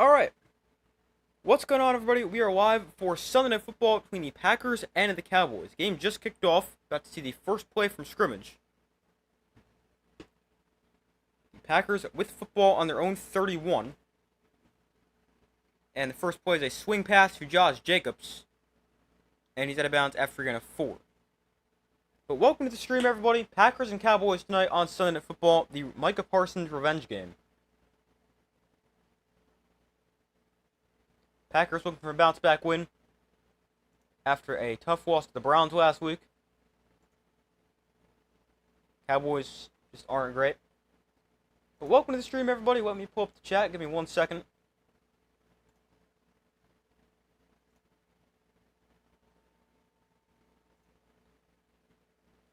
Alright, what's going on, everybody? We are live for Sunday Night Football between the Packers and the Cowboys. Game just kicked off. Got to see the first play from scrimmage. The Packers with football on their own 31. And the first play is a swing pass to Josh Jacobs. And he's out of bounds after getting a 4. But welcome to the stream, everybody. Packers and Cowboys tonight on Sunday Night Football, the Micah Parsons revenge game. Packers looking for a bounce-back win after a tough loss to the Browns last week. Cowboys just aren't great. But welcome to the stream, everybody. Let me pull up the chat. Give me 1 second.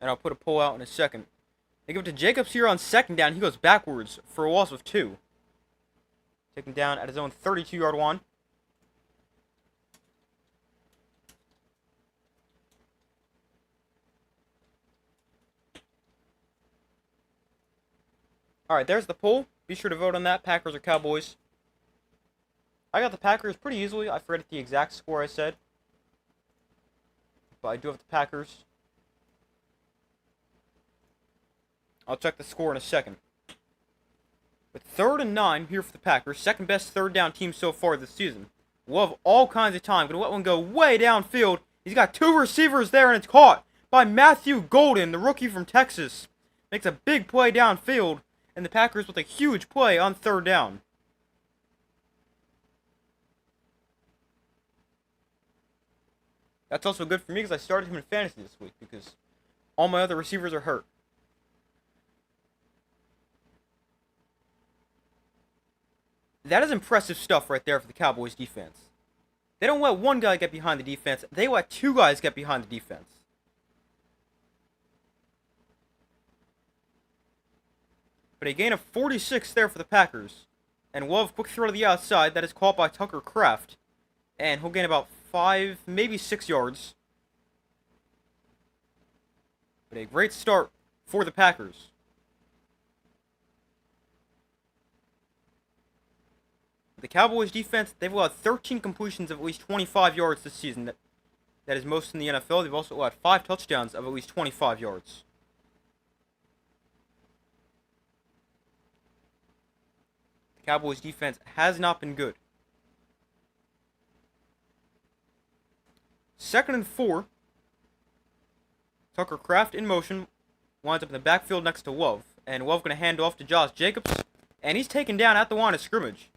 And I'll put a poll out in a second. They give it to Jacobs here on second down. He goes backwards for a loss of 2. Taken down at his own 32-yard line. Alright, there's the poll. Be sure to vote on that, Packers or Cowboys. I got the Packers pretty easily. I forget the exact score I said. But I do have the Packers. I'll check the score in a second. But 3rd and 9 here for the Packers. Second best third down team so far this season. We'll have all kinds of time. Gonna let one go way downfield. He's got 2 receivers there, and it's caught by Matthew Golden, the rookie from Texas. Makes a big play downfield. And the Packers with a huge play on 3rd down. That's also good for me because I started him in fantasy this week because all my other receivers are hurt. That is impressive stuff right there for the Cowboys defense. They don't let one guy get behind the defense. They let 2 guys get behind the defense. But a gain of 46 there for the Packers. And Love, quick throw to the outside. That is caught by Tucker Kraft. And he'll gain about 5, maybe 6 yards. But a great start for the Packers. The Cowboys defense, they've allowed 13 completions of at least 25 yards this season. That is most in the NFL. They've also allowed 5 touchdowns of at least 25 yards. Cowboys defense has not been good. 2nd and 4. Tucker Kraft in motion. Winds up in the backfield next to Love. And Love going to hand off to Josh Jacobs. And he's taken down at the line of scrimmage.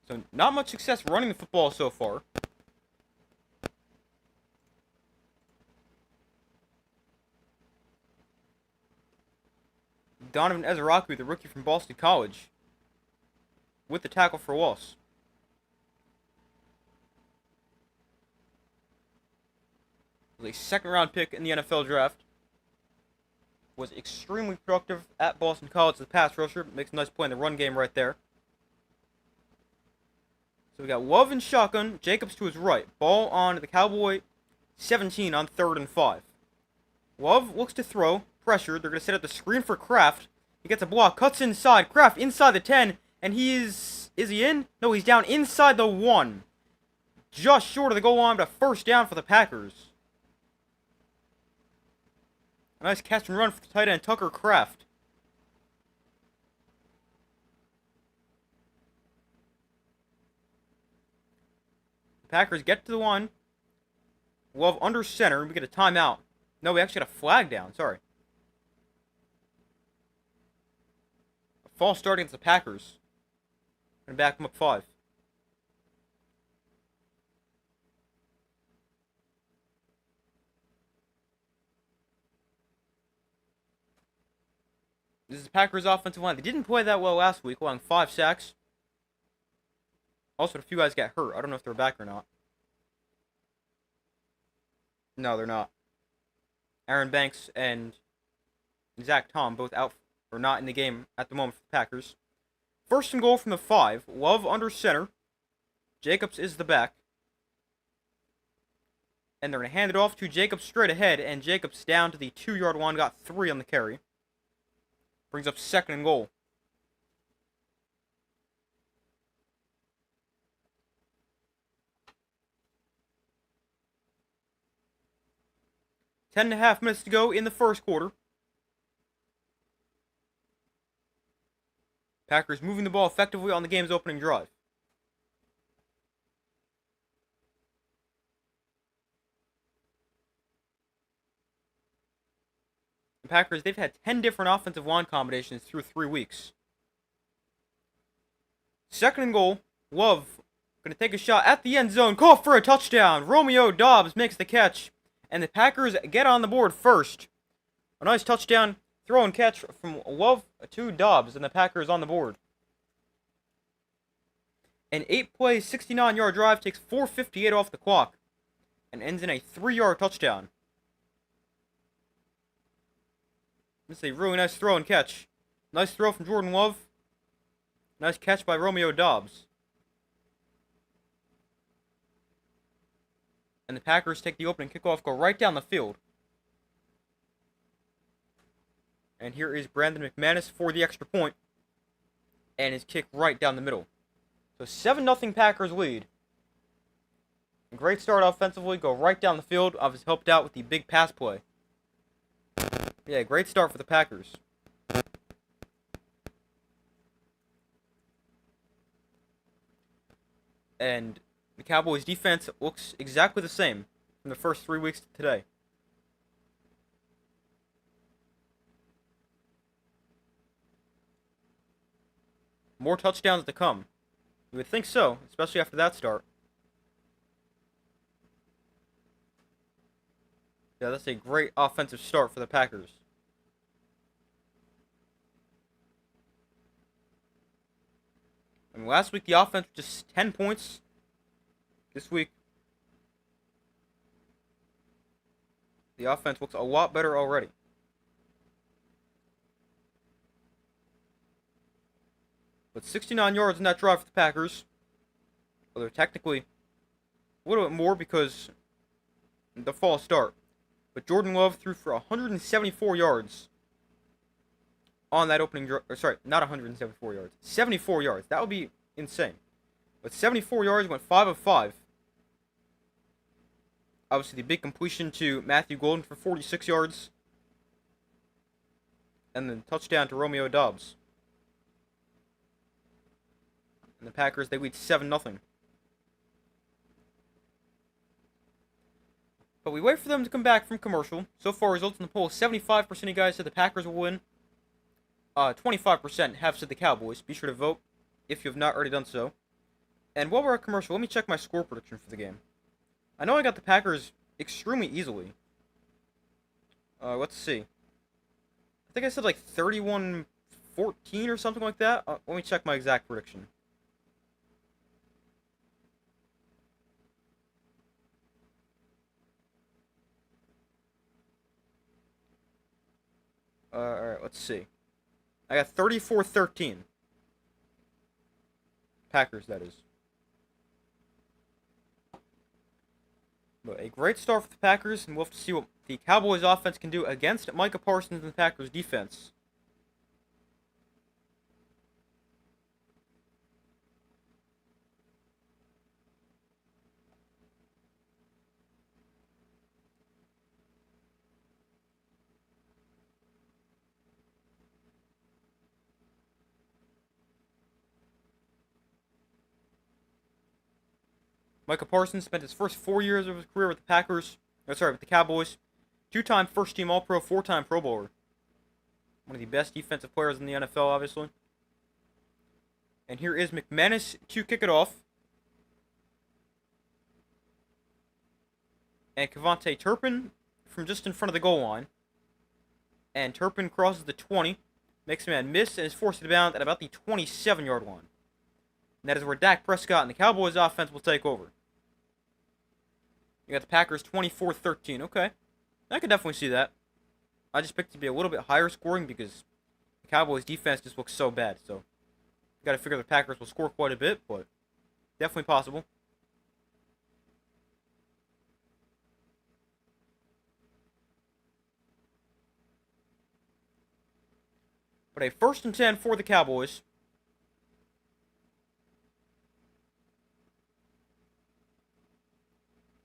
So not much success running the football so far. Donovan Ezeraku, the rookie from Boston College, with the tackle for loss. Was a 2nd-round pick in the NFL draft. Was extremely productive at Boston College as a pass rusher. Makes a nice play in the run game right there. So we got Love and shotgun. Jacobs to his right. Ball on the Cowboy 17 on 3rd and 5. Love looks to throw. Pressure. They're going to set up the screen for Kraft. He gets a block. Cuts inside. Kraft inside the 10. And he is he in? No, he's down inside the 1. Just short of the goal line, but a 1st down for the Packers. A nice catch and run for the tight end, Tucker Kraft. The Packers get to the 1. Love under center. We get a timeout. No, we actually got a flag down. Sorry. A false start against the Packers. And back them up 5. This is the Packers' offensive line. They didn't play that well last week, allowing 5 sacks. Also, a few guys got hurt. I don't know if they're back or not. No, they're not. Aaron Banks and Zach Tom both out or not in the game at the moment for the Packers. 1st and goal from the 5. Love under center. Jacobs is the back. And they're going to hand it off to Jacobs straight ahead. And Jacobs down to the 2-yard line. Got 3 on the carry. Brings up 2nd and goal. 10.5 minutes to go in the first quarter. Packers moving the ball effectively on the game's opening drive. The Packers, they've had 10 different offensive line combinations through 3 weeks. Second and goal. Love going to take a shot at the end zone. Call for a touchdown. Romeo Doubs makes the catch. And the Packers get on the board first. A nice touchdown throw and catch from Love to Doubs. And the Packers on the board. An 8-play, 69-yard drive takes 4:58 off the clock. And ends in a 3-yard touchdown. This is a really nice throw and catch. Nice throw from Jordan Love. Nice catch by Romeo Doubs. And the Packers take the opening kickoff, go right down the field. And here is Brandon McManus for the extra point. And his kick right down the middle. So 7-0 Packers lead. Great start offensively, go right down the field. I was helped out with the big pass play. Yeah, great start for the Packers. And the Cowboys defense looks exactly the same from the first 3 weeks to today. More touchdowns to come. You would think so, especially after that start. Yeah, that's a great offensive start for the Packers. And last week the offense was just 10 points. This week the offense looks a lot better already. But 69 yards in that drive for the Packers. Although technically a little bit more because the false start. But Jordan Love threw for 174 yards on that opening drive. Sorry, not 174 yards. 74 yards. That would be insane. But 74 yards, went 5 of 5. Obviously, the big completion to Matthew Golden for 46 yards. And then touchdown to Romeo Doubs. And the Packers, they lead 7-0. But we wait for them to come back from commercial. So far, results in the poll, 75% of you guys said the Packers will win. 25% have said the Cowboys. Be sure to vote if you have not already done so. And while we're at commercial, let me check my score prediction for the game. I know I got the Packers extremely easily. Let's see. I think I said like 31-14 or something like that. Let me check my exact prediction. Alright, let's see. I got 34-13. Packers, that is. But a great start for the Packers, and we'll have to see what the Cowboys offense can do against Micah Parsons and the Packers defense. Micah Parsons spent his first 4 years of his career with the Cowboys. 2-time first-team All-Pro, 4-time Pro Bowler. One of the best defensive players in the NFL, obviously. And here is McManus to kick it off. And Kevontae Turpin from just in front of the goal line. And Turpin crosses the 20, makes a man miss, and is forced to bound at about the 27-yard line. And that is where Dak Prescott and the Cowboys offense will take over. You got the Packers 24-13. Okay. I could definitely see that. I just picked it to be a little bit higher scoring because the Cowboys defense just looks so bad. So, you got to figure the Packers will score quite a bit, but definitely possible. But a 1st and 10 for the Cowboys.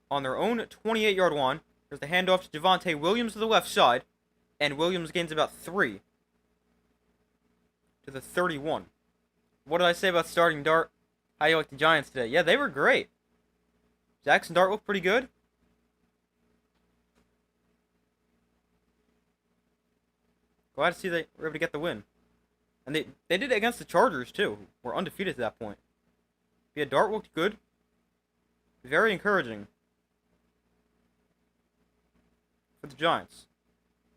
On their own 28-yard line. There's the handoff to Javonte Williams to the left side. And Williams gains about 3 to the 31. What did I say about starting Dart? How you like the Giants today? Yeah, they were great. Jackson Dart looked pretty good. Glad to see they were able to get the win. And they did it against the Chargers, too. Who were undefeated at that point. Yeah, Dart looked good. Very encouraging for the Giants.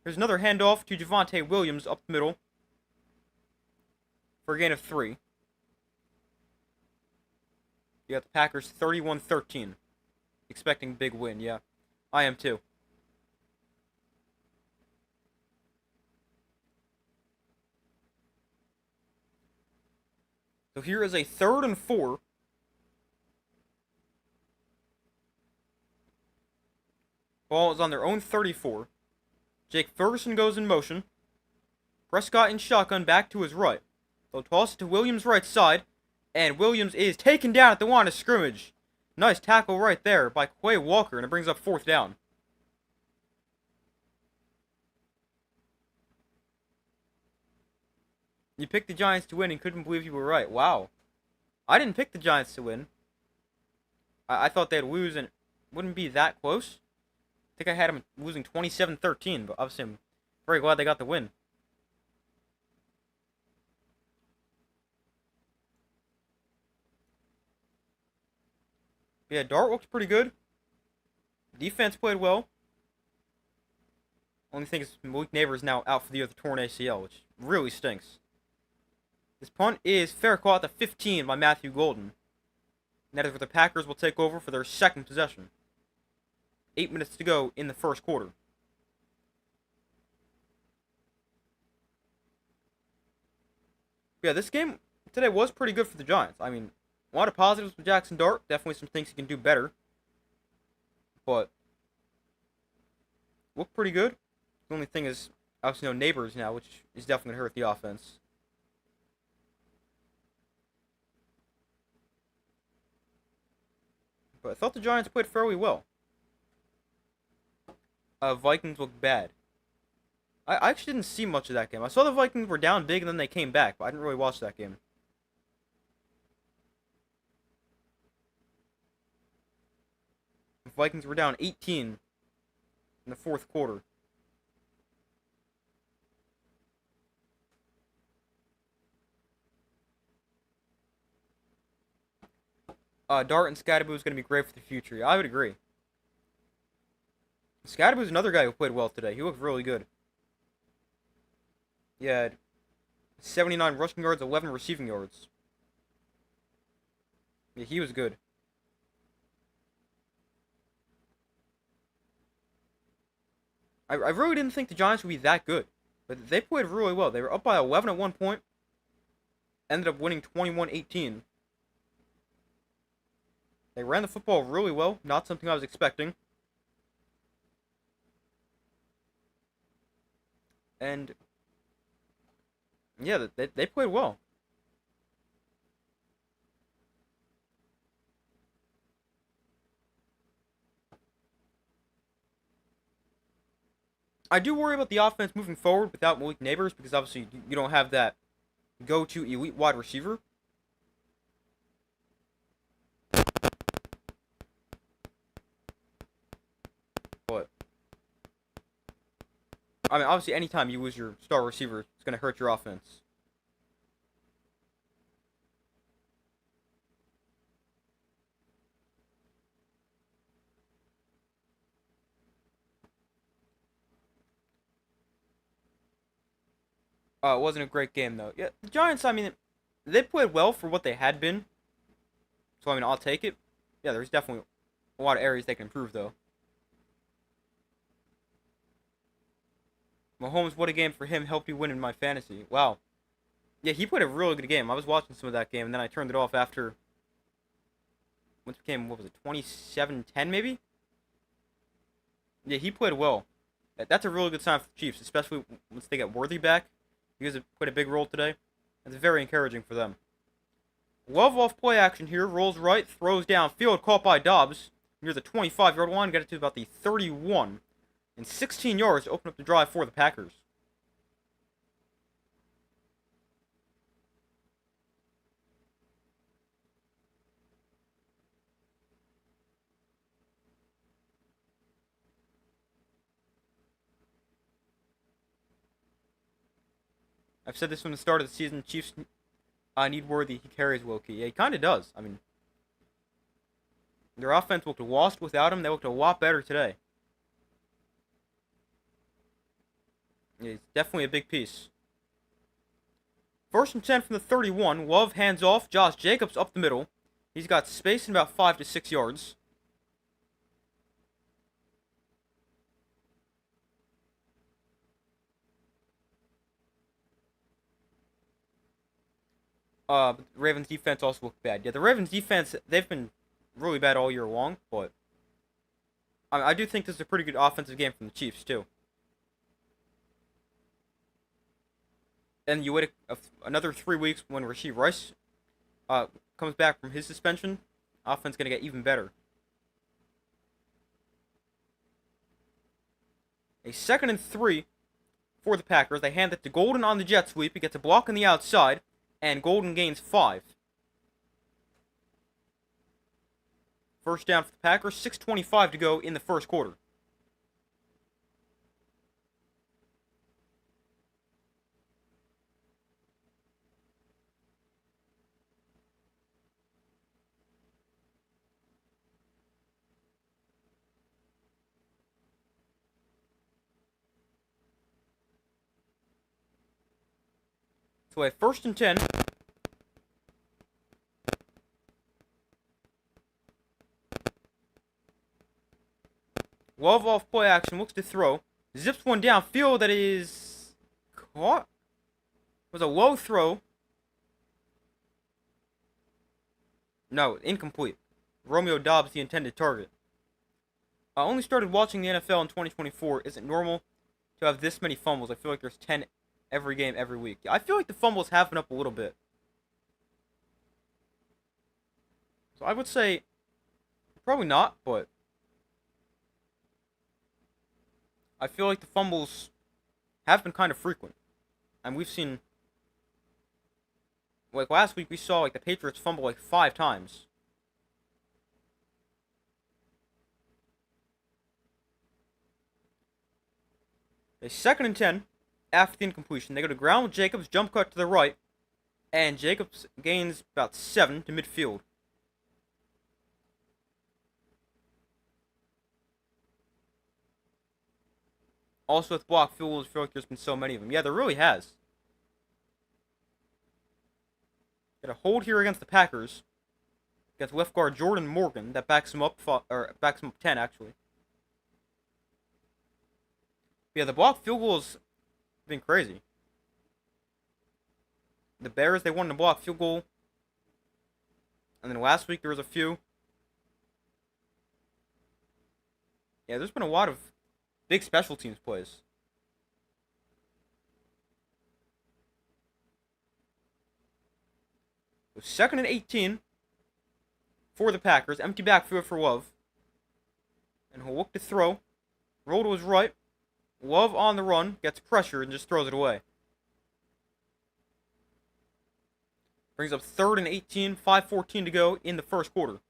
Here's another handoff to Javonte Williams up the middle for a gain of 3. You got the Packers 31-13. Expecting big win, yeah. I am too. So here is a 3rd and 4. Ball is on their own 34. Jake Ferguson goes in motion. Prescott in shotgun back to his right. They'll toss it to Williams' right side. And Williams is taken down at the line of scrimmage. Nice tackle right there by Quay Walker, and it brings up 4th down. You picked the Giants to win and couldn't believe you were right. Wow. I didn't pick the Giants to win. I thought they'd lose and it wouldn't be that close. I think I had them losing 27-13, but obviously I'm very glad they got the win. Yeah, Dart looked pretty good. Defense played well. Only thing is Malik Neighbors now out for the year with a torn ACL, which really stinks. This punt is fair call at the 15 by Matthew Golden. And that is where the Packers will take over for their second possession. 8 minutes to go in the first quarter. Yeah, this game today was pretty good for the Giants. I mean, a lot of positives with Jackson Dart. Definitely some things he can do better. But looked pretty good. The only thing is, obviously, no Neighbors now, which is definitely going to hurt the offense. But I thought the Giants played fairly well. Vikings looked bad. I actually didn't see much of that game. I saw the Vikings were down big and then they came back, but I didn't really watch that game. The Vikings were down 18 in the fourth quarter. Dart and Scadaboo is going to be great for the future. I would agree. Scadaboo is another guy who played well today. He looked really good. He had 79 rushing yards, 11 receiving yards. Yeah, he was good. I really didn't think the Giants would be that good. But they played really well. They were up by 11 at one point. Ended up winning 21-18. They ran the football really well. Not something I was expecting. And yeah, they played well. I do worry about the offense moving forward without Malik Neighbors because obviously you don't have that go-to elite wide receiver. But I mean, obviously, anytime you lose your star receiver, it's going to hurt your offense. It wasn't a great game, though. Yeah, the Giants, I mean, they played well for what they had been. So, I mean, I'll take it. Yeah, there's definitely a lot of areas they can improve, though. Mahomes, what a game for him. Helped me win in my fantasy. Wow. Yeah, he played a really good game. I was watching some of that game, and then I turned it off after... Once it became, what was it, 27-10 maybe? Yeah, he played well. That's a really good sign for the Chiefs, especially once they get Worthy back. He has played a big role today. That's very encouraging for them. Love off play action here. Rolls right, throws downfield, caught by Dobbs. Near the 25-yard line, got it to about the 31. And 16 yards to open up the drive for the Packers. I've said this from the start of the season. Chiefs need Worthy. He carries Wilkie. Yeah, he kind of does. I mean, their offense looked lost without him. They looked a lot better today. Yeah, he's definitely a big piece. 1st and 10 from the 31. Love hands off. Josh Jacobs up the middle. He's got space in about 5 to 6 yards. But the Ravens defense also looked bad. Yeah, the Ravens defense, they've been really bad all year long, but I do think this is a pretty good offensive game from the Chiefs, too. And you wait another 3 weeks when Rashee Rice comes back from his suspension. Offense going to get even better. A 2nd and 3 for the Packers. They hand it to Golden on the jet sweep. He gets a block on the outside, and Golden gains 5. 1st down for the Packers. 6:25 to go in the 1st quarter. So at 1st and 10. Love off play action, looks to throw. Zips one downfield that is caught. It was a low throw. No, incomplete. Romeo Doubs, the intended target. I only started watching the NFL in 2024. Is it normal to have this many fumbles? I feel like there's 10 every game, every week. I feel like the fumbles happen up a little bit. So I would say probably not, but I feel like the fumbles have been kind of frequent. And we've seen, like last week we saw like the Patriots fumble like 5 times. A 2nd and 10 after the incompletion. They go to ground with Jacobs, jump cut to the right, and Jacobs gains about 7 to midfield. Also with block field goals, I feel like there's been so many of them. Yeah, there really has. Got a hold here against the Packers. Against left guard Jordan Morgan. That backs him up, or backs him up 10, actually. Yeah, the block field goals have been crazy. The Bears, they won the block field goal. And then last week there was a few. Yeah, there's been a lot of big special teams plays. So 2nd and 18 for the Packers. Empty backfield for Love. And he'll look to throw. Roll to his right. Love on the run. Gets pressure and just throws it away. Brings up 3rd and 18. 5:14 to go in the 1st quarter.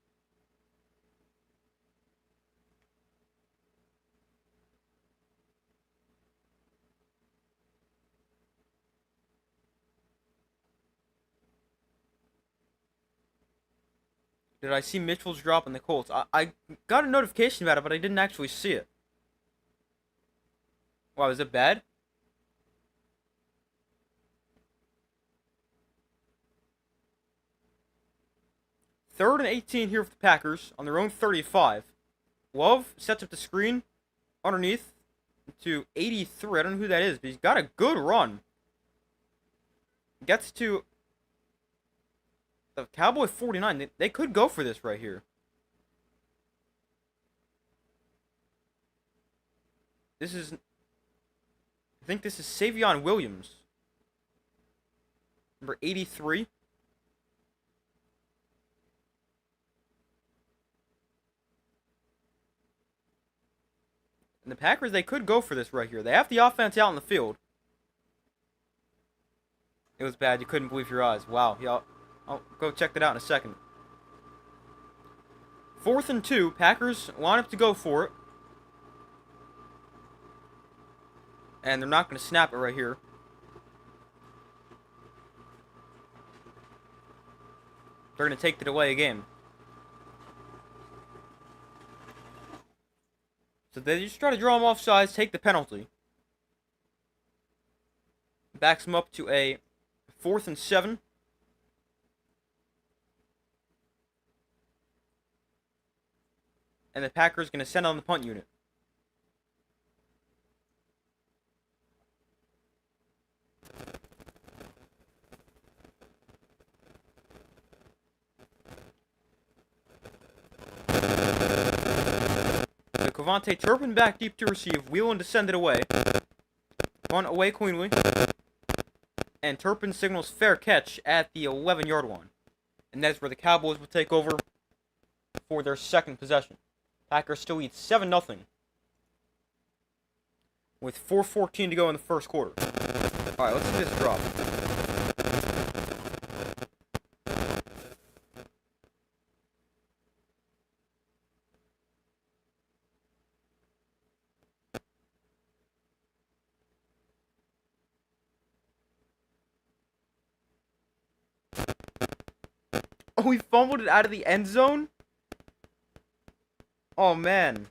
Did I see Mitchell's drop on the Colts? I got a notification about it, but I didn't actually see it. Wow, is it bad? Third and 18 here for the Packers on their own 35. Love sets up the screen underneath to 83. I don't know who that is, but he's got a good run. Gets to the Cowboy 49. They could go for this right here. This is, I think this is Savion Williams. Number 83. And the Packers, they could go for this right here. They have the offense out in the field. It was bad. You couldn't believe your eyes. Wow. Yeah, I'll go check that out in a second. 4th and 2. Packers line up to go for it. And they're not going to snap it right here. They're going to take the delay again. So they just try to draw him off sides, take the penalty. Backs him up to a 4th and 7. And the Packers going to send on the punt unit. Cavante Turpin back deep to receive. Whelan to send it away. Punt away cleanly. And Turpin signals fair catch at the 11-yard line. And that is where the Cowboys will take over for their second possession. Packers still lead 7-0. With 4:14 to go in the first quarter. Alright, let's see this drop. Oh, he fumbled it out of the end zone? Oh, man.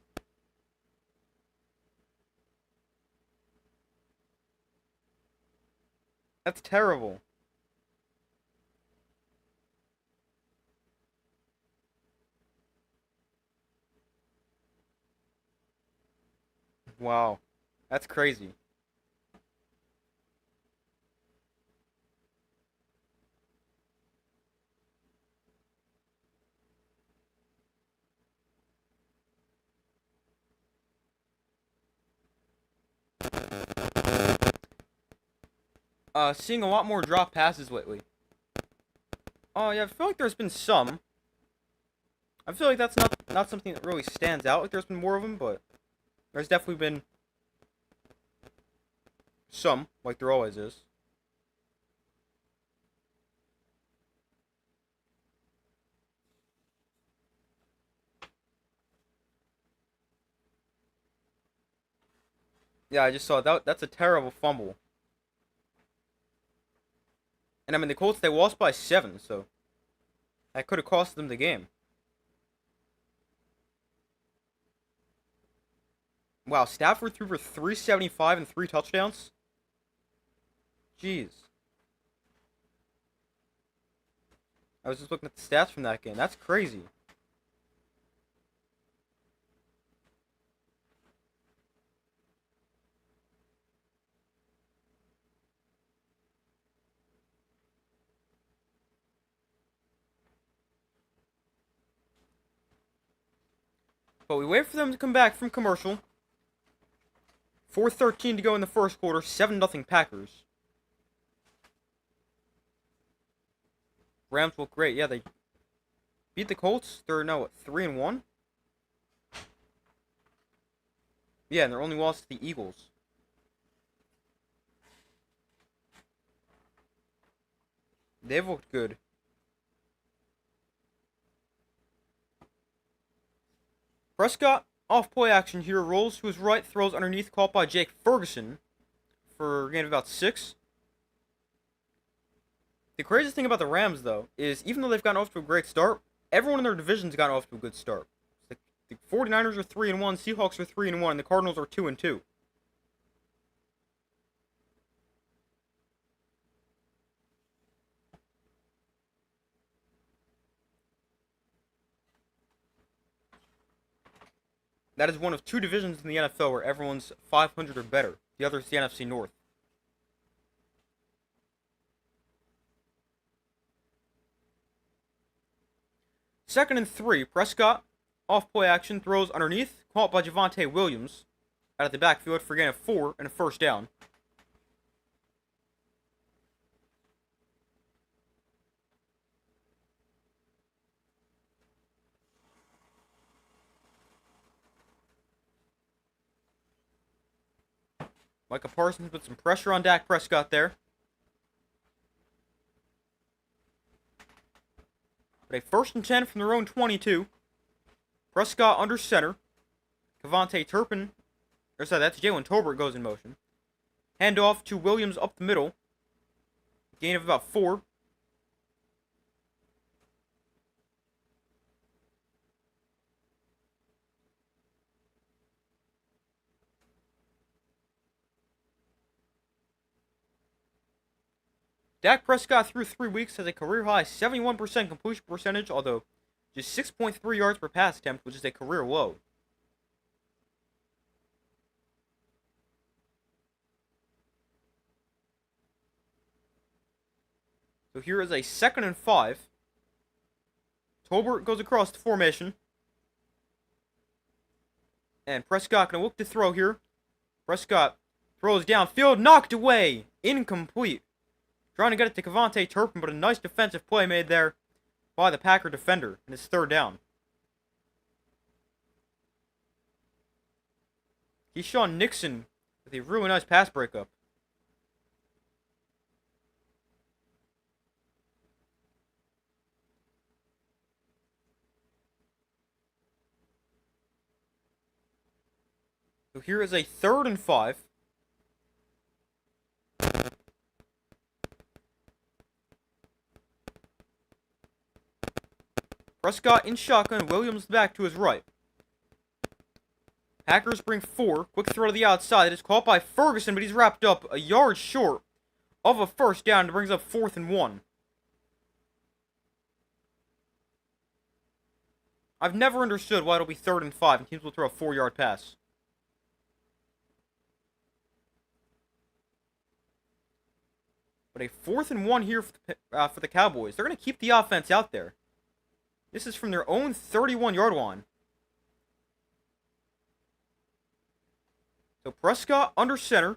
That's terrible. Wow. That's crazy. Seeing a lot more drop passes lately. Oh, yeah, I feel like there's been some. I feel like that's not something that really stands out. Like, there's been more of them, but there's definitely been some, like there always is. Yeah, I just saw that. That's a terrible fumble. And I mean, the Colts, they lost by 7, so that could have cost them the game. Wow, Stafford threw for 375 and 3 touchdowns? Jeez. I was just looking at the stats from that game. That's crazy. But we wait for them to come back from commercial. 4:13 to go in the first quarter. 7-0 Packers. Rams look great. Yeah, they beat the Colts. They're now at 3-1. Yeah, and they're only lost to the Eagles. They've looked good. Prescott, off play action here, rolls to his right, throws underneath, caught by Jake Ferguson for a gain of about 6. The craziest thing about the Rams, though, is even though they've gotten off to a great start, everyone in their division's gotten off to a good start. The 49ers are 3-1, Seahawks are 3-1, and the Cardinals are 2-2. That is one of 2 divisions in the NFL where everyone's 500 or better. The other is the NFC North. Second and 3, Prescott, off play action, throws underneath, caught by Javonte Williams out of the backfield for a gain of 4 and a first down. Micah Parsons put some pressure on Dak Prescott there. But a 1st and 10 from their own 22. Prescott under center. Cavante Turpin, or sorry, that's Jalen Tolbert goes in motion. Handoff to Williams up the middle. Gain of about 4. Dak Prescott through 3 weeks has a career-high 71% completion percentage, although just 6.3 yards per pass attempt, which is a career low. So here is a 2nd and 5. Tolbert goes across the formation. And Prescott going to look to throw here. Prescott throws downfield, knocked away, incomplete. Trying to get it to Cavante Turpin, but a nice defensive play made there by the Packer defender, and it's 3rd down. Keyshawn Nixon with a really nice pass breakup. So here is a 3rd and 5. Prescott in shotgun, Williams back to his right. Packers bring 4. Quick throw to the outside. It is caught by Ferguson, but he's wrapped up a yard short of a 1st down. It brings up 4th and 1. I've never understood why it'll be 3rd and 5 and teams will throw a 4-yard pass. But a 4th and 1 here for the Cowboys. They're going to keep the offense out there. This is from their own 31-yard line. So Prescott under center.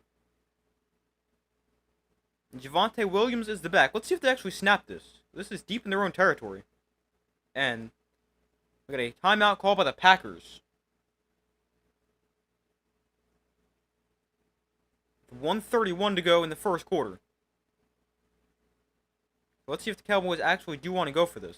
And Javonte Williams is the back. Let's see if they actually snap this. This is deep in their own territory. And we got a timeout call by the Packers. 1:31 to go in the 1st quarter. So let's see if the Cowboys actually do want to go for this.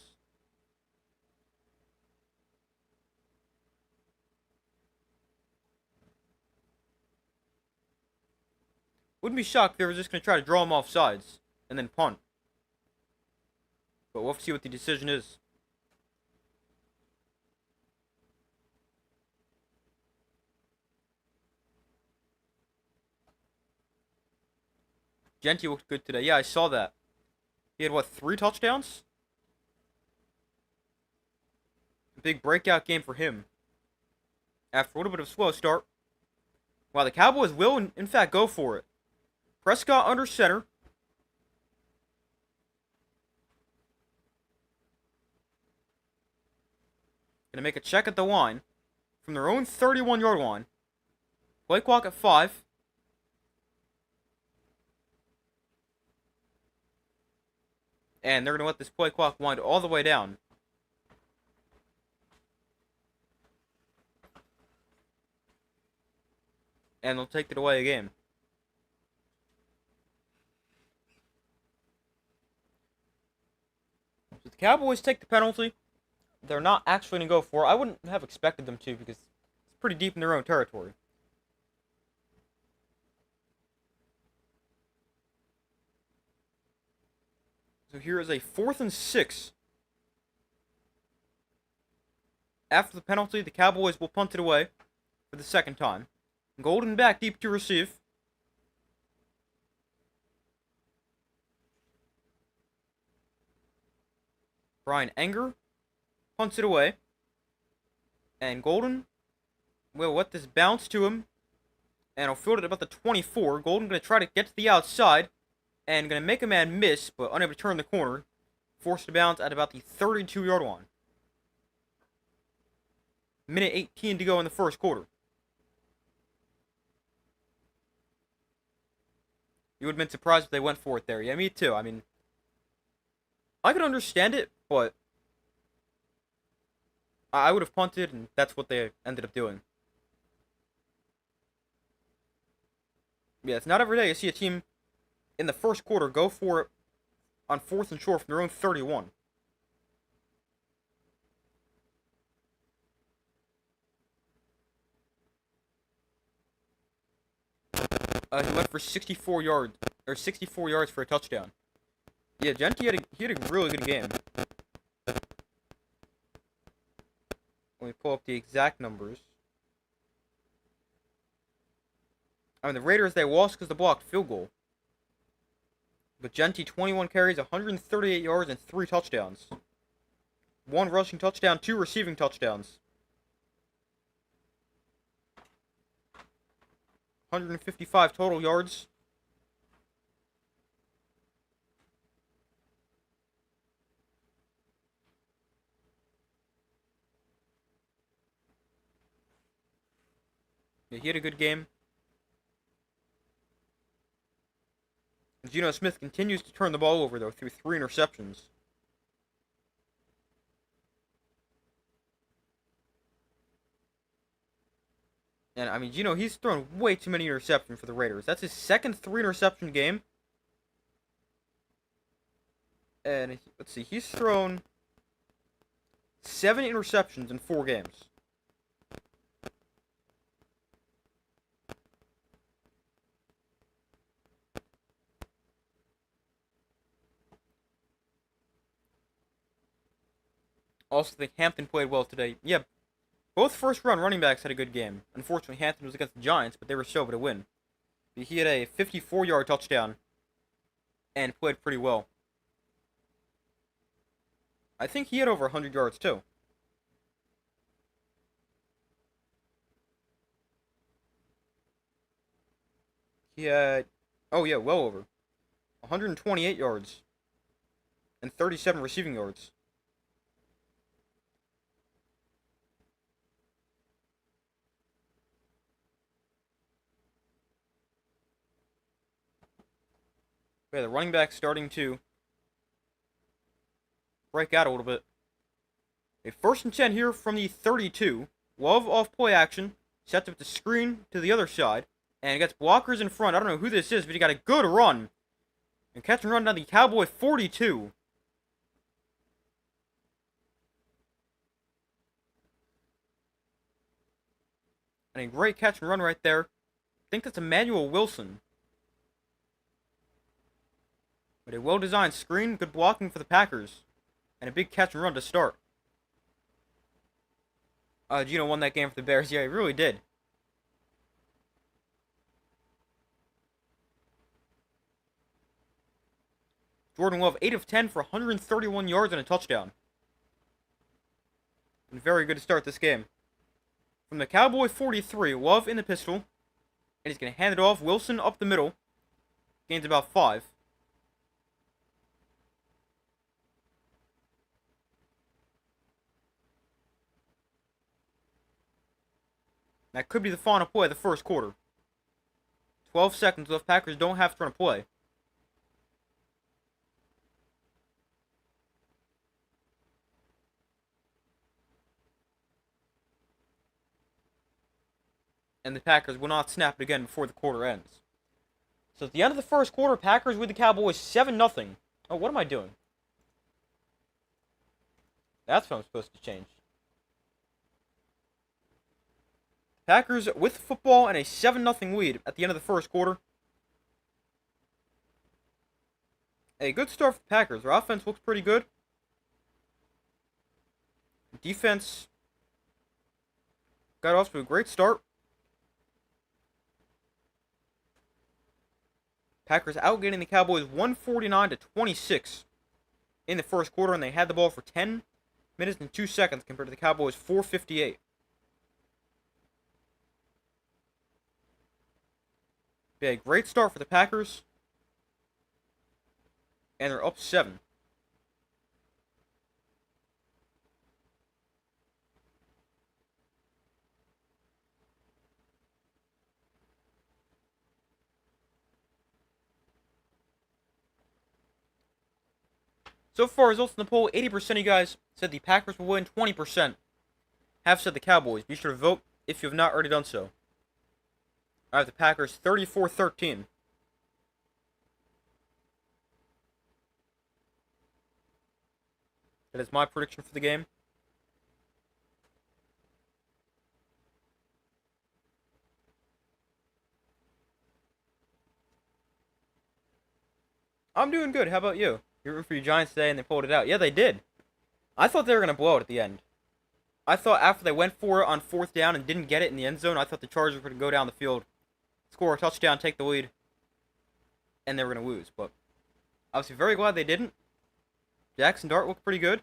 Wouldn't be shocked if they were just going to try to draw him off sides and then punt. But we'll have to see what the decision is. Genty looked good today. Yeah, I saw that. He had, what, 3 touchdowns? Big breakout game for him. After a little bit of a slow start. Wow, the Cowboys will, in fact, go for it. Prescott under center. Going to make a check at the line from their own 31-yard line. Play clock at 5. And they're going to let this play clock wind all the way down. And they'll take it away again. So the Cowboys take the penalty. They're not actually going to go for it. I wouldn't have expected them to because it's pretty deep in their own territory. So here is a 4th and 6. After the penalty, the Cowboys will punt it away for the 2nd time. Golden back deep to receive. Brian Enger punts it away. And Golden will let this bounce to him. And he'll field it about the 24. Golden going to try to get to the outside. And going to make a man miss, but unable to turn the corner. Forced to bounce at about the 32-yard line. Minute 18 to go in the 1st quarter. You would have been surprised if they went for it there. Yeah, me too. I mean, I could understand it, but I would have punted, and that's what they ended up doing. Yeah, it's not every day you see a team in the first quarter go for it on 4th and short from their own 31. He went for 64 yards, or 64 yards for a touchdown. Yeah, Genti had a really good game. Let me pull up the exact numbers. I mean, the Raiders, they lost because they blocked field goal. But Genti, 21 carries, 138 yards, and 3 touchdowns. 1 rushing touchdown, 2 receiving touchdowns. 155 total yards. Yeah, he had a good game. Geno Smith continues to turn the ball over, though, through 3 interceptions. And, I mean, Geno, he's thrown way too many interceptions for the Raiders. That's his second 3-interception game. And, let's see, he's thrown 7 interceptions in 4 games. Also think Hampton played well today. Yeah, both first-round running backs had a good game. Unfortunately, Hampton was against the Giants, but they were still able to win. He had a 54-yard touchdown and played pretty well. I think he had over 100 yards, too. He had, oh yeah, well over. 128 yards and 37 receiving yards. Yeah, the running back starting to break out a little bit. A 1st and 10 here from the 32. Love off play action. Sets up the screen to the other side. And gets blockers in front. I don't know who this is, but he got a good run. And catch and run down the Cowboy 42. And a great catch and run right there. I think that's Emmanuel Wilson. But a well-designed screen, good blocking for the Packers. And a big catch and run to start. Geno won that game for the Bears. Yeah, he really did. Jordan Love, 8 of 10 for 131 yards and a touchdown. And very good to start this game. From the Cowboy 43, Love in the pistol. And he's going to hand it off. Wilson up the middle. Gains about 5. That could be the final play of the first quarter. 12 seconds left. Packers don't have to run a play. And the Packers will not snap it again before the quarter ends. So at the end of the first quarter, Packers with the Cowboys 7-0. Oh, what am I doing? That's what I'm supposed to change. Packers with the football and a 7-0 lead at the end of the first quarter. A good start for the Packers. Their offense looks pretty good. Defense got off to a great start. Packers outgaining the Cowboys 149-26 in the first quarter, and they had the ball for 10 minutes and 2 seconds compared to the Cowboys 4:58. A great start for the Packers, and they're up 7. So far, results in the poll, 80% of you guys said the Packers will win, 20% have said the Cowboys. Be sure to vote if you have not already done so. I have the Packers 34-13. That is my prediction for the game. I'm doing good. How about you? You're rooting for your Giants today and they pulled it out. Yeah, they did. I thought they were going to blow it at the end. I thought after they went for it on fourth down and didn't get it in the end zone, I thought the Chargers were going to go down the field, score a touchdown, take the lead, and they were going to lose. But I was very glad they didn't. Jackson Dart looked pretty good.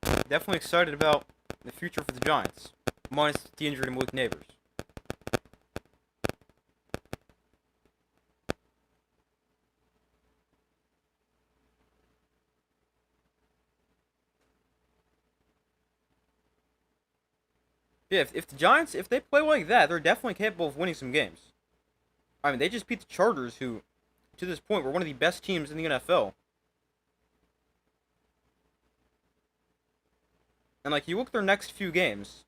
Definitely excited about the future for the Giants, minus the injury to Malik Neighbors. Yeah, if the Giants, if they play like that, they're definitely capable of winning some games. I mean, they just beat the Chargers, who, to this point, were one of the best teams in the NFL. And, like, you look at their next few games.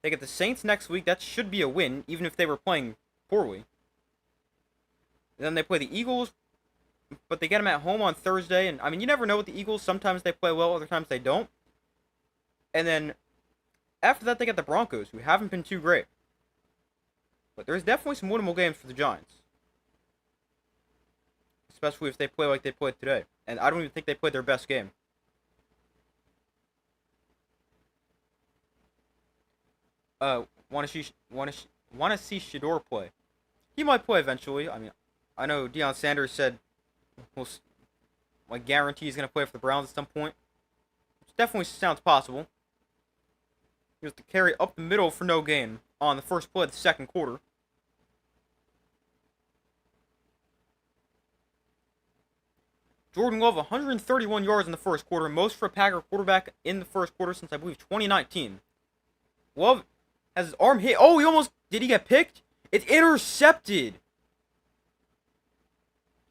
They get the Saints next week. That should be a win, even if they were playing poorly. And then they play the Eagles, but they get them at home on Thursday. And, I mean, you never know with the Eagles. Sometimes they play well, other times they don't. And then after that, they get the Broncos, who haven't been too great. But there's definitely some winnable games for the Giants. Especially if they play like they played today. And I don't even think they played their best game. Want to see Shador play? He might play eventually. I mean, I know Deion Sanders said, like, guarantee he's gonna play for the Browns at some point. Which definitely sounds possible. He was to carry up the middle for no gain on the first play of the second quarter. Jordan Love, 131 yards in the first quarter, most for a Packer quarterback in the first quarter since, I believe, 2019. Love has his arm hit. Oh, did he get picked? It's intercepted.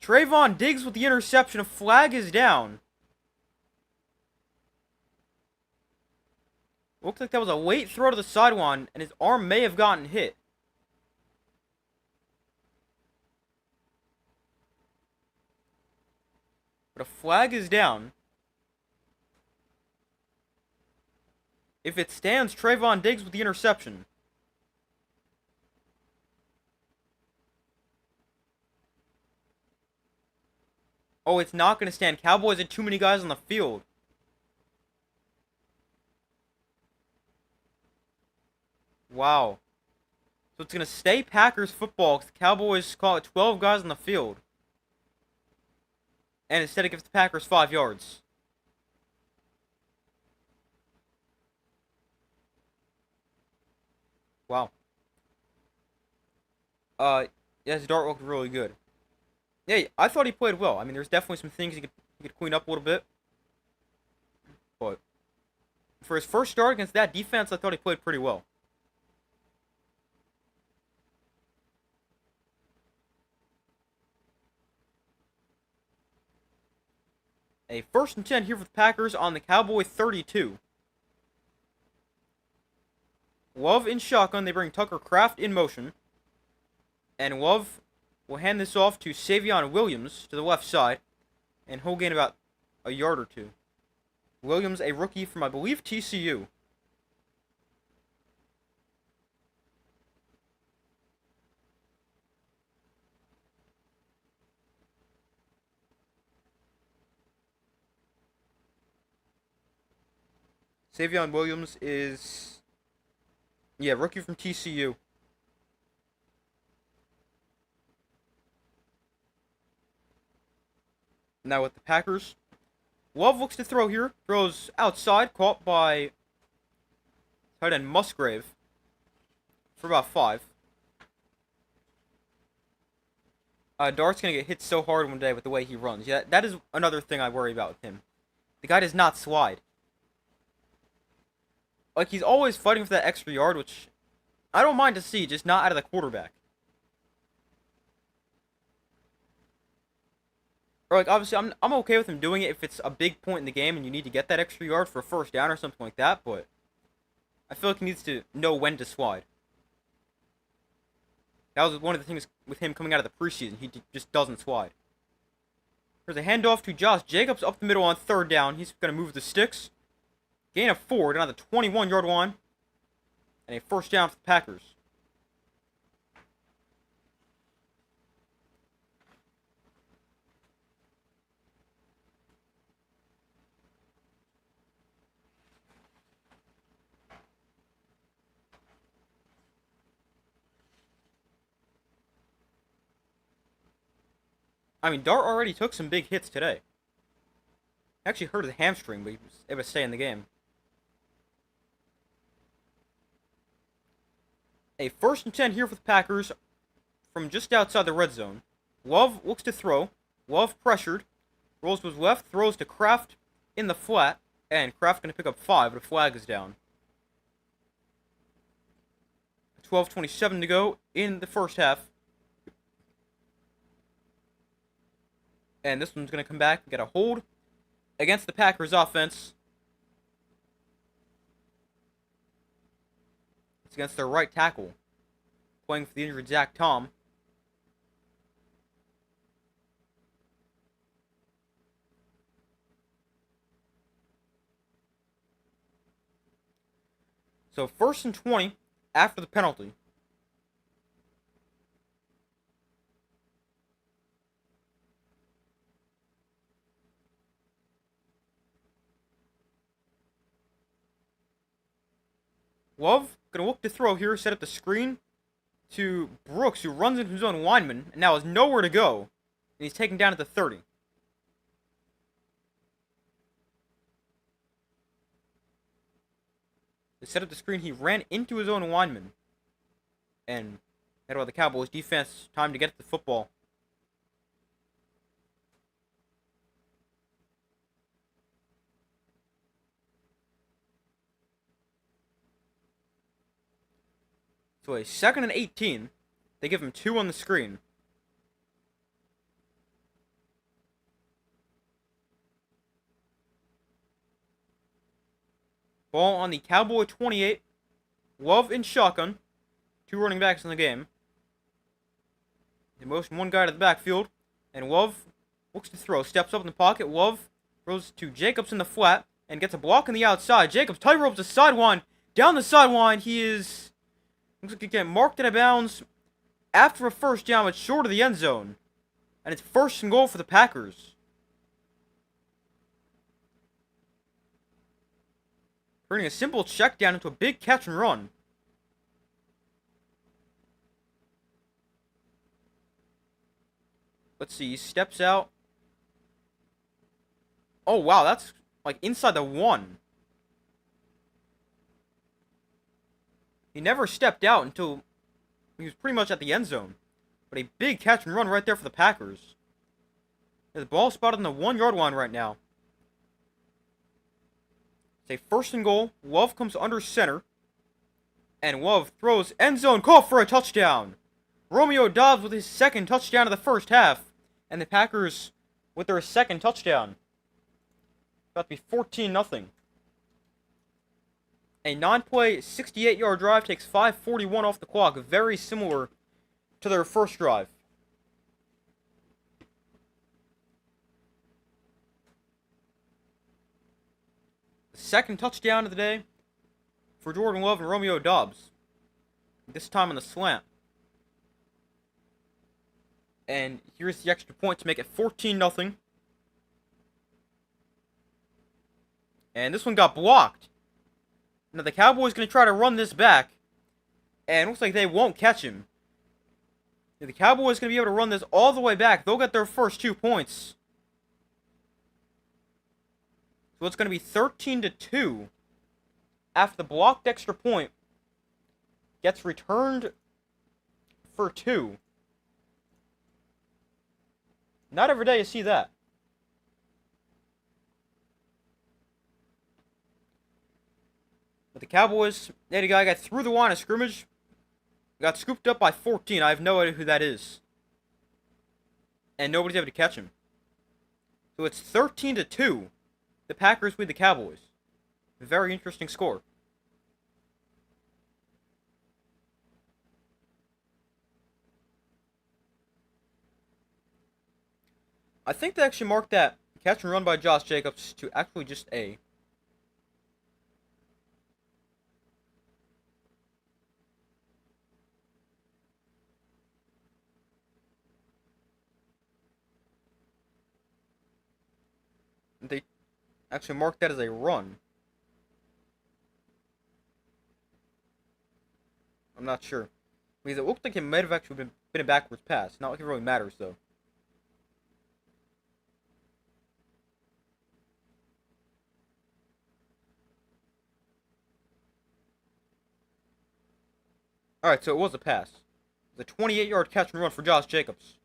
Trayvon Diggs with the interception. A flag is down. Looks like that was a late throw to the sideline, and his arm may have gotten hit. But a flag is down. If it stands, Trayvon Diggs with the interception. Oh, it's not going to stand. Cowboys had too many guys on the field. Wow. So it's going to stay Packers football because the Cowboys call it 12 guys on the field. And instead it gives the Packers 5 yards. Wow. Yes, Dart looked really good. Yeah, I thought he played well. I mean, there's definitely some things he could clean up a little bit. But for his first start against that defense, I thought he played pretty well. A 1st and 10 here for the Packers on the Cowboy 32. Love in shotgun. They bring Tucker Kraft in motion. And Love will hand this off to Savion Williams to the left side. And he'll gain about a yard or two. Williams, a rookie from, I believe, TCU. Savion Williams is, yeah, rookie from TCU. Now with the Packers, Love looks to throw here. Throws outside, caught by tight end Musgrave for about 5. Dart's going to get hit so hard one day with the way he runs. Yeah, that is another thing I worry about with him. The guy does not slide. Like, he's always fighting for that extra yard, which I don't mind to see, just not out of the quarterback. Or, like, obviously, I'm okay with him doing it if it's a big point in the game and you need to get that extra yard for a first down or something like that, but I feel like he needs to know when to slide. That was one of the things with him coming out of the preseason. He just doesn't slide. There's a handoff to Josh Jacobs up the middle on third down. He's going to move the sticks. Gain of 4 down at the 21-yard line. And a first down for the Packers. I mean, Dart already took some big hits today. Actually hurt his hamstring, but he was able to stay in the game. A 1st and 10 here for the Packers from just outside the red zone. Love looks to throw. Love pressured. Rolls to his left, throws to Kraft in the flat. And Kraft going to pick up 5, but a flag is down. 12:27 to go in the first half. And this one's going to come back and get a hold against the Packers offense. It's against their right tackle, playing for the injured Zach Tom. So 1st and 20 after the penalty. Love going to look to throw here, set up the screen to Brooks, who runs into his own lineman, and now has nowhere to go. And he's taken down at the 30. They set up the screen, he ran into his own lineman. And that allowed the Cowboys defense time to get the football. So a 2nd and 18. They give him 2 on the screen. Ball on the Cowboy 28. Love in shotgun. 2 running backs in the game. They motion one guy to the backfield. And Love looks to throw. Steps up in the pocket. Love throws to Jacobs in the flat. And gets a block on the outside. Jacobs tight ropes the sideline. Down the sideline. He is... looks like he get marked out of bounds after a first down, but short of the end zone. And it's 1st and goal for the Packers. Turning a simple check down into a big catch and run. Let's see, he steps out. Oh, wow, that's like inside the 1. He never stepped out until he was pretty much at the end zone. But a big catch and run right there for the Packers. The ball spotted on the 1-yard line right now. It's a 1st and goal. Love comes under center. And Love throws end zone, call for a touchdown. Romeo Doubs with his 2nd touchdown of the first half. And the Packers with their 2nd touchdown. About to be 14-0. A 9-play, 68-yard drive takes 5:41 off the clock, very similar to their first drive. The 2nd touchdown of the day for Jordan Love and Romeo Doubs. This time on the slant. And here's the extra point to make it 14-0. And this one got blocked. Now the Cowboys going to try to run this back. And it looks like they won't catch him. Now, the Cowboys going to be able to run this all the way back. They'll get their first 2 points. So it's going to be 13-2. After the blocked extra point gets returned for 2. Not every day you see that. But the Cowboys, they had a guy got through the line of scrimmage, got scooped up by 14. I have no idea who that is. And nobody's able to catch him. So it's 13-2. The Packers lead the Cowboys. A very interesting score. I think they actually marked that catch and run by Josh Jacobs to actually just a. They actually marked that as a run. I'm not sure. Because it looked like it might have actually been a backwards pass. Not like it really matters, though. Alright, so it was a pass. The 28-yard catch and run for Josh Jacobs.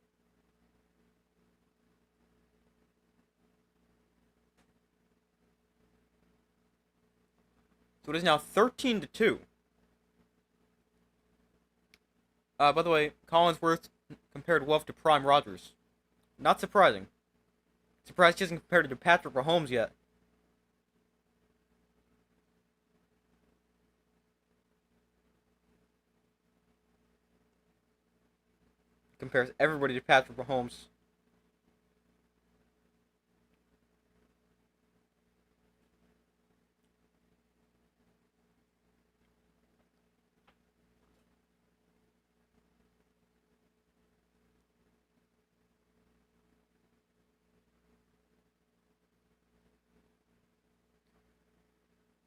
So it is now 13-2. By the way, Collinsworth compared Love to Prime Rodgers. Not surprising. Surprised he hasn't compared it to Patrick Mahomes yet. Compares everybody to Patrick Mahomes.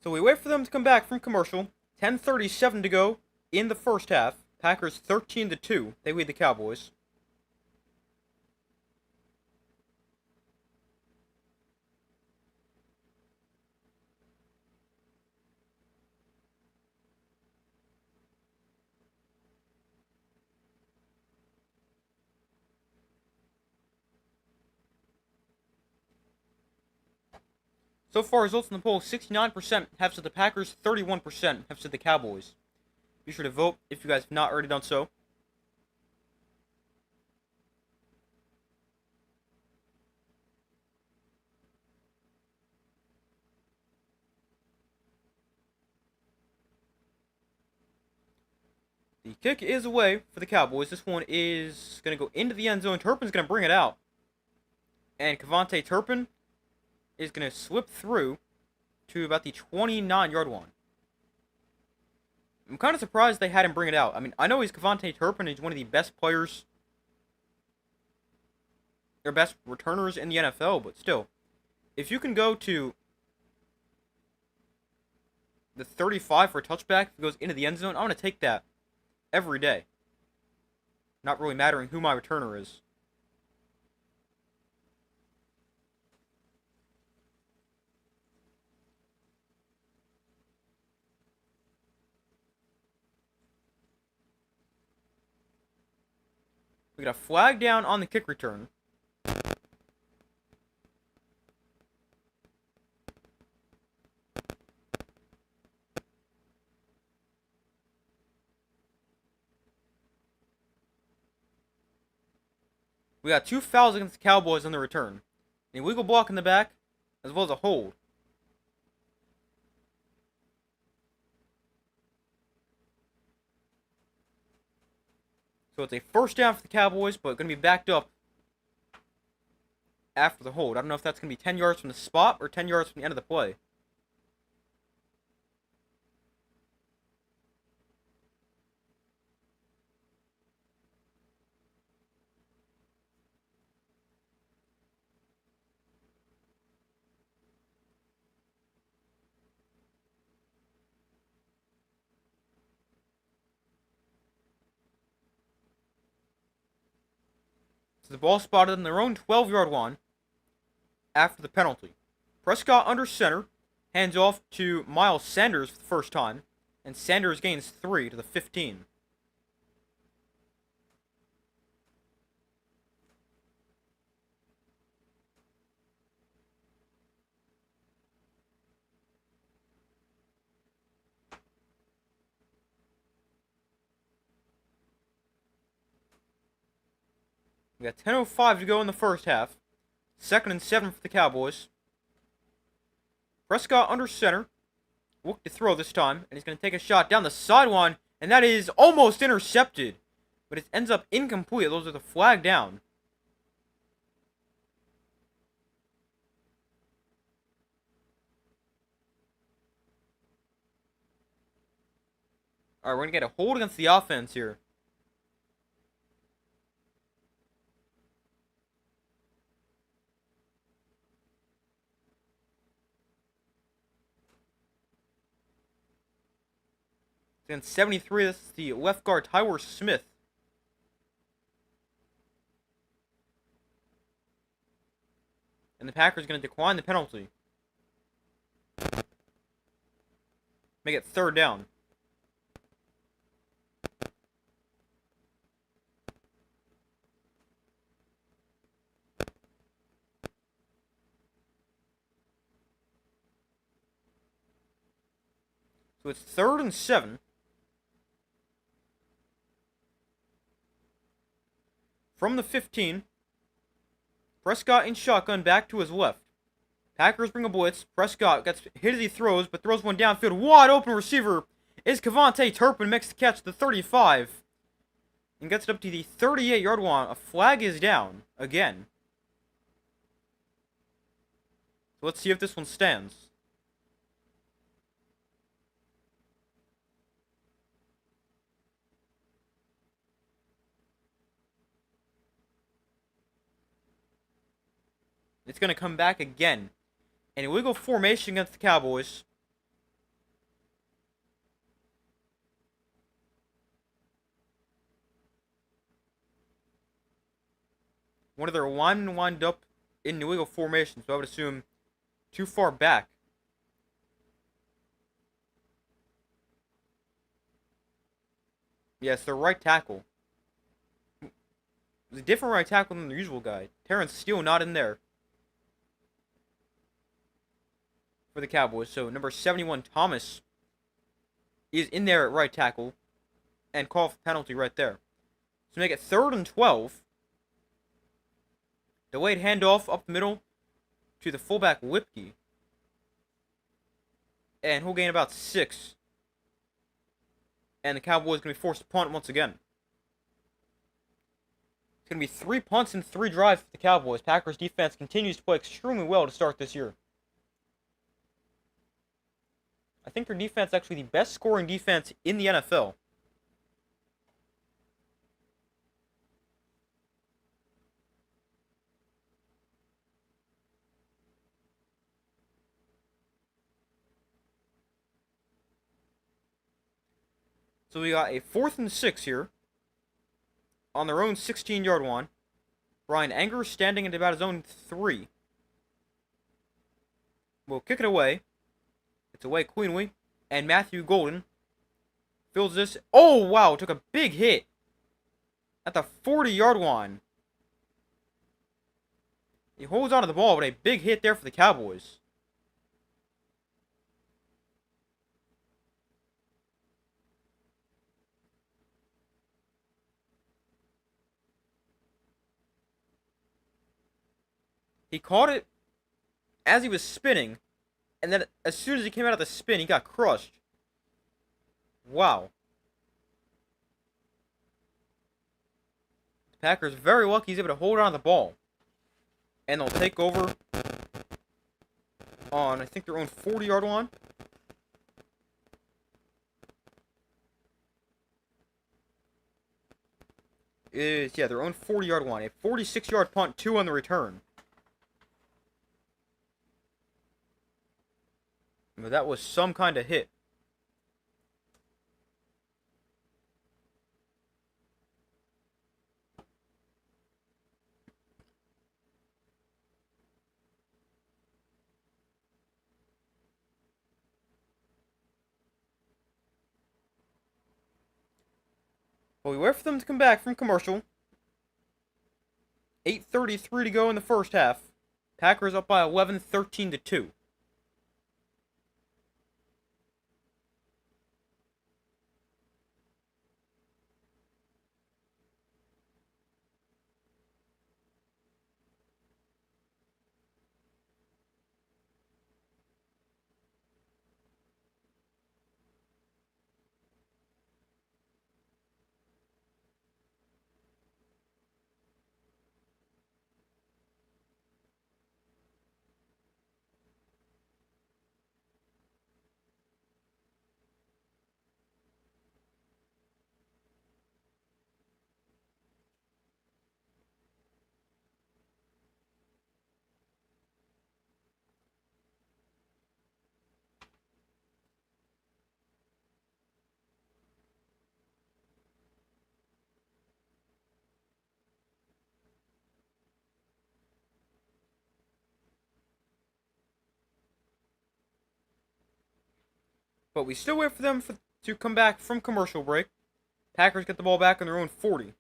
So we wait for them to come back from commercial. 10:37 to go in the first half. Packers 13-2. They lead the Cowboys. So far, results in the poll: 69% have said the Packers, 31% have said the Cowboys. Be sure to vote if you guys have not already done so. The kick is away for the Cowboys. This one is going to go into the end zone. Turpin's going to bring it out. And Kevontae Turpin is going to slip through to about the 29-yard line. I'm kind of surprised they had him bring it out. I mean, I know he's Kevontae Turpin. He's one of the best players, or best returners in the NFL, but still, if you can go to the 35 for a touchback, if it goes into the end zone, I'm going to take that every day. Not really mattering who my returner is. We got a flag down on the kick return. We got 2 fouls against the Cowboys on the return. An illegal block in the back, as well as a hold. So it's a first down for the Cowboys, but going to be backed up after the hold. I don't know if that's going to be 10 yards from the spot or 10 yards from the end of the play. So the ball spotted on their own 12-yard line after the penalty. Prescott under center, hands off to Miles Sanders for the first time, and Sanders gains 3 to the 15. We got 10:05 to go in the first half. 2nd and 7 for the Cowboys. Prescott under center. Look to throw this time, and he's going to take a shot down the sideline, and that is almost intercepted. But it ends up incomplete. Those are the flag down. Alright, we're going to get a hold against the offense here. Against 73, this is the left guard, Tyler Smith. And the Packers are going to decline the penalty. Make it third down. So it's 3rd and 7. From the 15. Prescott in shotgun back to his left. Packers bring a blitz. Prescott gets hit as he throws, but throws one downfield. Wide open receiver is Kevontae Turpin. Makes the catch the 35. And gets it up to the 38-yard line. A flag is down again. So let's see if this one stands. It's going to come back again. An illegal formation against the Cowboys. One of their linemen lined up in illegal formation, so I would assume too far back. Yes, their right tackle. It's a different right tackle than the usual guy. Terrence Steele not in there for the Cowboys. So number 71, Thomas, is in there at right tackle and call for penalty right there. So make it 3rd and 12. Delayed handoff up the middle to the fullback Lipke. And he'll gain about 6. And the Cowboys are going to be forced to punt once again. It's going to be 3 punts and 3 drives for the Cowboys. Packers defense continues to play extremely well to start this year. I think their defense is actually the best scoring defense in the NFL. So we got a 4th and 6 here. On their own 16-yard line. Brian Anger standing at about his own 3. We'll kick it away. It's away cleanly. And Matthew Golden fills this. Oh, wow. Took a big hit at the 40-yard line. He holds onto the ball, but a big hit there for the Cowboys. He caught it as he was spinning, and then as soon as he came out of the spin, he got crushed. Wow. The Packers very lucky he's able to hold on to the ball. And they'll take over on, I think, their own 40-yard line. Yeah, their own 40-yard line. A 46-yard punt, 2 on the return. But that was some kind of hit. But we wait for them to come back from commercial. 8:33 to go in the first half. Packers up by 11, 13-2. But we still wait for them to come back from commercial break. Packers get the ball back on their own 40.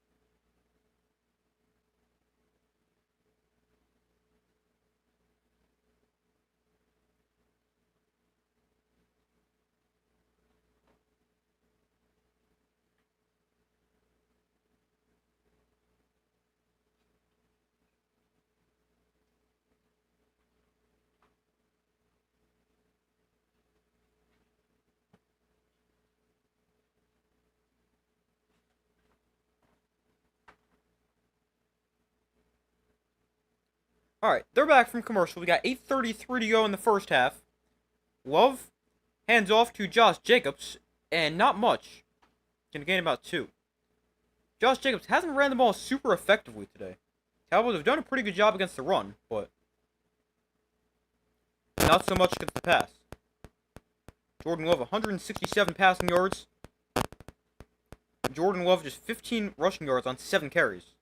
Alright, they're back from commercial. We got 8:33 to go in the first half. Love hands off to Josh Jacobs, and not much. Gonna gain about 2. Josh Jacobs hasn't ran the ball super effectively today. Cowboys have done a pretty good job against the run, but not so much against the pass. Jordan Love, 167 passing yards. Jordan Love just 15 rushing yards on 7 carries.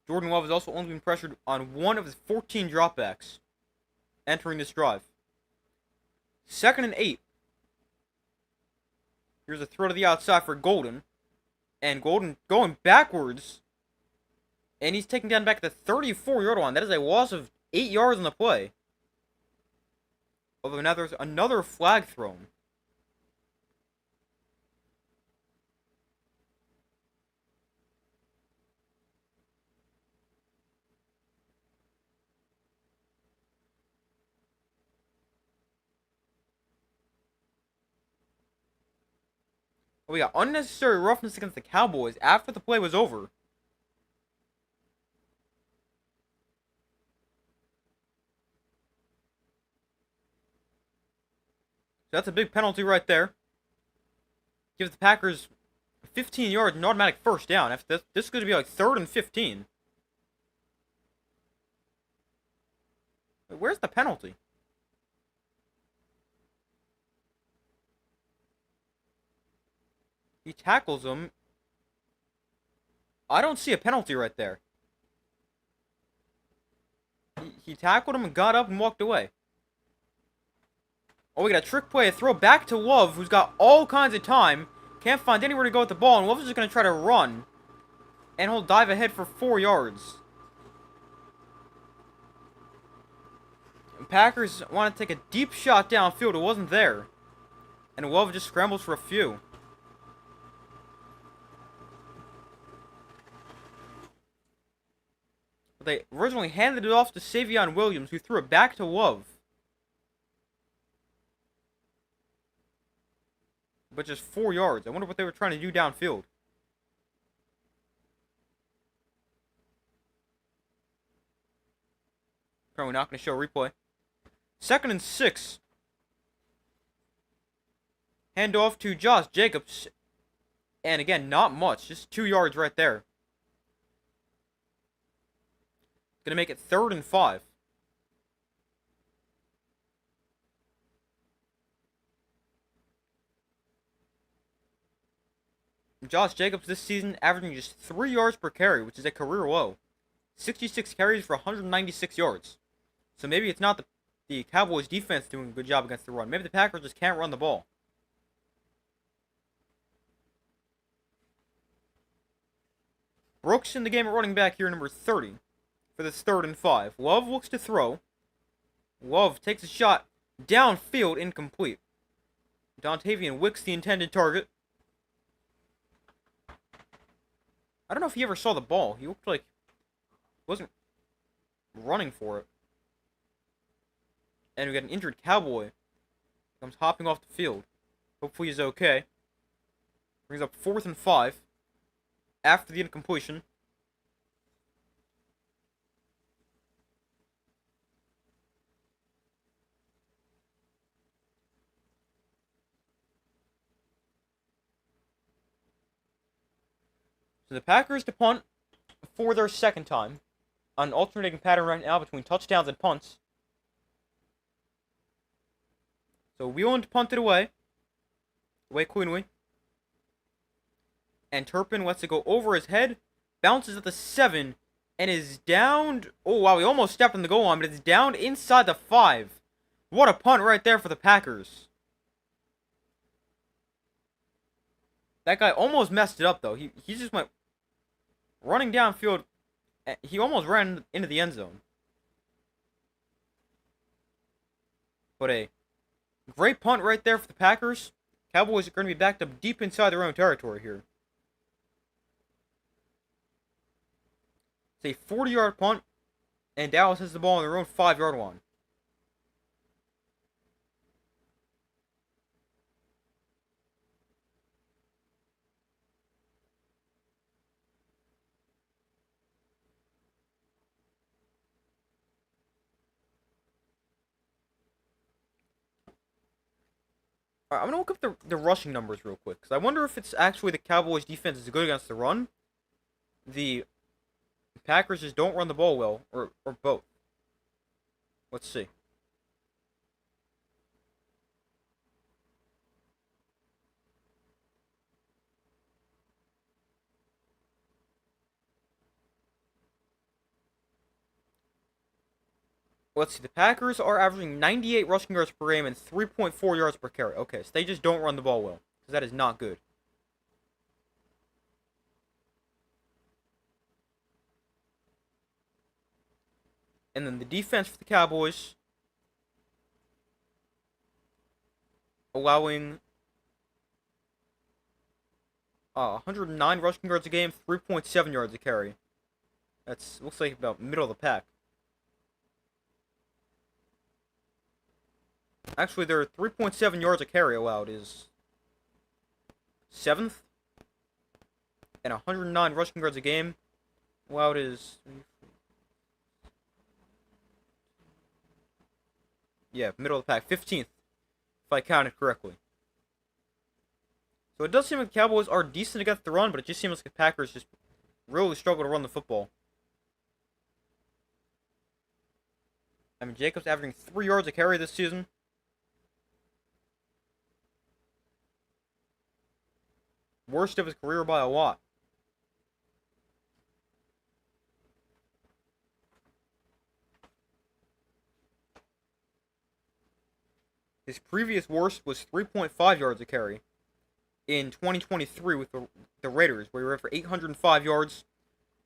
Jordan Love has also only been pressured on 1 of his 14 dropbacks entering this drive. 2nd and 8. Here's a throw to the outside for Golden. And Golden going backwards. And he's taken down back at the 34-yard line. That is a loss of 8 yards on the play. Although now there's another flag thrown. We got unnecessary roughness against the Cowboys after the play was over. So that's a big penalty right there. Gives the Packers 15 yards and automatic first down. This is going to be like 3rd and 15. Wait, where's the penalty? He tackles him. I don't see a penalty right there. He tackled him and got up and walked away. Oh, we got a trick play, a throw back to Love, who's got all kinds of time. Can't find anywhere to go with the ball, and Love's just going to try to run. And he'll dive ahead for 4 yards. And Packers want to take a deep shot downfield. It wasn't there. And Love just scrambles for a few. But they originally handed it off to Savion Williams, who threw it back to Love. But just 4 yards. I wonder what they were trying to do downfield. Probably not going to show a replay. 2nd and 6. Hand off to Josh Jacobs. And again, not much. Just 2 yards right there. Going to make it 3rd and 5. Josh Jacobs this season averaging just 3 yards per carry, which is a career low. 66 carries for 196 yards. So maybe it's not the Cowboys defense doing a good job against the run. Maybe the Packers just can't run the ball. Brooks in the game at running back here, number 30, for this 3rd and 5. Love looks to throw. Love takes a shot downfield, incomplete. Dontavian Wicks the intended target. I don't know if he ever saw the ball. He looked like he wasn't running for it. And we got an injured Cowboy. Comes hopping off the field. Hopefully he's okay. Brings up 4th and 5. After the incompletion. So the Packers to punt for their 2nd time. On an alternating pattern right now between touchdowns and punts. So Wheeland punted away. Away cleanly. And Turpin lets it go over his head. Bounces at the 7. and is down. Oh, wow, he almost stepped on the goal line, but it's down inside the 5. What a punt right there for the Packers. That guy almost messed it up, though. He just went running downfield. He almost ran into the end zone. But a great punt right there for the Packers. Cowboys are going to be backed up deep inside their own territory here. It's a 40-yard punt, and Dallas has the ball on their own 5-yard line. Alright, I'm going to look up the rushing numbers real quick, because I wonder if it's actually the Cowboys' defense is good against the run. The Packers just don't run the ball well, or both. Let's see. Let's see. The Packers are averaging 98 rushing yards per game and 3.4 yards per carry. Okay, so they just don't run the ball well, because that is not good. And then the defense for the Cowboys, allowing 109 rushing yards a game, 3.7 yards a carry. That's looks like about middle of the pack. Actually, their 3.7 yards a carry allowed is 7th, and 109 rushing yards a game allowed is, yeah, middle of the pack, 15th, if I counted correctly. So it does seem like the Cowboys are decent against the run, but it just seems like the Packers just really struggle to run the football. I mean, Jacobs averaging 3 yards a carry this season. Worst of his career by a lot. His previous worst was 3.5 yards a carry in 2023 with the Raiders, where he ran for 805 yards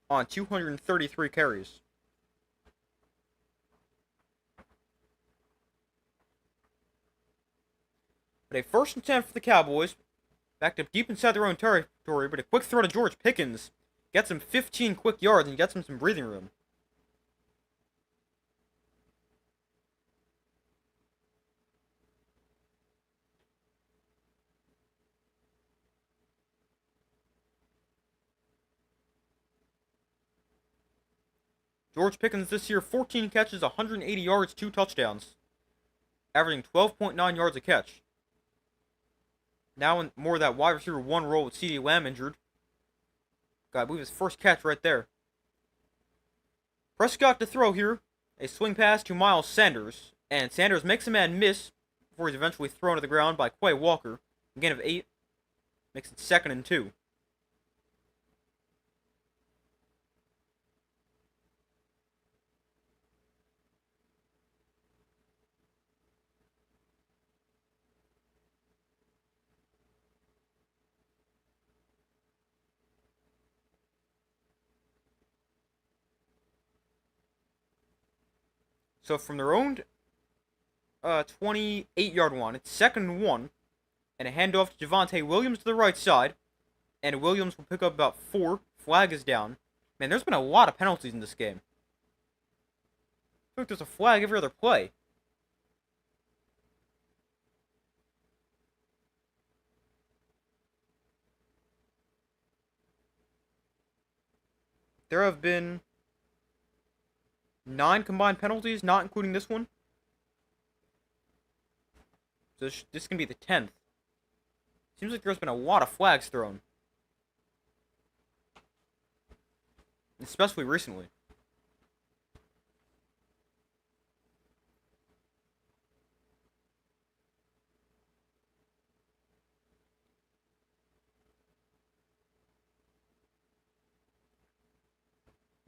on 233 carries. But a 1st and 10 for the Cowboys, backed up deep inside their own territory, but a quick throw to George Pickens gets him 15 quick yards and gets him some breathing room. George Pickens this year, 14 catches, 180 yards, 2 touchdowns, averaging 12.9 yards a catch. Now in more of that wide receiver 1 role with CeeDee Lamb injured. God, I believe his first catch right there. Prescott to throw here. A swing pass to Miles Sanders. And Sanders makes a man miss before he's eventually thrown to the ground by Quay Walker. A gain of 8. Makes it 2nd and 2. So from their own 28-yard line, it's 2nd and 1. And a handoff to Javonte Williams to the right side. And Williams will pick up about 4. Flag is down. Man, there's been a lot of penalties in this game. I feel like there's a flag every other play. There have been 9 combined penalties, not including this one. So this is going to be the 10th. Seems like there's been a lot of flags thrown. Especially recently.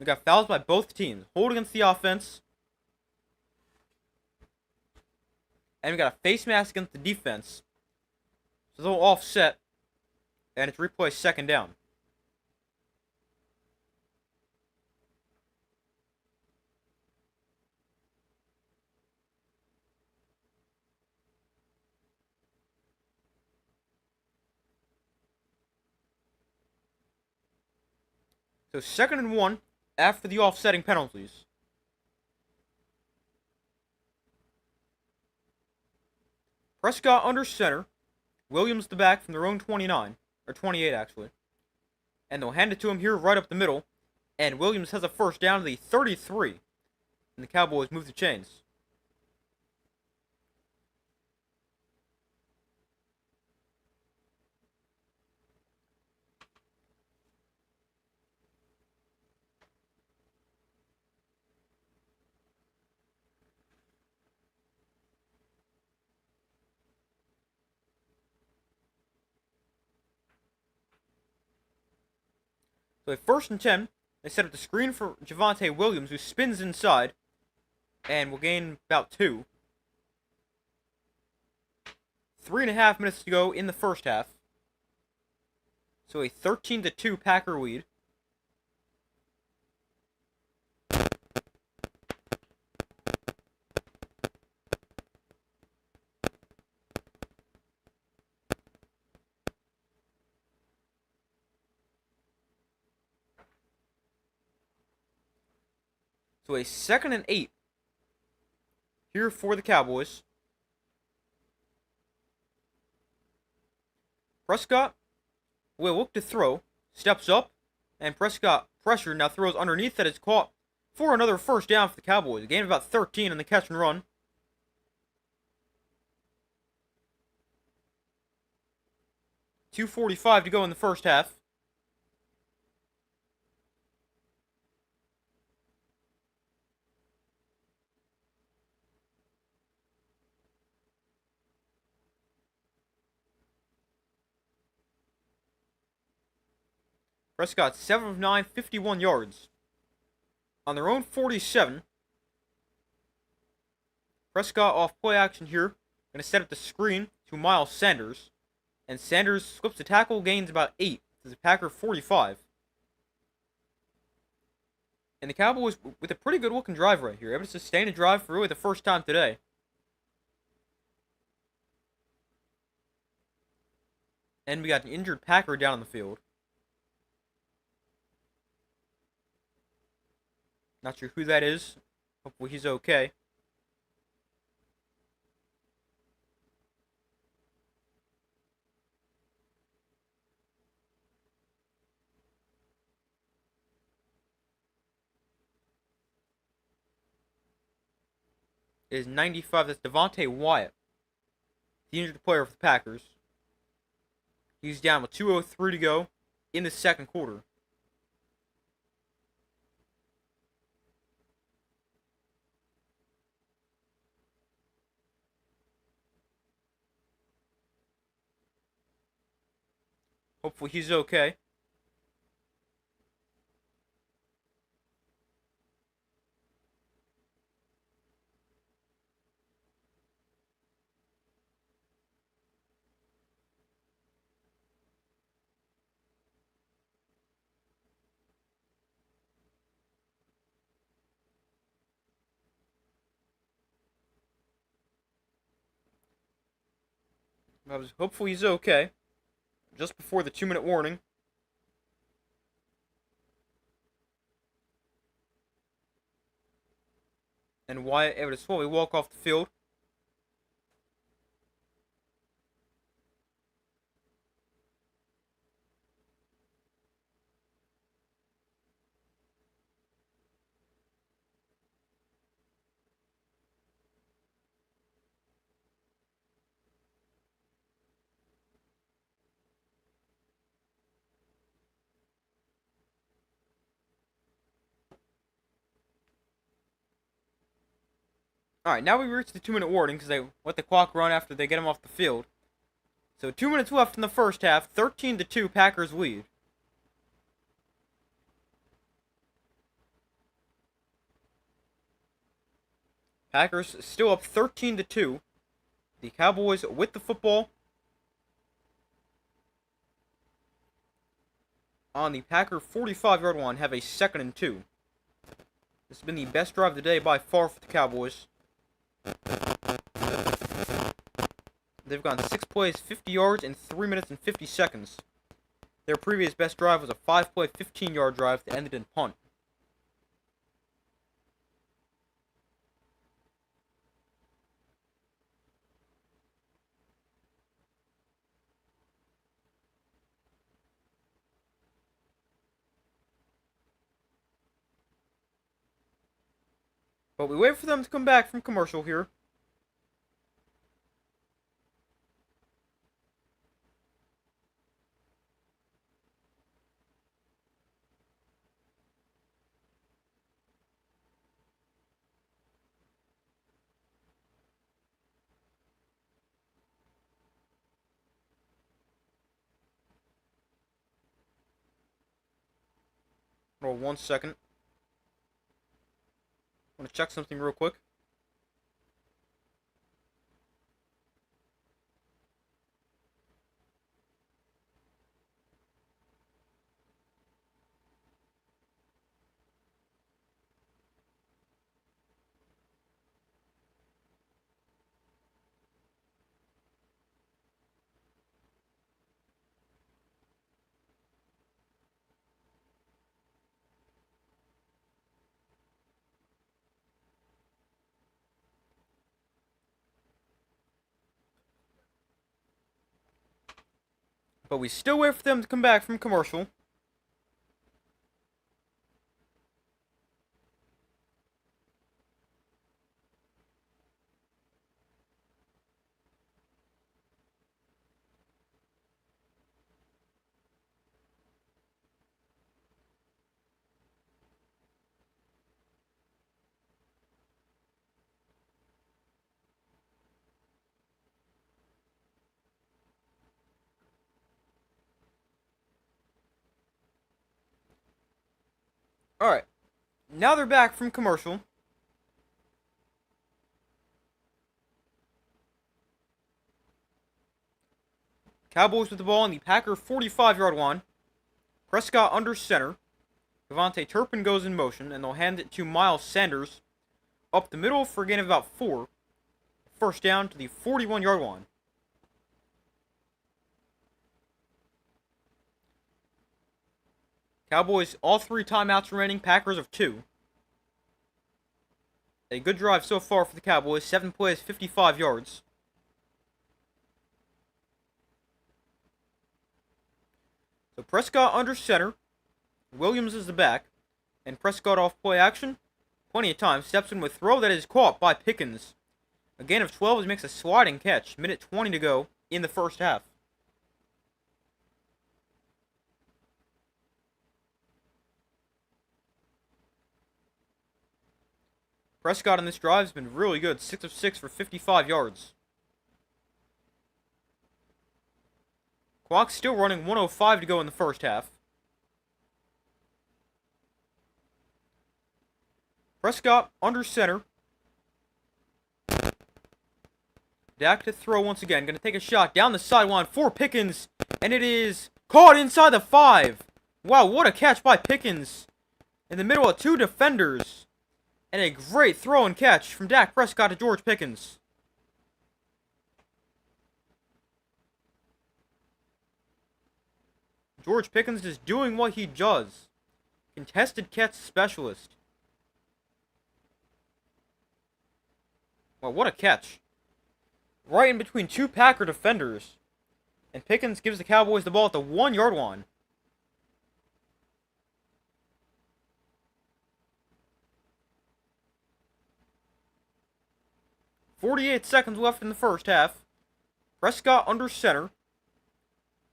We got fouls by both teams. Hold against the offense. And we got a face mask against the defense. So they'll offset. And it's replay second down. So 2nd and 1 after the offsetting penalties. Prescott under center. Williams the back from their own 29. Or 28, actually. And they'll hand it to him here right up the middle. And Williams has a first down to the 33. And the Cowboys move the chains. So at 1st and 10, they set up the screen for Javonte Williams, who spins inside, and will gain about 2. 3.5 minutes to go in the first half. So a 13-2 Packer lead. So a 2nd and 8 here for the Cowboys. Prescott will look to throw, steps up, and Prescott pressure now throws underneath that is caught for another first down for the Cowboys. A gain of about 13 in the catch and run. .245 to go in the first half. Prescott 7 of 9, 51 yards. On their own 47. Prescott off play action here. Going to set up the screen to Miles Sanders. And Sanders slips the tackle, gains about 8 to the Packer 45. And the Cowboys with a pretty good looking drive right here. Able to sustain a drive for really the first time today. And we got an injured Packer down on the field. Not sure who that is. Hopefully he's okay. It is 95. That's Devontae Wyatt, the injured player for the Packers. He's down with 2:03 to go in the second quarter. Hopefully he's okay. Hopefully he's okay. Just before the 2-minute warning. And Wyatt able to slowly walk off the field. Alright, now we reach the 2-minute warning because they let the clock run after they get him off the field. So 2 minutes left in the first half. 13-2 Packers lead. Packers still up 13-2. The Cowboys with the football on the Packer 45-yard line have a 2nd and 2. This has been the best drive of the day by far for the Cowboys. They've gone 6 plays, 50 yards in 3 minutes and 50 seconds. Their previous best drive was a 5-play, 15-yard drive that ended in punt. But we wait for them to come back from commercial here. Hold on 1 second. I want to check something real quick. But we still wait for them to come back from commercial. Alright. Now they're back from commercial. Cowboys with the ball on the Packer 45-yard line. Prescott under center. Devontae Turpin goes in motion, and they'll hand it to Miles Sanders up the middle for a gain of about 4. First down to the 41-yard line. Cowboys all 3 timeouts remaining. Packers of 2. A good drive so far for the Cowboys. 7 plays, 55 yards. So Prescott under center. Williams is the back. And Prescott off play action. Plenty of time. Steps in with throw that is caught by Pickens. A gain of 12 as he makes a sliding catch. Minute 20 to go in the first half. Prescott on this drive has been really good. 6 of 6 for 55 yards. Clock still running. 1:05 to go in the first half. Prescott under center. Dak to throw once again. Going to take a shot down the sideline for Pickens. And it is caught inside the 5. Wow, what a catch by Pickens. In the middle of 2 defenders. And a great throw and catch from Dak Prescott to George Pickens. George Pickens is doing what he does. Contested catch specialist. Well, what a catch. Right in between 2 Packer defenders. And Pickens gives the Cowboys the ball at the 1-yard line. .48 seconds left in the first half. Prescott under center.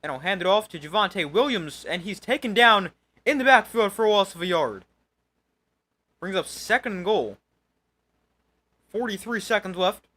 And I'll hand it off to Javonte Williams. And he's taken down in the backfield for a loss of a yard. Brings up 2nd and goal. 43 seconds left.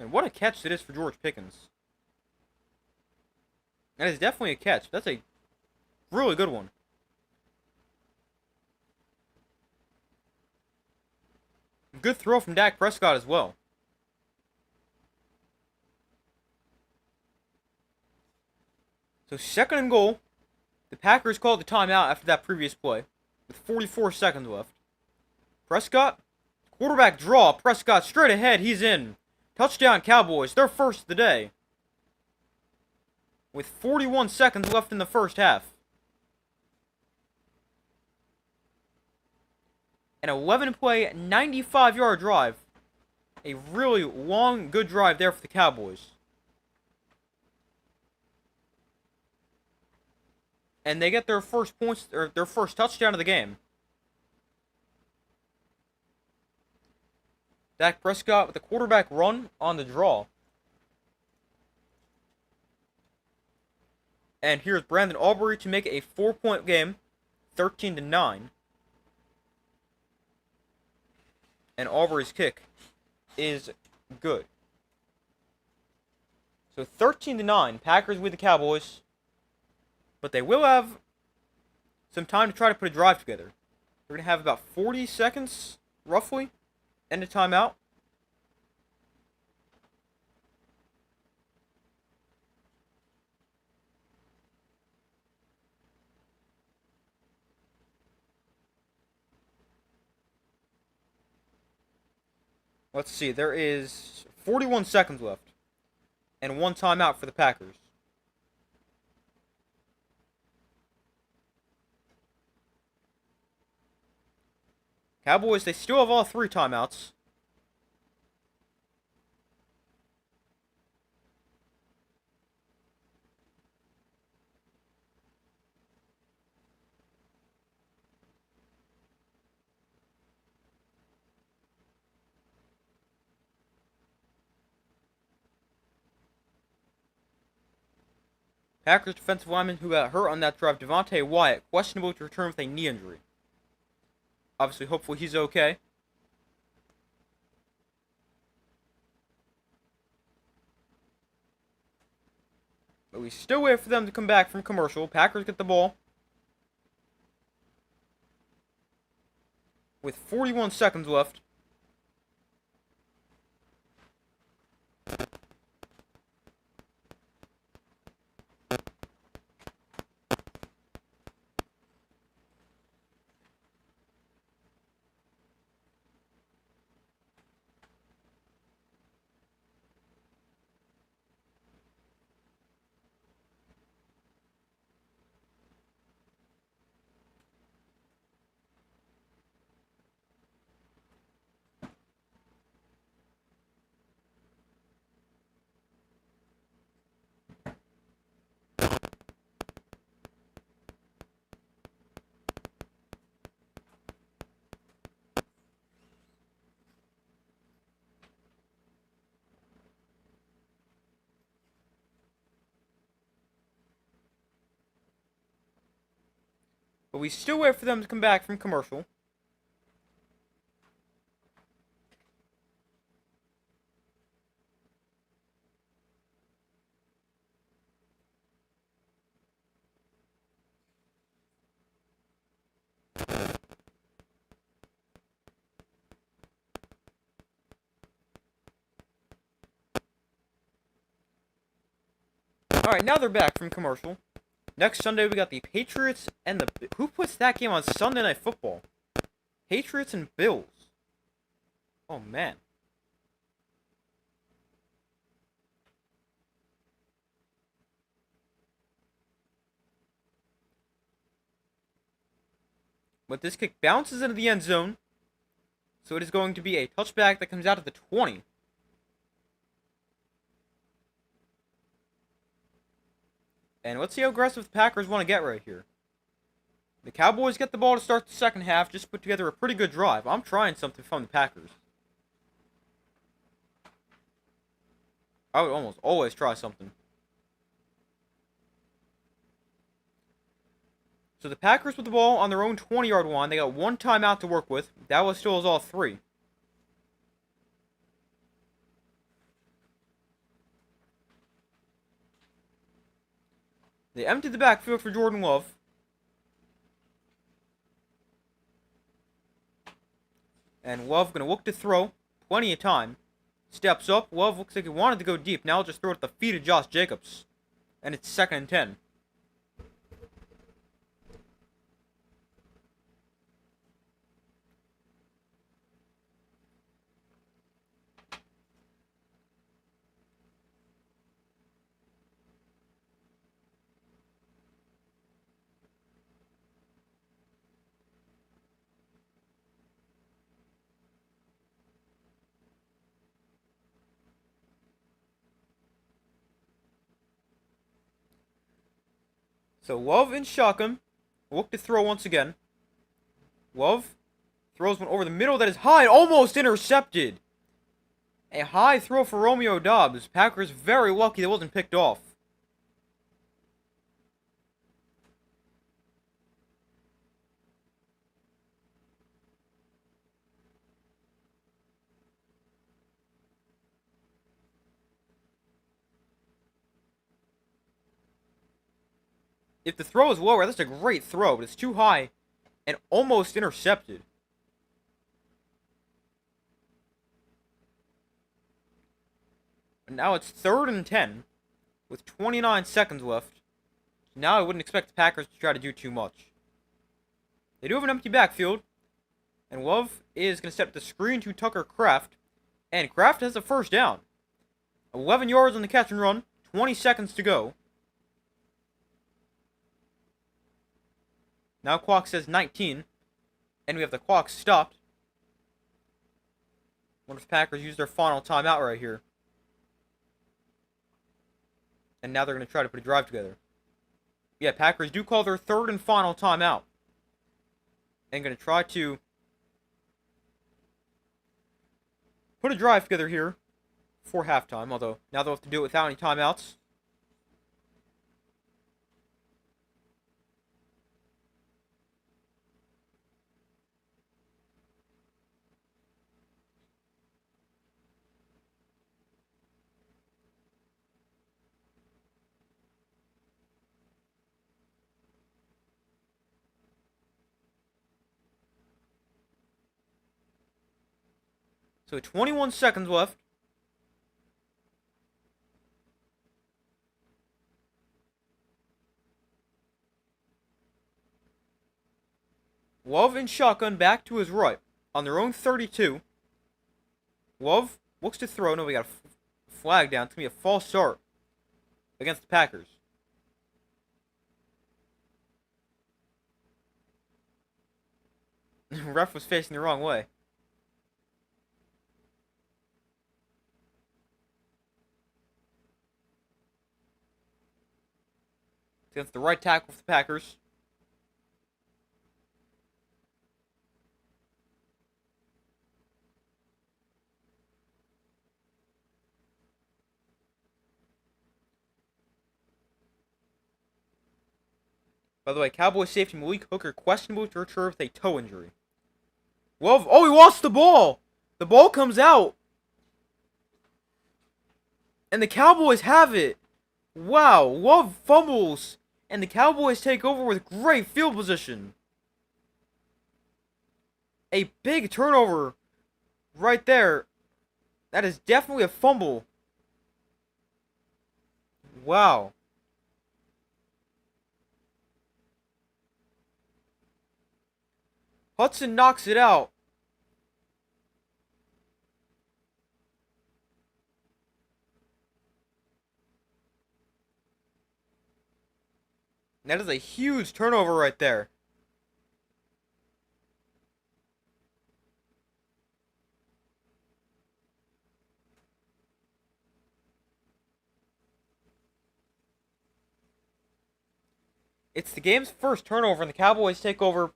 And what a catch it is for George Pickens. That is definitely a catch. That's a really good one. Good throw from Dak Prescott as well. So 2nd and goal. The Packers called the timeout after that previous play, with 44 seconds left. Prescott, quarterback draw. Prescott straight ahead. He's in. Touchdown Cowboys. Their first of the day. With 41 seconds left in the first half. An 11-play, 95-yard drive. A really long, good drive there for the Cowboys. And they get their first points, or their first touchdown of the game. Dak Prescott with the quarterback run on the draw. And here's Brandon Aubrey to make it a 4-point game, 13-9. And Aubrey's kick is good. So 13-9, Packers with the Cowboys. But they will have some time to try to put a drive together. They're going to have about 40 seconds, roughly, end of timeout. Let's see, there is 41 seconds left. And 1 timeout for the Packers. Cowboys, they still have all 3 timeouts. Packers defensive lineman who got hurt on that drive, Devontae Wyatt, questionable to return with a knee injury. Obviously, hopefully he's okay. But we still wait for them to come back from commercial. Packers get the ball. With 41 seconds left. But we still wait for them to come back from commercial. Alright, now they're back from commercial. Next Sunday, we got the Patriots and the... Who puts that game on Sunday Night Football? Patriots and Bills. Oh, man. But this kick bounces into the end zone. So it is going to be a touchback that comes out at the 20. And let's see how aggressive the Packers want to get right here. The Cowboys get the ball to start the second half, just put together a pretty good drive. I'm trying something from the Packers. I would almost always try something. So the Packers with the ball on their own 20-yard line. They got 1 timeout to work with. Dallas still has all 3. They empty the backfield for Jordan Love. And Love going to look to throw. Plenty of time. Steps up. Love looks like he wanted to go deep. Now he'll just throw it at the feet of Josh Jacobs. And it's 2nd and 10. So Love in shotgun. Look to throw once again. Love throws one over the middle that is high, almost intercepted. A high throw for Romeo Doubs. Packers very lucky that wasn't picked off. If the throw is lower, that's a great throw, but it's too high and almost intercepted. But now it's 3rd and 10 with 29 seconds left. Now I wouldn't expect the Packers to try to do too much. They do have an empty backfield, and Love is going to set the screen to Tucker Kraft, and Kraft has a first down. 11 yards on the catch and run, 20 seconds to go. Now clock says 19, and we have the clock stopped. Wonder if the Packers use their final timeout right here. And now they're going to try to put a drive together. Yeah, Packers do call their 3rd and final timeout. And going to try to put a drive together here for halftime, although now they'll have to do it without any timeouts. So 21 seconds left. Love in shotgun back to his right. On their own 32. Love looks to throw. No, we got a flag down. It's going to be a false start against the Packers. Ref was facing the wrong way. It's against the right tackle for the Packers. By the way, Cowboys safety Malik Hooker questionable to return with a toe injury. Love, oh, he lost the ball! The ball comes out! And the Cowboys have it! Wow, Love fumbles! And the Cowboys take over with great field position. A big turnover right there. That is definitely a fumble. Wow. Hudson knocks it out. That is a huge turnover right there. It's the game's first turnover, and the Cowboys take over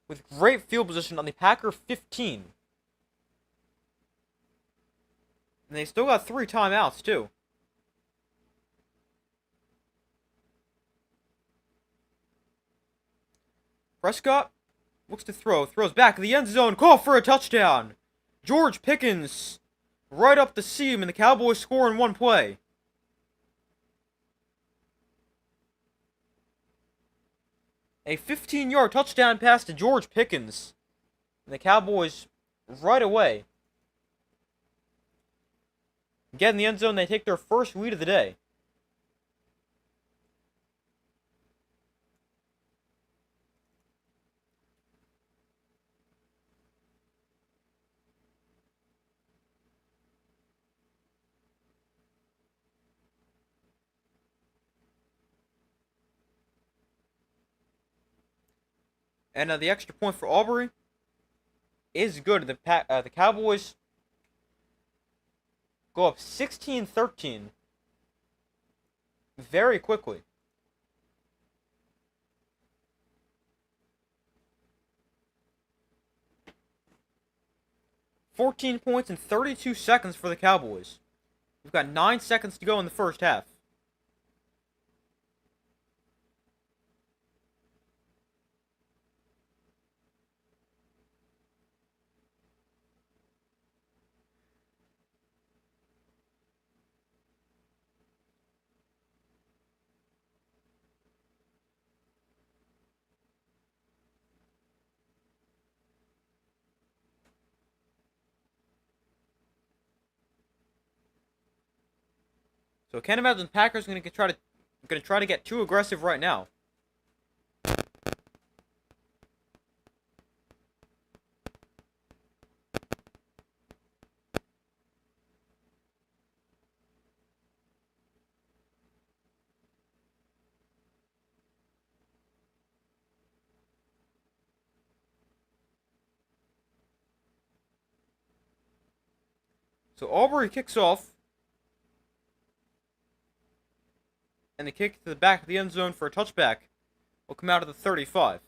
with great field position on the Packer 15. And they still got 3 timeouts, too. Prescott looks to throw. Throws back in the end zone. Call for a touchdown. George Pickens right up the seam, and the Cowboys score in one play. A 15-yard touchdown pass to George Pickens. And the Cowboys, right away, get in the end zone. They take their first lead of the day. And the extra point for Aubrey is good. The Cowboys go up 16-13 very quickly. $14 points in 32 seconds for the Cowboys. We've got 9 seconds to go in the first half. So I can't imagine the Packers are going to try to get too aggressive right now. So Aubrey kicks off, and the kick to the back of the end zone for a touchback will come out of the 35.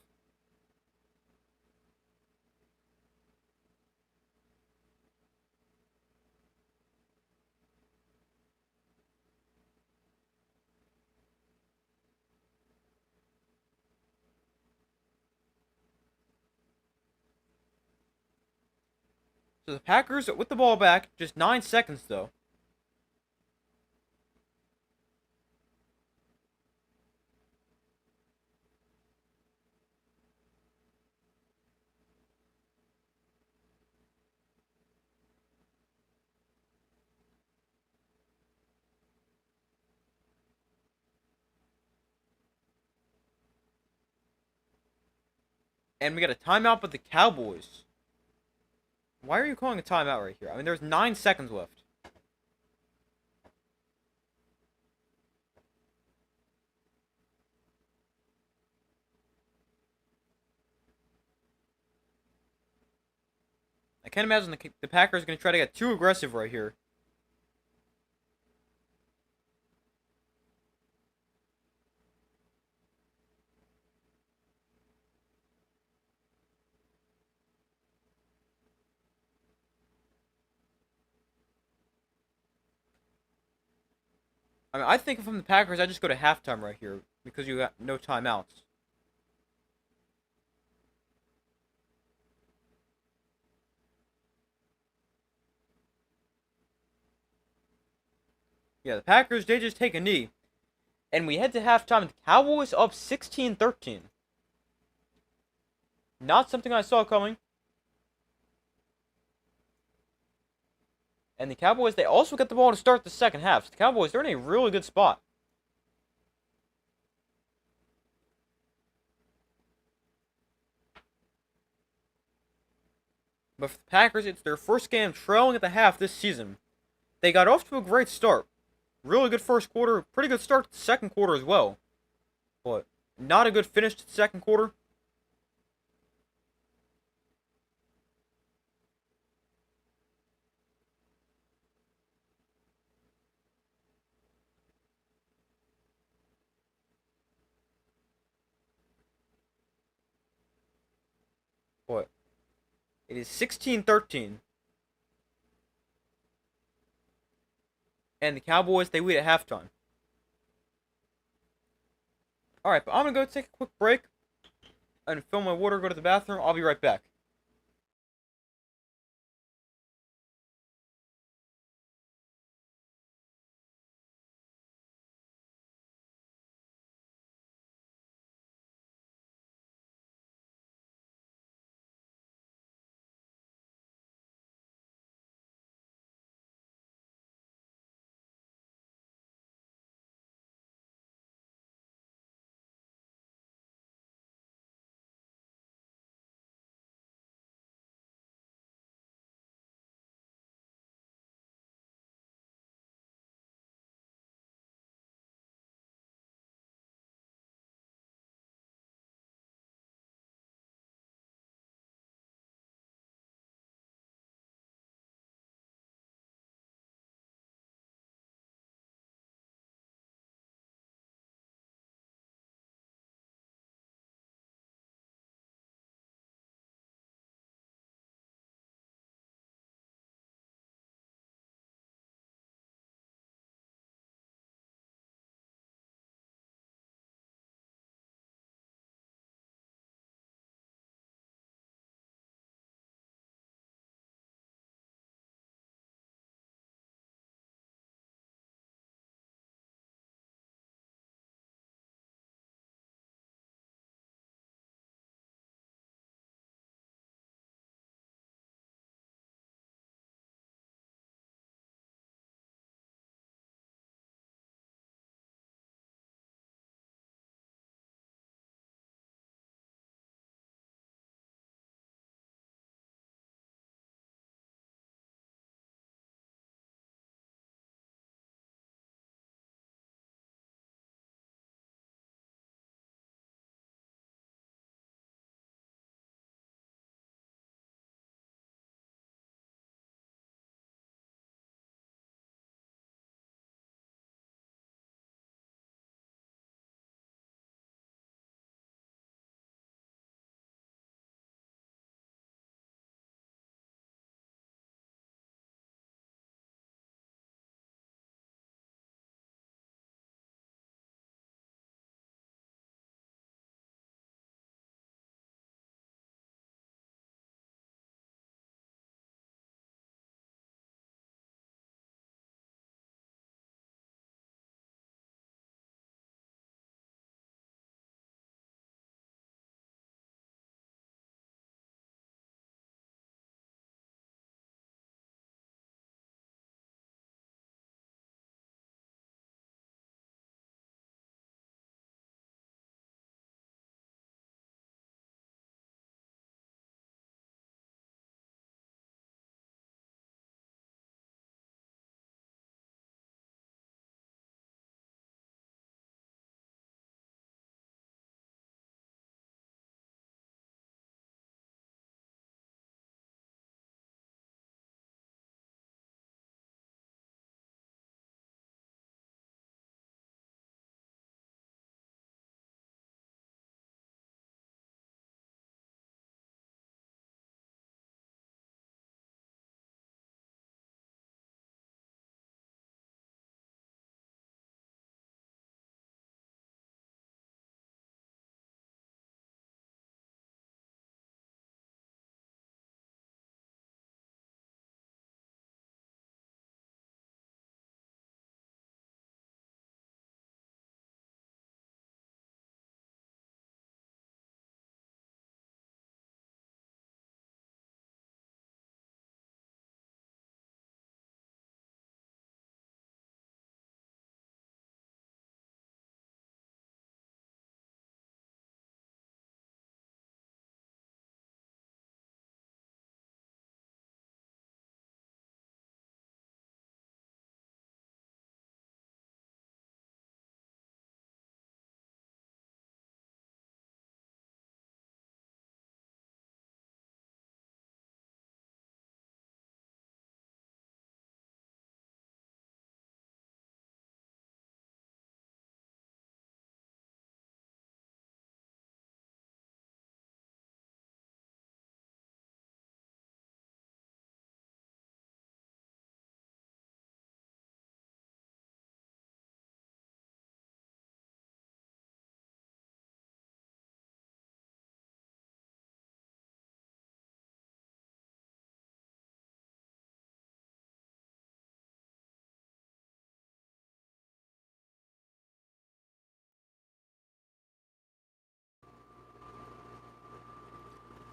So the Packers with the ball back, just 9 seconds though. And we got a timeout with the Cowboys. Why are you calling a timeout right here? I mean, there's 9 seconds left. I can't imagine the Packers are going to try to get too aggressive right here. I mean, I think if I'm the Packers, I just go to halftime right here because you got no timeouts. Yeah, the Packers, they just take a knee. And we head to halftime. The Cowboys up 16-13. Not something I saw coming. And the Cowboys, they also get the ball to start the second half. So the Cowboys, they're in a really good spot. But for the Packers, it's their first game trailing at the half this season. They got off to a great start. Really good first quarter. Pretty good start to the second quarter as well. But not a good finish to the second quarter. But it is 16-13. And the Cowboys, they lead at halftime. Alright, but I'm going to go take a quick break and fill my water, go to the bathroom. I'll be right back.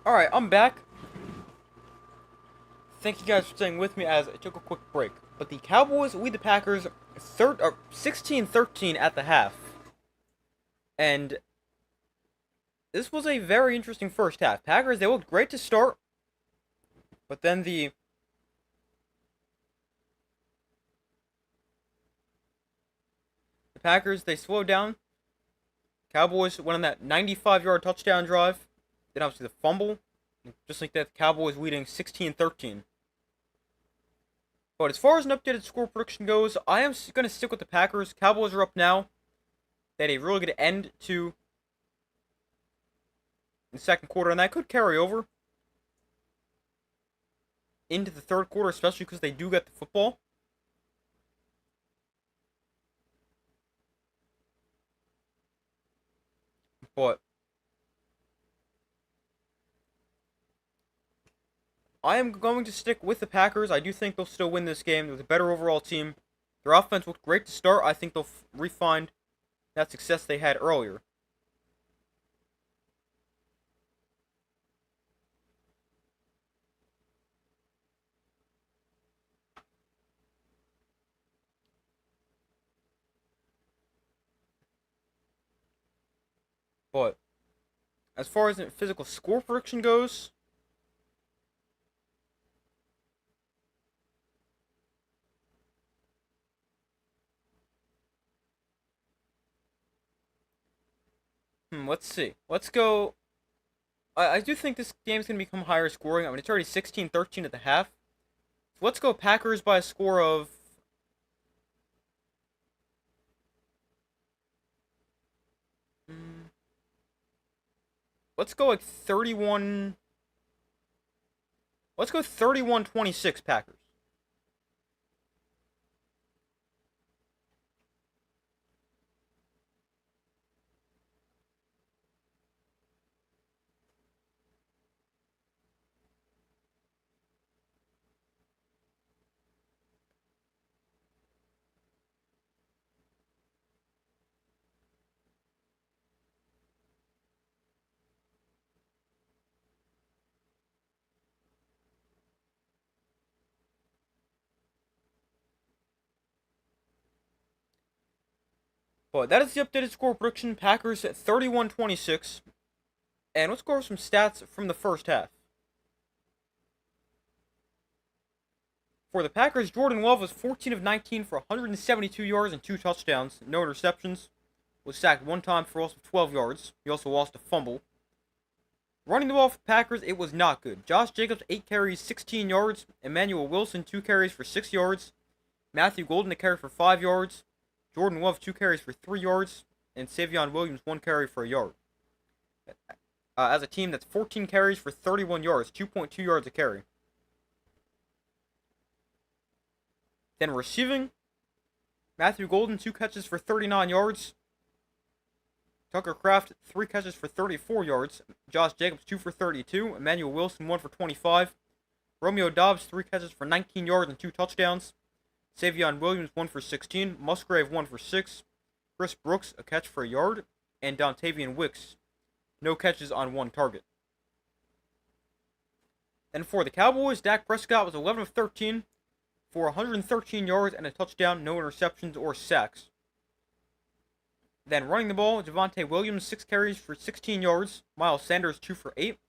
Alright, I'm back. Thank you guys for staying with me as I took a quick break. But the Cowboys lead the Packers 16-13 at the half. And this was a very interesting first half. Packers, they looked great to start. But then the Packers, they slowed down. Cowboys went on that 95-yard touchdown drive. Then obviously the fumble. Just like that, the Cowboys leading 16-13. But as far as an updated score prediction goes, I am going to stick with the Packers. Cowboys are up now. They had a really good end to the second quarter, and that could carry over into the third quarter, especially because they do get the football. But I am going to stick with the Packers. I do think they'll still win this game. They're the better overall team. Their offense looked great to start. I think they'll refine that success they had earlier. But as far as the physical score prediction goes, let's see. Let's go. I do think this game's going to become higher scoring. I mean, it's already 16-13 at the half. So let's go Packers by a score of... let's go like 31... let's go 31-26 Packers. But that is the updated score prediction. Packers at 31-26. And let's go over some stats from the first half. For the Packers, Jordan Love was 14 of 19 for 172 yards and 2 touchdowns, no interceptions. Was sacked one time for a loss of 12 yards. He also lost a fumble. Running the ball for the Packers, it was not good. Josh Jacobs, 8 carries, 16 yards. Emmanuel Wilson, 2 carries for 6 yards. Matthew Golden, a carry for 5 yards. Jordan Love, 2 carries for 3 yards. And Savion Williams, 1 carry for a yard. As a team, that's 14 carries for 31 yards, 2.2 yards a carry. Then receiving, Matthew Golden, 2 catches for 39 yards. Tucker Kraft, 3 catches for 34 yards. Josh Jacobs, 2 for 32. Emmanuel Wilson, 1 for 25. Romeo Doubs, 3 catches for 19 yards and 2 touchdowns. Savion Williams, 1 for 16. Musgrave, 1 for 6. Chris Brooks, a catch for a yard. And Dontavian Wicks, no catches on 1 target. Then for the Cowboys, Dak Prescott was 11 of 13 for 113 yards and a touchdown, no interceptions or sacks. Then running the ball, Javonte Williams, 6 carries for 16 yards. Miles Sanders, 2 for 8.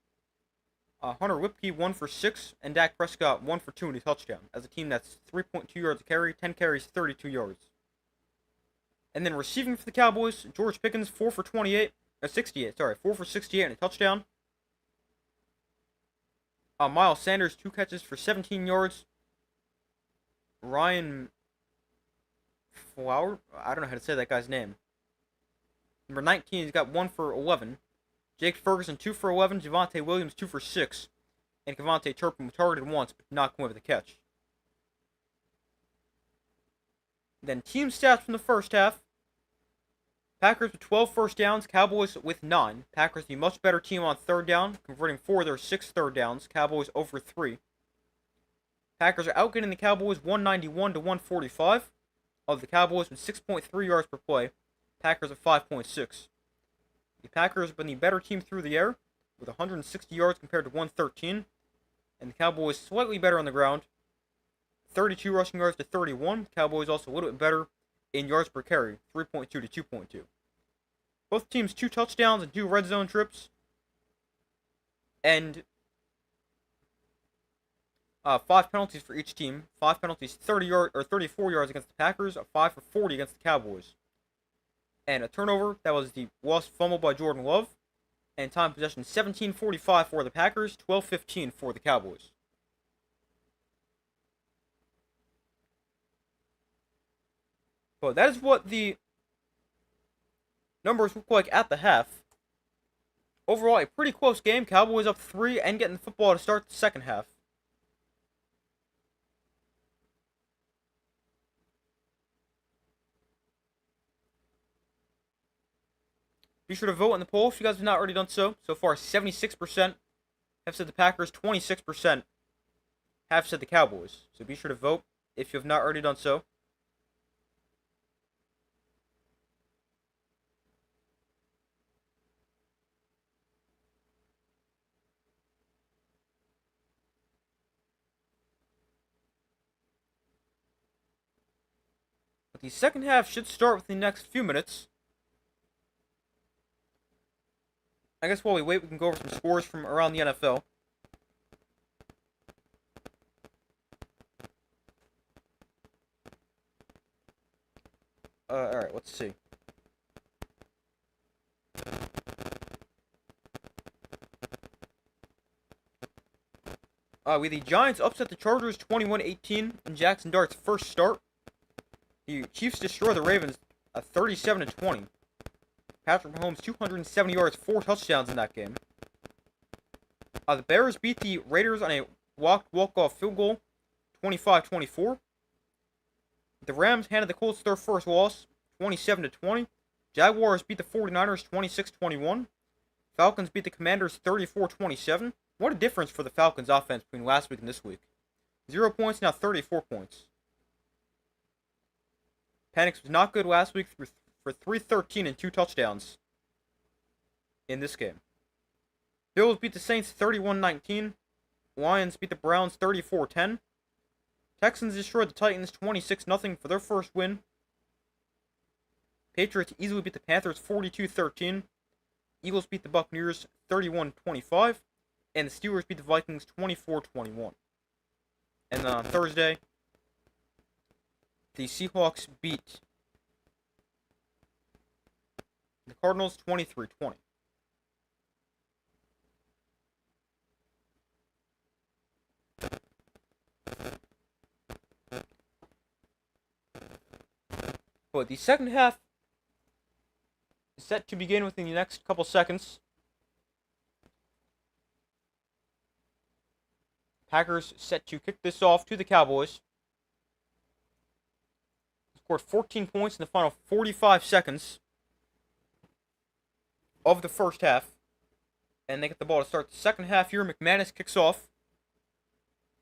Hunter Whipkey, 1 for 6. And Dak Prescott, 1 for 2 in a touchdown. As a team, that's 3.2 yards a carry, 10 carries, 32 yards. And then receiving for the Cowboys, George Pickens, 4 for 68, 4 for 68 and a touchdown. Miles Sanders, 2 catches for 17 yards. Ryan Flower, I don't know how to say that guy's name. Number 19, he's got 1 for 11. Jake Ferguson, 2 for 11. Javonte Williams, 2 for 6. And Kevontae Turpin targeted once, but did not come away with a catch. Then team stats from the first half. Packers with 12 first downs, Cowboys with 9. Packers the much better team on third down, converting 4 of their 6 third downs. Cowboys over 3. Packers are outgetting the Cowboys 191 to 145. Of the Cowboys with 6.3 yards per play. Packers at 5.6. The Packers have been the better team through the air. with 160 yards compared to 113. And the Cowboys slightly better on the ground. 32 rushing yards to 31. Cowboys also a little bit better in yards per carry, 3.2 to 2.2. Both teams 2 touchdowns and 2 red zone trips. And 5 penalties for each team. 5 penalties, 34 yards against the Packers, 5 for 40 against the Cowboys. And a turnover, that was the lost fumble by Jordan Love. And time possession, 17:45 for the Packers, 12:15 for the Cowboys. But that is what the numbers look like at the half. Overall, a pretty close game. Cowboys up 3 and getting the football to start the second half. Be sure to vote in the poll if you guys have not already done so. So far, 76% have said the Packers, 26% have said the Cowboys. So be sure to vote if you have not already done so. But the second half should start within the next few minutes. I guess while we wait, we can go over some scores from around the NFL. Alright, let's see. We the Giants upset the Chargers 21-18 in Jackson Dart's first start. The Chiefs destroy the Ravens 37-20. Patrick Mahomes 270 yards, 4 touchdowns in that game. The Bears beat the Raiders on a walk-off field goal, 25-24. The Rams handed the Colts their first loss, 27-20. Jaguars beat the 49ers 26-21. Falcons beat the Commanders 34-27. What a difference for the Falcons offense between last week and this week. 0 points, now 34 points. Penix was not good last week for 313 and 2 touchdowns in this game. Bills beat the Saints 31-19. Lions beat the Browns 34-10. Texans destroyed the Titans 26-0 for their first win. Patriots easily beat the Panthers 42-13. Eagles beat the Buccaneers 31-25. And the Steelers beat the Vikings 24-21. And then on Thursday, the Seahawks beat the Cardinals 23-20. But the second half is set to begin within the next couple seconds. Packers set to kick this off to the Cowboys. Scored 14 points in the final 45 seconds of the first half. And they get the ball to start the second half here. McManus kicks off.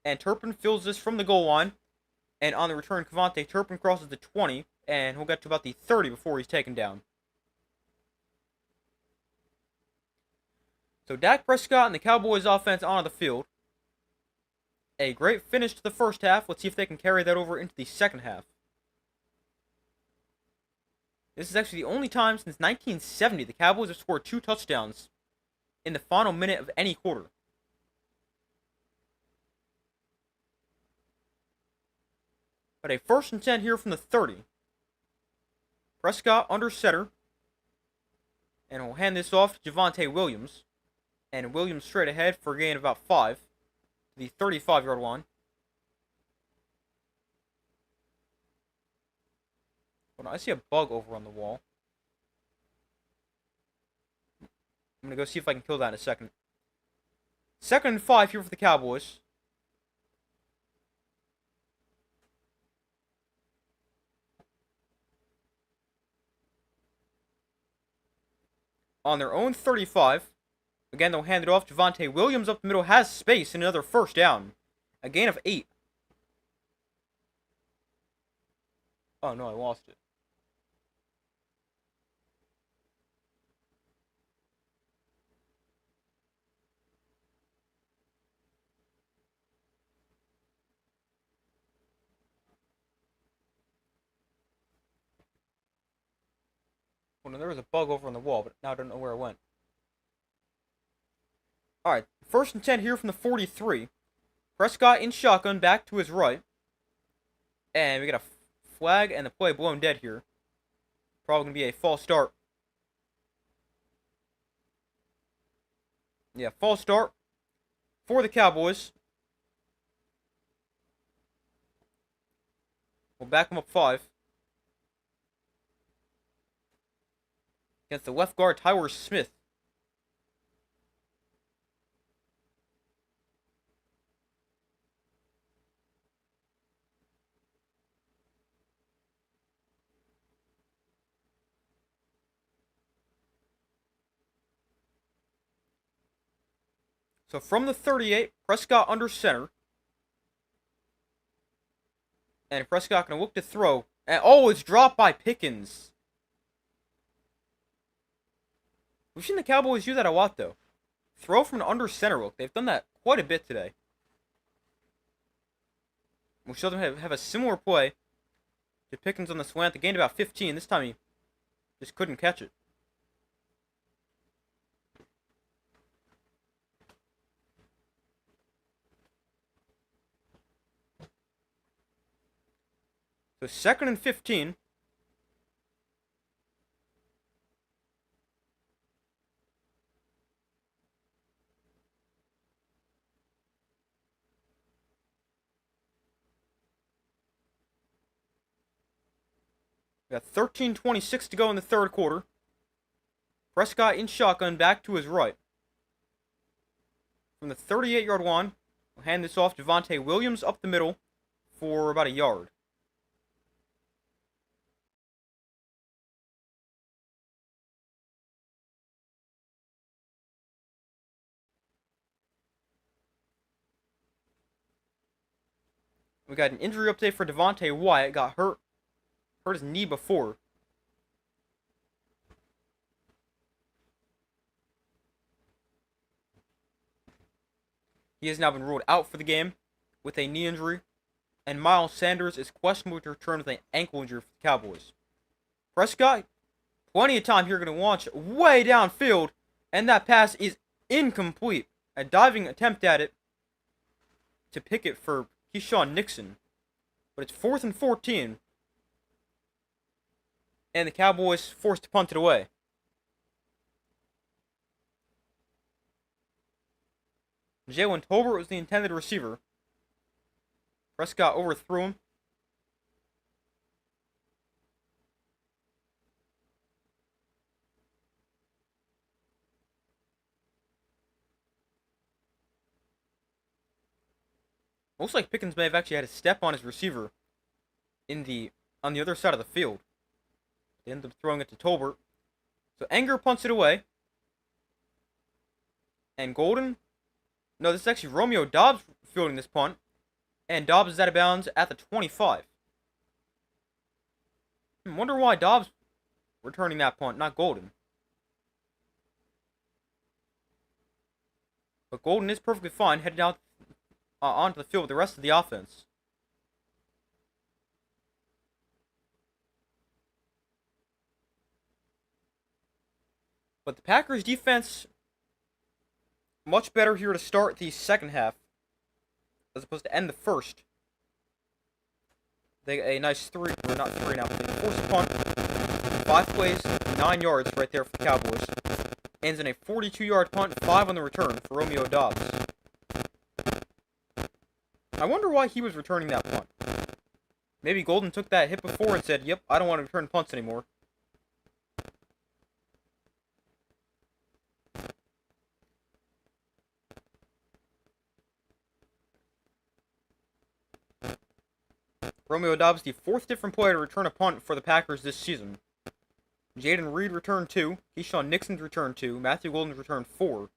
And Turpin fills this from the goal line. And on the return, Cavante Turpin crosses the 20. And he'll get to about the 30 before he's taken down. So Dak Prescott and the Cowboys offense onto the field. A great finish to the first half. Let's see if they can carry that over into the second half. This is actually the only time since 1970 the Cowboys have scored 2 touchdowns in the final minute of any quarter. But a 1st and 10 here from the 30. Prescott under center. And we'll hand this off to Javonte Williams. And Williams straight ahead for a gain of about 5. The 35-yard line. Hold on, I see a bug over on the wall. I'm going to go see if I can kill that in a second. 2nd and 5 here for the Cowboys. On their own 35. Again, they'll hand it off. Javonte Williams up the middle has space and another first down. A gain of 8. Oh no, I lost it. no, there was a bug over on the wall, but now I don't know where it went. Alright, 1st and 10 here from the 43. Prescott in shotgun, back to his right. And we got a flag and the play blown dead here. Probably going to be a false start. Yeah, false start for the Cowboys. We'll back them up 5. Against the left guard, Tyler Smith. So from the 38, Prescott under center. And Prescott going to look to throw. And oh, it's dropped by Pickens. We've seen the Cowboys do that a lot, though. Throw from an under center look. They've done that quite a bit today. We saw them have a similar play to Pickens on the slant. They gained about 15. This time he just couldn't catch it. So 2nd and 15. We got 13:26 to go in the 3rd quarter. Prescott in shotgun, back to his right. From the 38-yard line, we'll hand this off to Javonte Williams up the middle for about a yard. We got an injury update for Devontae Wyatt. Got hurt his knee before. He has now been ruled out for the game with a knee injury. And Miles Sanders is questionable to return with an ankle injury for the Cowboys. Prescott, plenty of time here, going to launch way downfield. And that pass is incomplete. A diving attempt at it to pick it for Keyshawn Nixon. But it's 4th and 14. And the Cowboys forced to punt it away. Jalen Tolbert was the intended receiver. Prescott overthrew him. Looks like Pickens may have actually had a step on his receiver on the other side of the field. They ended up throwing it to Tolbert. So Anger punts it away. And Golden. No, this is actually Romeo Doubs fielding this punt. And Doubs is out of bounds at the 25. I wonder why Doubs returning that punt, not Golden. But Golden is perfectly fine heading out onto the field with the rest of the offense. But the Packers defense much better here to start the second half as opposed to end the first. They got a nice not 3 now, but they force a punt. 5 plays, 9 yards right there for the Cowboys. Ends in a 42-yard punt, 5 on the return for Romeo Doubs. I wonder why he was returning that punt. Maybe Golden took that hit before and said, yep, I don't want to return punts anymore. Romeo Doubs, the 4th different player to return a punt for the Packers this season. Jaden Reed returned 2. Keyshawn Nixon's returned 2. Matthew Golden's returned 4.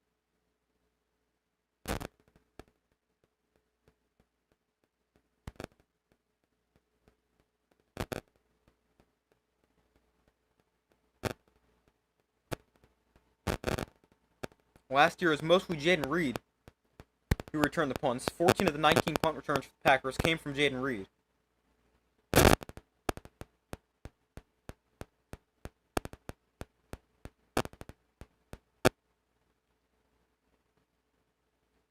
Last year, it was mostly Jaden Reed who returned the punts. 14 of the 19 punt returns for the Packers came from Jaden Reed.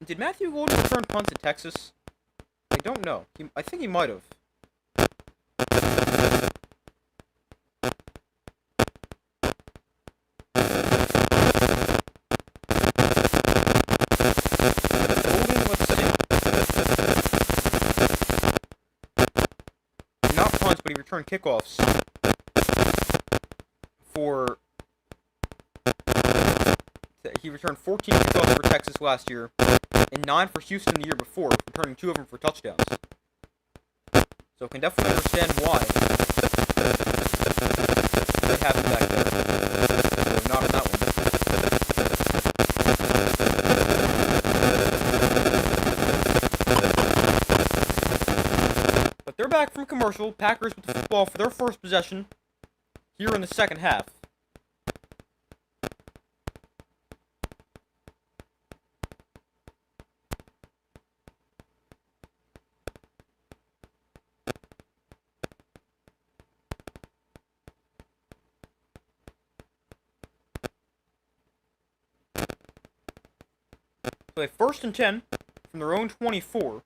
Did Matthew Golden return punts at Texas? I don't know. I think he might have. Golden, let's see. Not punts, but he returned kickoffs for... He returned 14 kickoffs for Texas last year, and 9 for Houston the year before, returning 2 of them for touchdowns. So can definitely understand why they have him back there. So not on that one. But they're back from commercial. Packers with the football for their first possession here in the second half. So a 1st and 10 from their own 24.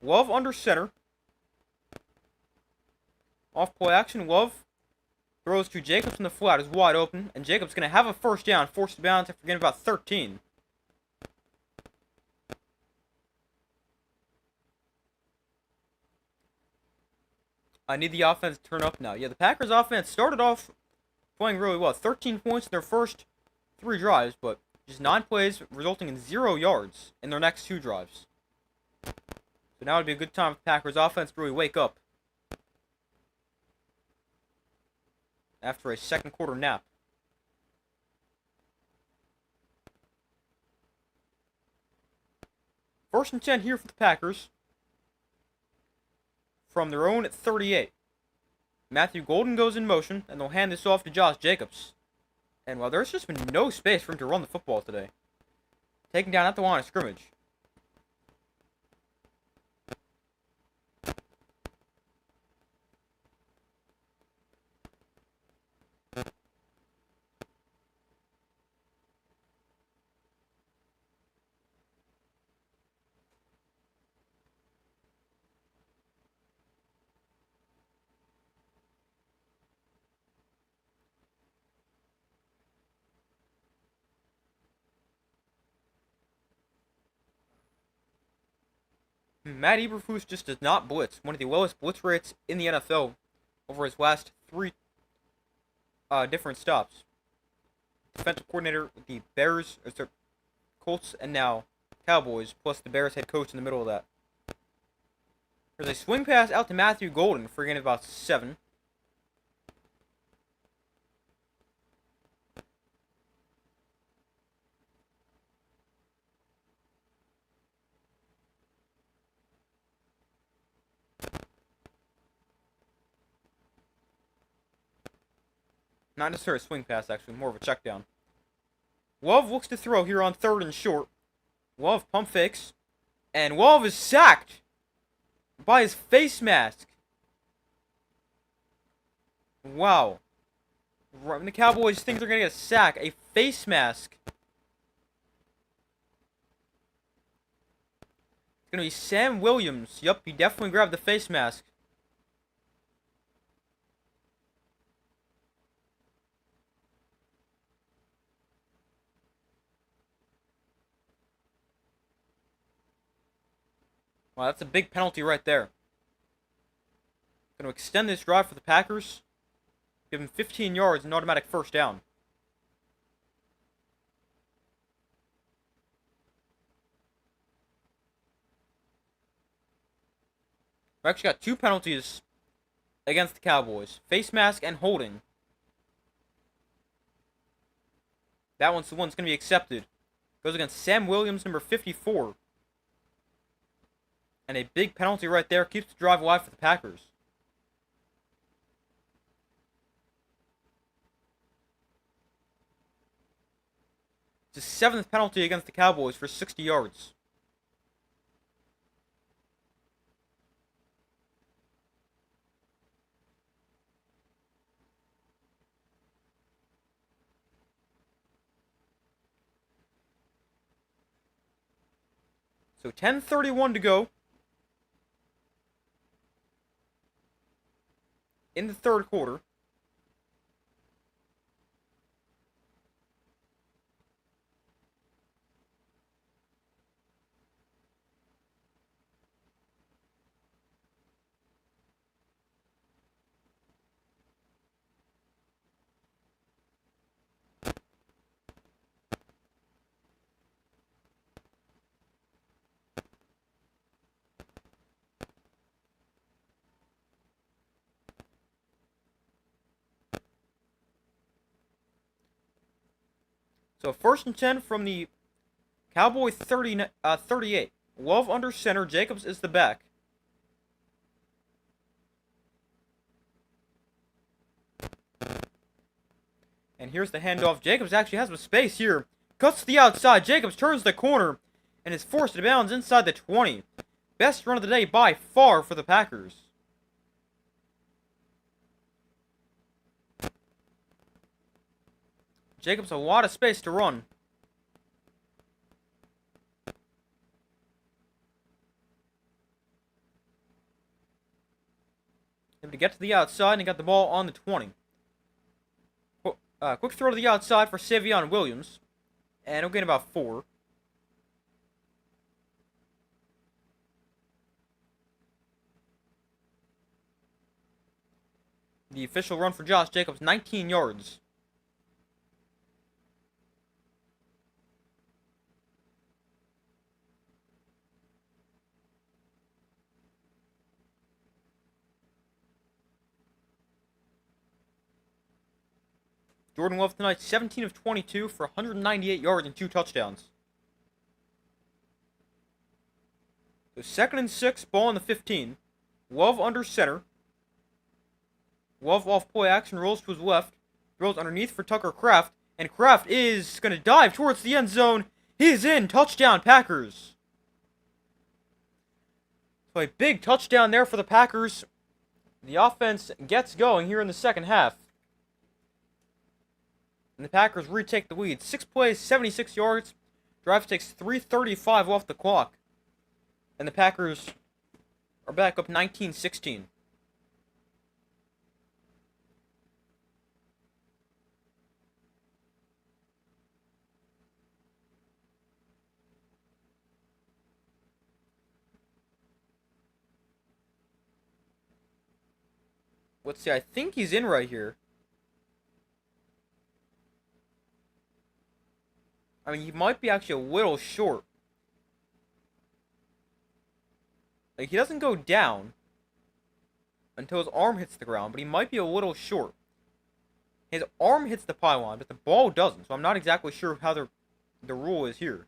Love under center. Off play action. Love throws to Jacobs in the flat. Is wide open. And Jacobs going to have a first down. Forced to bounds after getting about 13. I need the offense to turn up now. Yeah, the Packers offense started off playing really well. 13 points in their first 3 drives, but just 9 plays, resulting in 0 yards in their next 2 drives. So now would be a good time for the Packers offense to really wake up after a second quarter nap. First and 10 here for the Packers from their own 38. Matthew Golden goes in motion, and they'll hand this off to Josh Jacobs. And well, there's just been no space for him to run the football today. Taken down at the line of scrimmage. Matt Eberflus just does not blitz. One of the lowest blitz rates in the NFL over his last 3 different stops. Defensive coordinator with the Bears, Colts, and now Cowboys, plus the Bears head coach in the middle of that. There's a swing pass out to Matthew Golden for a gain of about 7. Not necessarily a swing pass, actually, more of a check down. Love looks to throw here on 3rd and short. Love pump fakes. And Love is sacked by his face mask. Wow. Right when the Cowboys think they're going to get a sack, a face mask. It's going to be Sam Williams. Yup, he definitely grabbed the face mask. Wow, that's a big penalty right there. Going to extend this drive for the Packers. Give them 15 yards and automatic first down. We actually got 2 penalties against the Cowboys. Face mask and holding. That one's the one that's going to be accepted. Goes against Sam Williams, number 54. And a big penalty right there keeps the drive alive for the Packers. It's the 7th penalty against the Cowboys for 60 yards. So 10:31 to go in the third quarter. So 1st and 10 from the Cowboys 38. Love under center. Jacobs is the back. And here's the handoff. Jacobs actually has some space here. Cuts to the outside. Jacobs turns the corner and is forced to bounds inside the 20. Best run of the day by far for the Packers. Jacobs a lot of space to run. Able to get to the outside and got the ball on the 20. Quick throw to the outside for Savion Williams. And he'll gain about 4. The official run for Josh Jacobs, 19 yards. Jordan Love tonight, 17 of 22 for 198 yards and 2 touchdowns. So 2nd and 6, ball on the 15. Love under center. Love off play action, rolls to his left. Throws underneath for Tucker Kraft. And Kraft is going to dive towards the end zone. He's in. Touchdown, Packers. So a big touchdown there for the Packers. The offense gets going here in the second half. And the Packers retake the lead. 6 plays, 76 yards. Drive takes 3:35 off the clock. And the Packers are back up 19-16. Let's see, I think he's in right here. I mean, he might be actually a little short. Like, he doesn't go down until his arm hits the ground, but he might be a little short. His arm hits the pylon, but the ball doesn't, so I'm not exactly sure how the rule is here.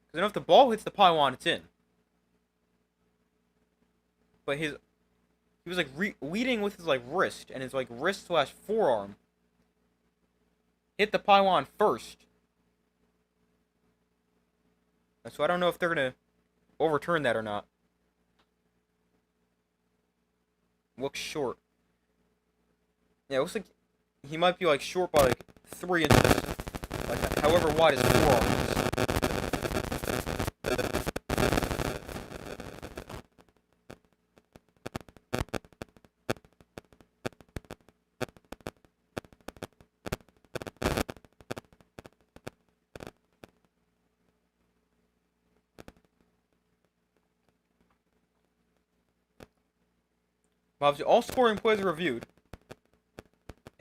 Because I know if the ball hits the pylon, it's in. But he was like leading with his like wrist, and his like wrist/forearm hit the pylon first. So I don't know if they're gonna overturn that or not. Looks short. Yeah, it looks like he might be like short by like 3 inches. Like however wide his forearm is. Obviously, all scoring plays are reviewed.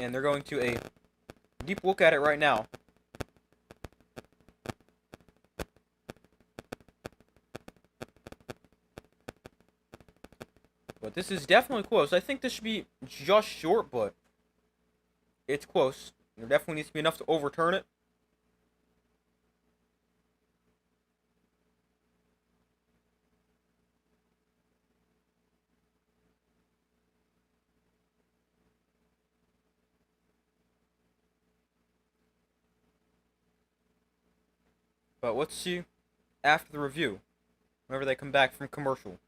And they're going to a deep look at it right now. But this is definitely close. I think this should be just short, but it's close. There definitely needs to be enough to overturn it. But let's see after the review, whenever they come back from commercial.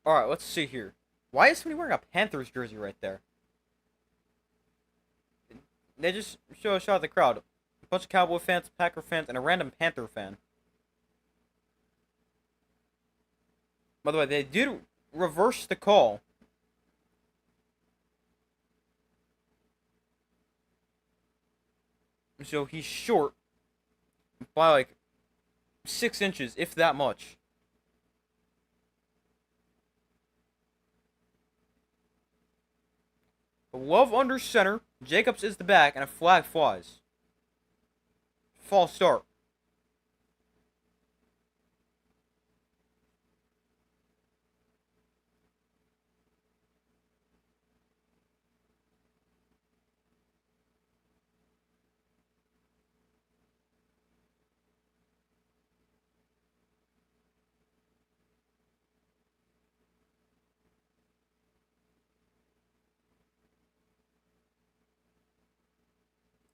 Alright, let's see here. Why is somebody wearing a Panthers jersey right there? They just show a shot of the crowd. A bunch of Cowboy fans, Packer fans, and a random Panther fan. By the way, they did reverse the call. So he's short by like 6 inches, if that much. Love under center. Jacobs is the back, and a flag flies. False start.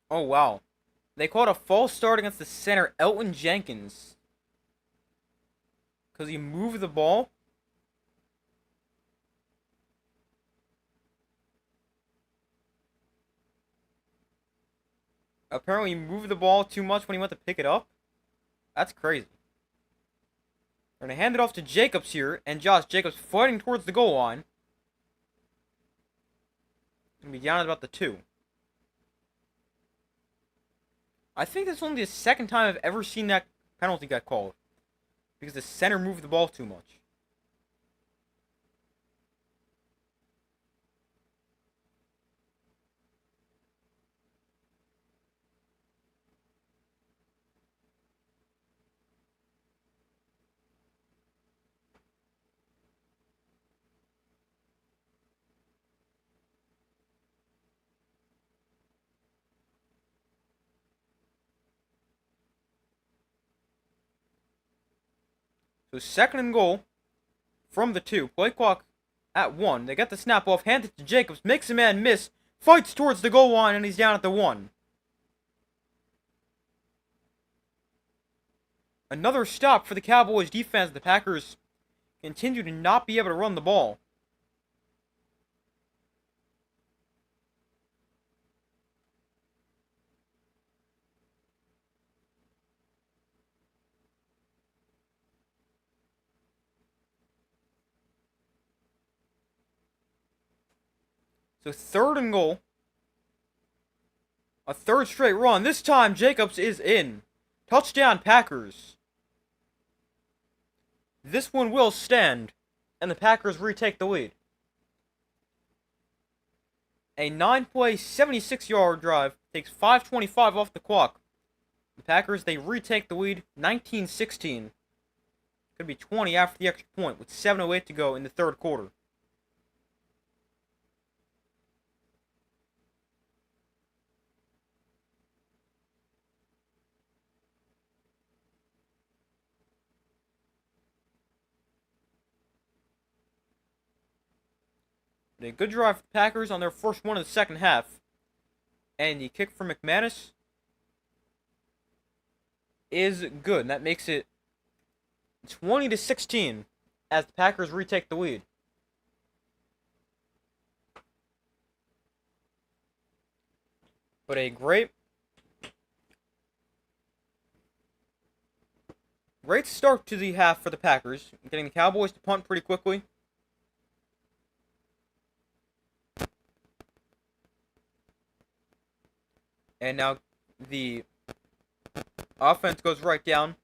Oh, wow. They called a false start against the center, Elton Jenkins. Because he moved the ball. Apparently, he moved the ball too much when he went to pick it up. That's crazy. We're going to hand it off to Jacobs here. And Josh Jacobs fighting towards the goal line. Going to be down at about the 2. I think that's only the second time I've ever seen that penalty get called. Because the center moved the ball too much. So 2nd and goal from the 2. Play clock at 1. They get the snap off, hand it to Jacobs, makes a man miss, fights towards the goal line, and he's down at the 1. Another stop for the Cowboys defense. The Packers continue to not be able to run the ball. So 3rd and goal. A 3rd straight run. This time Jacobs is in. Touchdown Packers. This one will stand, and the Packers retake the lead. A 9-play, 76-yard drive takes 5:25 off the clock. The Packers, they retake the lead, 19-16. Could be 20 after the extra point, with 7:08 to go in the 3rd quarter. A good drive for the Packers on their first one of the 2nd half. And the kick from McManus is good. And that makes it 20-16 as the Packers retake the lead. But a great start to the half for the Packers, getting the Cowboys to punt pretty quickly. And now the offense goes right down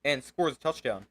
and scores a touchdown.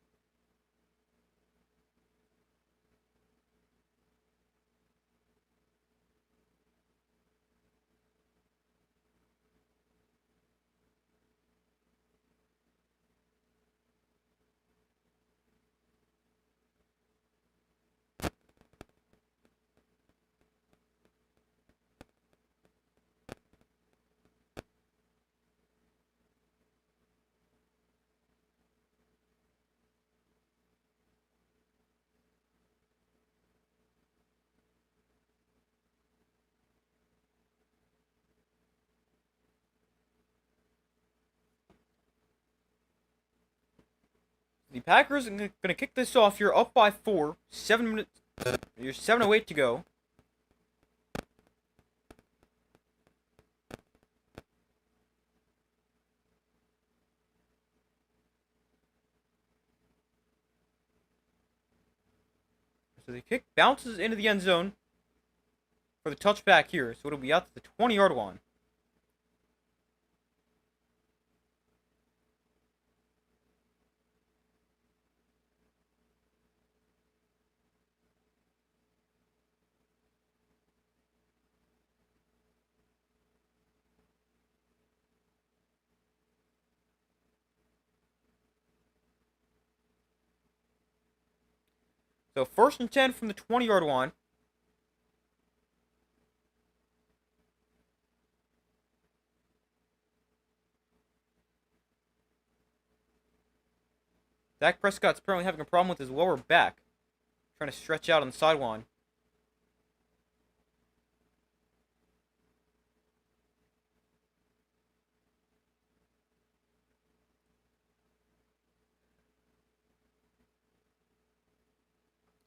The Packers are going to kick this off here, up by 4. 7 minutes. There's 7:08 to go. So the kick bounces into the end zone for the touchback here. So it'll be out to the 20-yard line. So 1st and 10 from the 20-yard line. Dak Prescott's apparently having a problem with his lower back. Trying to stretch out on the sideline.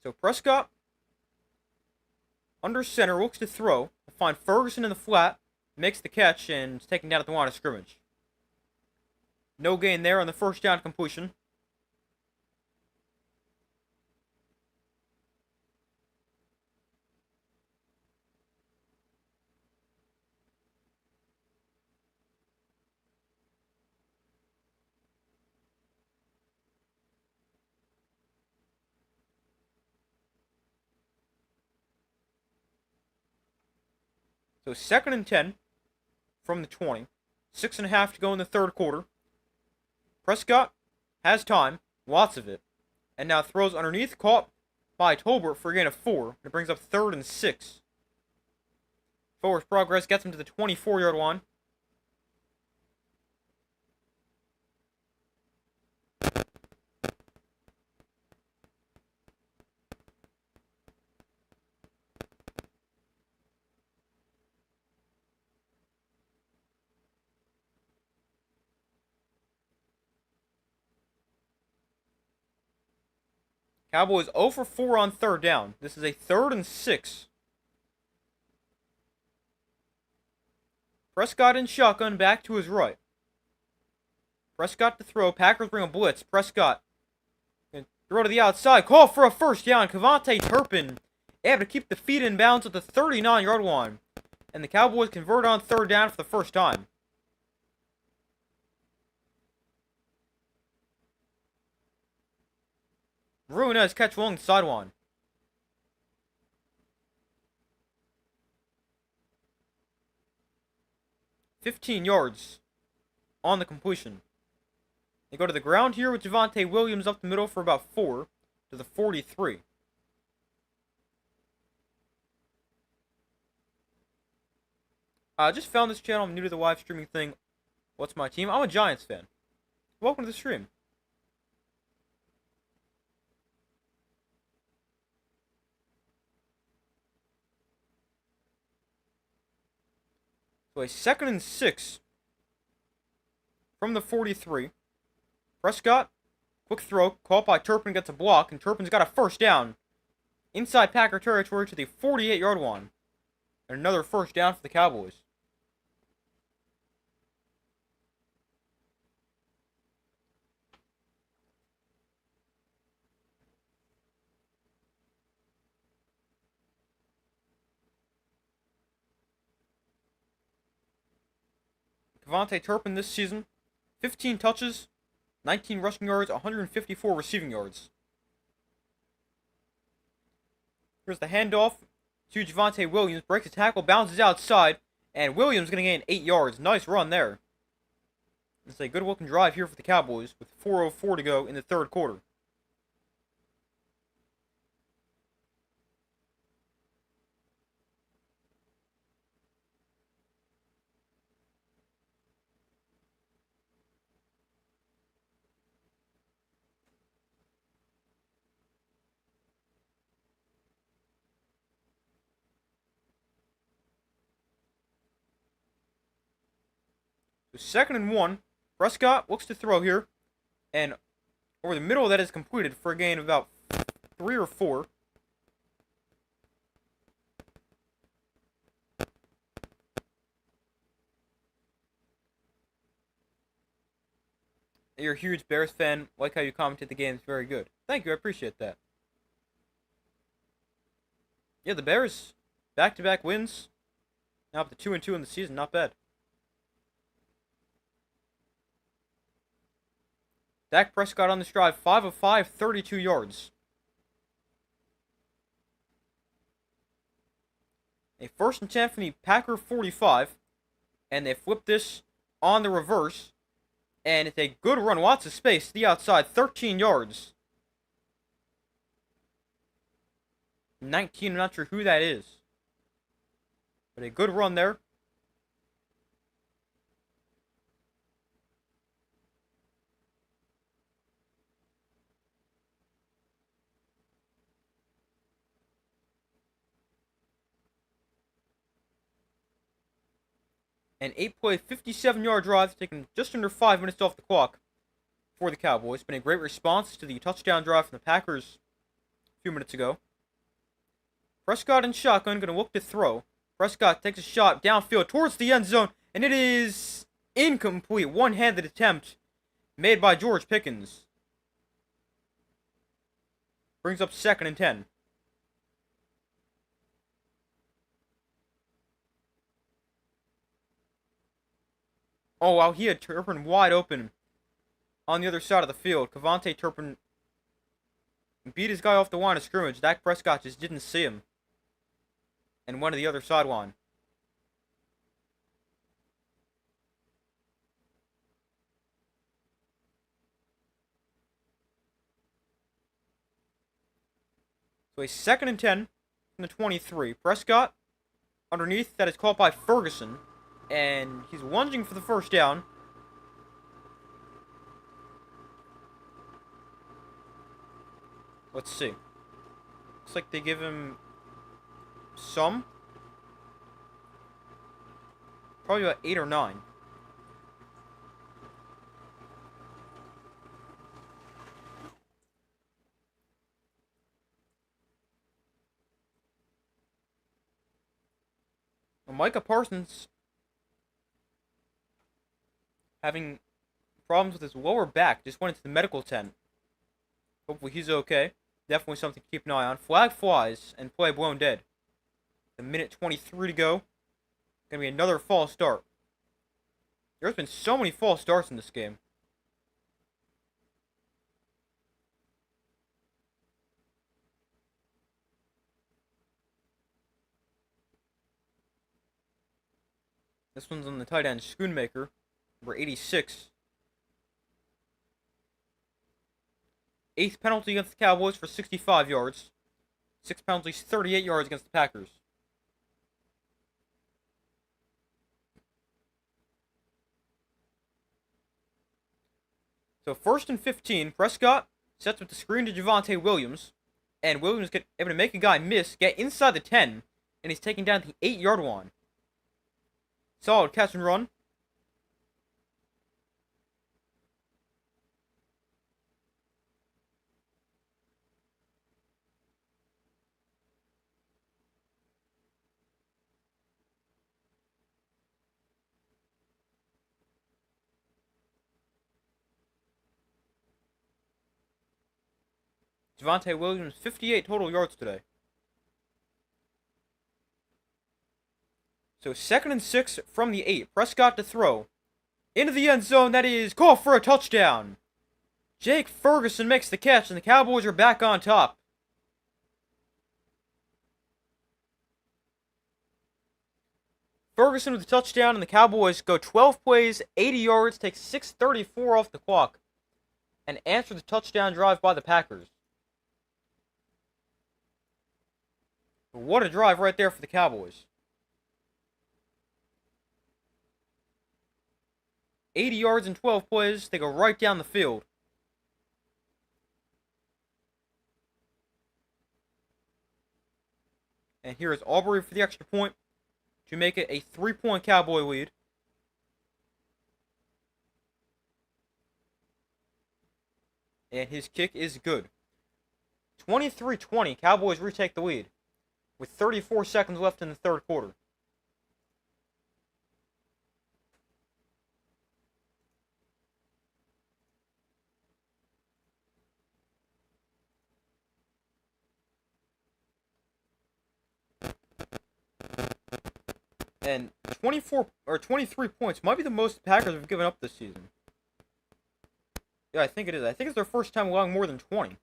So Prescott, under center, looks to throw. Will find Ferguson in the flat, makes the catch, and is taken down at the line of scrimmage. No gain there on the 1st down completion. So 2nd and 10 from the 20. 6.5 to go in the 3rd quarter. Prescott has time, lots of it, and now throws underneath, caught by Tolbert for a gain of 4. And it brings up 3rd and 6. Forward progress gets him to the 24-yard line. Cowboys 0 for 4 on 3rd down. This is a 3rd and 6. Prescott in shotgun, back to his right. Prescott to throw. Packers bring a blitz. Prescott throw to the outside. Call for a 1st down. Kevontae Turpin able to keep the feet in bounds at the 39-yard line. And the Cowboys convert on 3rd down for the 1st time. Really nice catch along the sideline. 15 yards on the completion. They go to the ground here with Javonte Williams up the middle for about 4 to the 43. I just found this channel. I'm new to the live streaming thing. What's my team? I'm a Giants fan. Welcome to the stream. So a 2nd and 6 from the 43. Prescott, quick throw, caught by Turpin, gets a block, and Turpin's got a 1st down inside Packer territory to the 48-yard line. And another 1st down for the Cowboys. Kevontae Turpin this season, 15 touches, 19 rushing yards, 154 receiving yards. Here's the handoff to Javonte Williams. Breaks the tackle, bounces outside, and Williams going to gain 8 yards. Nice run there. It's a good looking drive here for the Cowboys with 4:04 to go in the 3rd quarter. So 2nd and 1. Prescott looks to throw here. And Over the middle, that is completed for a gain of about 3 or 4. You're a huge Bears fan. Like how you commented the game is very good. Thank you, I appreciate that. Yeah, the Bears, back-to-back wins. Now up to 2-2 in the season, not bad. Dak Prescott on this drive, 5 of 5, 32 yards. A 1st and 10 from the Packer 45, and they flip this on the reverse, and it's a good run. Lots of space to the outside, 13 yards. 19, I'm not sure who that is. But a good run there. An 8-play, 57-yard drive, taking just under 5 minutes off the clock for the Cowboys. Been a great response to the touchdown drive from the Packers a few minutes ago. Prescott in shotgun, going to look to throw. Prescott takes a shot downfield towards the end zone, and it is incomplete. One-handed attempt made by George Pickens. Brings up 2nd and 10. Oh, wow, he had Turpin wide open on the other side of the field. Kevontae Turpin beat his guy off the line of scrimmage. Dak Prescott just didn't see him and went to the other sideline. So a 2nd and 10 from the 23. Prescott underneath, that is caught by Ferguson, and he's lunging for the 1st down. Let's see. Looks like they give him some. Probably about 8 or 9. Well, Micah Parsons having problems with his lower back. Just went into the medical tent. Hopefully he's okay. Definitely something to keep an eye on. Flag flies and play blown dead. A minute 23 to go. Gonna be another false start. There's been so many false starts in this game. This one's on the tight end, Schoonmaker, number 86. 8th penalty against the Cowboys for 65 yards. 6 penalties, 38 yards against the Packers. So 1st and 15, Prescott sets up the screen to Javonte Williams. And Williams is able to make a guy miss, get inside the 10, and he's taken down the 8-yard line. Solid catch and run. Javonte Williams, 58 total yards today. So 2nd and 6 from the 8. Prescott to throw. Into the end zone. That is called for a touchdown. Jake Ferguson makes the catch, and the Cowboys are back on top. Ferguson with a touchdown, and the Cowboys go 12 plays, 80 yards, take 6:34 off the clock, and answer the touchdown drive by the Packers. What a drive right there for the Cowboys. 80 yards in 12 plays. They go right down the field. And here is Aubrey for the extra point to make it a 3-point Cowboy lead. and his kick is good. 23-20, Cowboys retake the lead with 34 seconds left in the third quarter. And 24 or 23 points might be the most the Packers have given up this season. Yeah, I think it is. I think it's their first time allowing more than 20.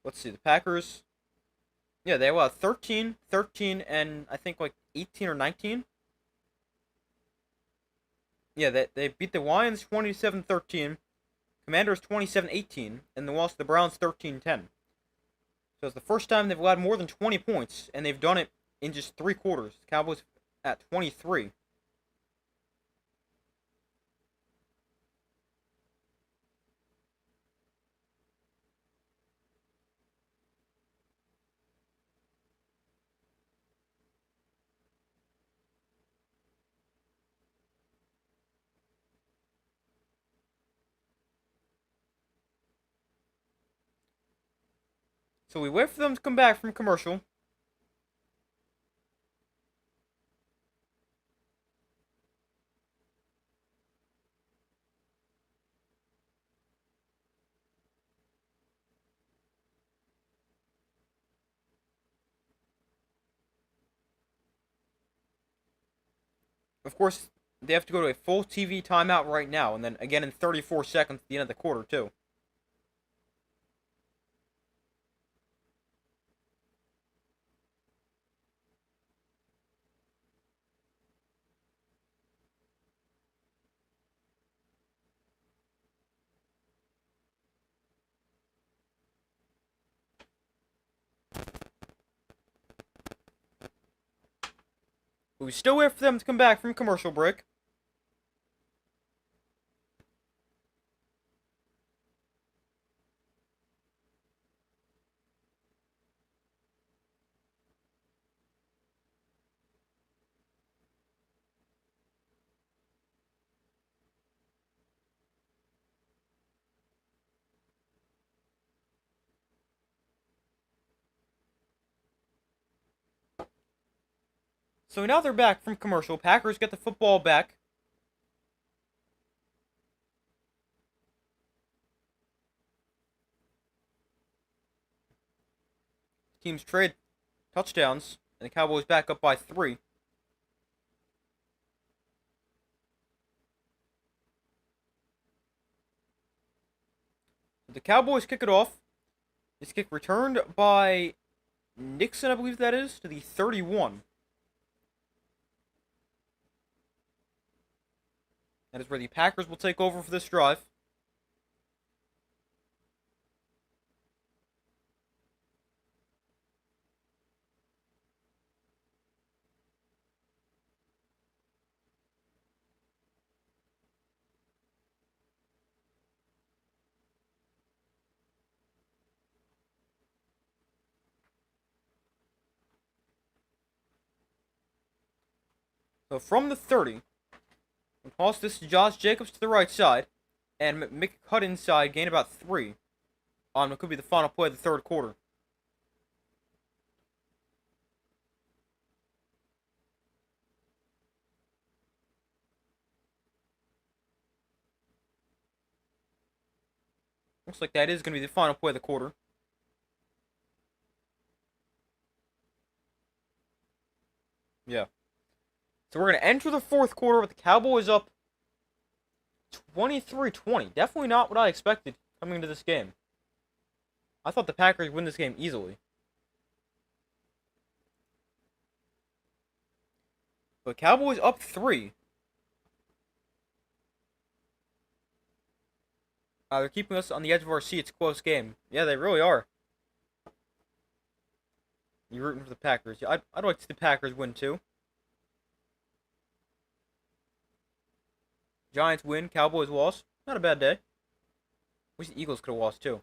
Let's see, the Packers. Yeah, they allowed 13, 13, and I think like 18 or 19. Yeah, they beat the Lions 27-13, Commanders 27-18, and they lost the Browns 13-10. So it's the first time they've allowed more than 20 points, and they've done it in just 3 quarters. The Cowboys at 23. So we wait for them to come back from commercial. Of course, they have to go to a full TV timeout right now, and then again in 34 seconds at the end of the quarter, too. But we still wait for them to come back from commercial break. So now they're back from commercial. Packers get the football back. Teams trade touchdowns, and the Cowboys back up by 3. The Cowboys kick it off. This kick returned by Nixon, I believe that is, to the 31. That is where the Packers will take over for this drive. So from the 30, we'll toss this to Josh Jacobs to the right side, and make a cut inside, gain about 3 on what could be the final play of the third quarter. Looks like that is going to be the final play of the quarter. Yeah. So we're going to enter the fourth quarter with the Cowboys up 23-20. Definitely not what I expected coming into this game. I thought the Packers would win this game easily. But Cowboys up 3. They're keeping us on the edge of our seats. Close game. Yeah, they really are. You're rooting for the Packers. Yeah, I'd like to see the Packers win too. Giants win. Cowboys loss. Not a bad day. Wish the Eagles could have lost too.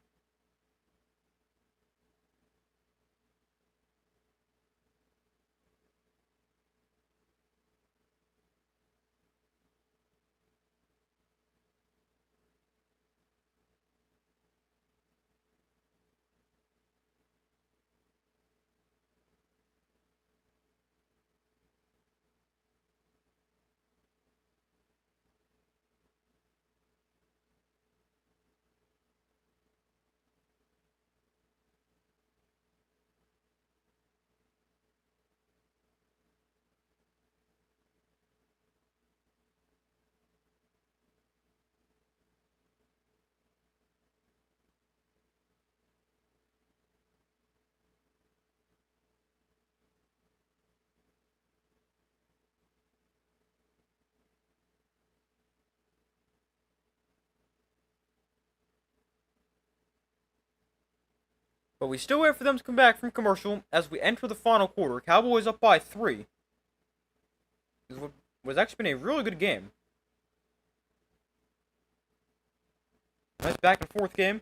But we still wait for them to come back from commercial as we enter the final quarter. Cowboys up by 3. This was actually been a really good game. Nice back and forth game.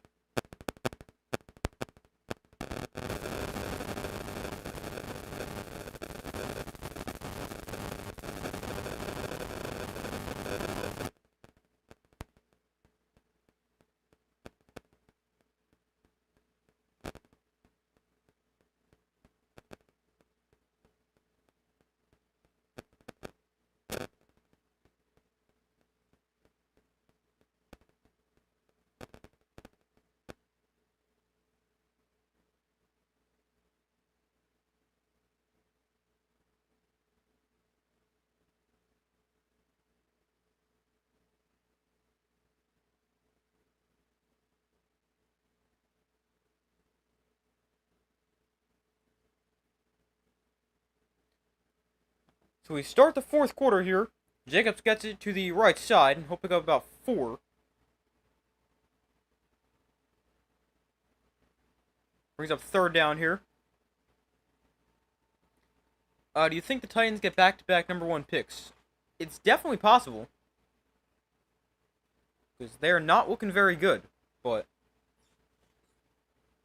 So we start the fourth quarter here. Jacobs gets it to the right side and he'll pick up about 4. Brings up third down here. Do you think the Titans get back-to-back number 1 picks? It's definitely possible. Because they're not looking very good. But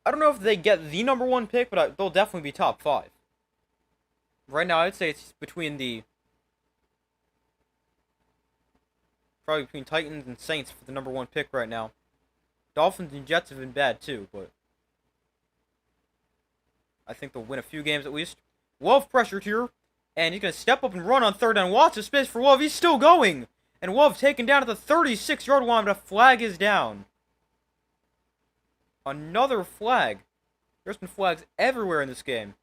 I don't know if they get the number 1 pick, but they'll definitely be top 5. Right now, I'd say it's probably between Titans and Saints for the number 1 pick right now. Dolphins and Jets have been bad too, but I think they'll win a few games at least. Love pressured here, and he's going to step up and run on third down. Lots of space for Love. He's still going. And Love taken down at the 36-yard line, but a flag is down. Another flag. There's been flags everywhere in this game.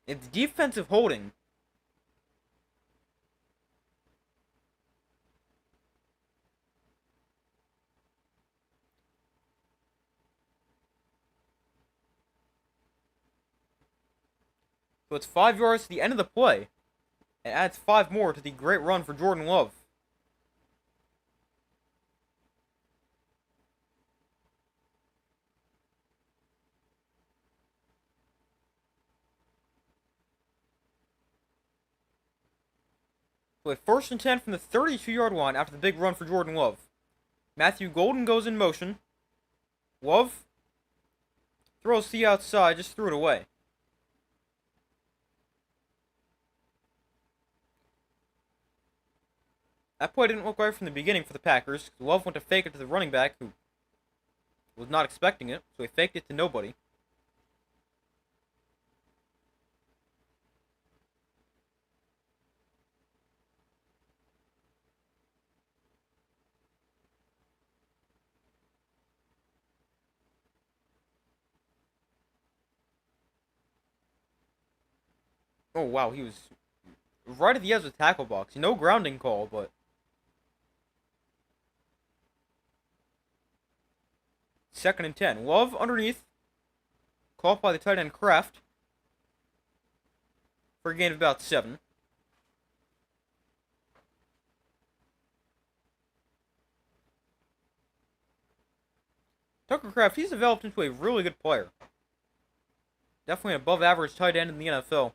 It's defensive holding. So it's 5 yards to the end of the play. And adds 5 more to the great run for Jordan Love. So a 1st and 10 from the 32-yard line after the big run for Jordan Love. Matthew Golden goes in motion. Love throws to the outside, just threw it away. That play didn't look right from the beginning for the Packers. Love went to fake it to the running back, who was not expecting it, so he faked it to nobody. Oh, wow, he was right at the edge of the tackle box. No grounding call, but 2nd and 10. Love underneath. Caught by the tight end Kraft. For a gain of about 7. Tucker Kraft, he's developed into a really good player. Definitely an above average tight end in the NFL.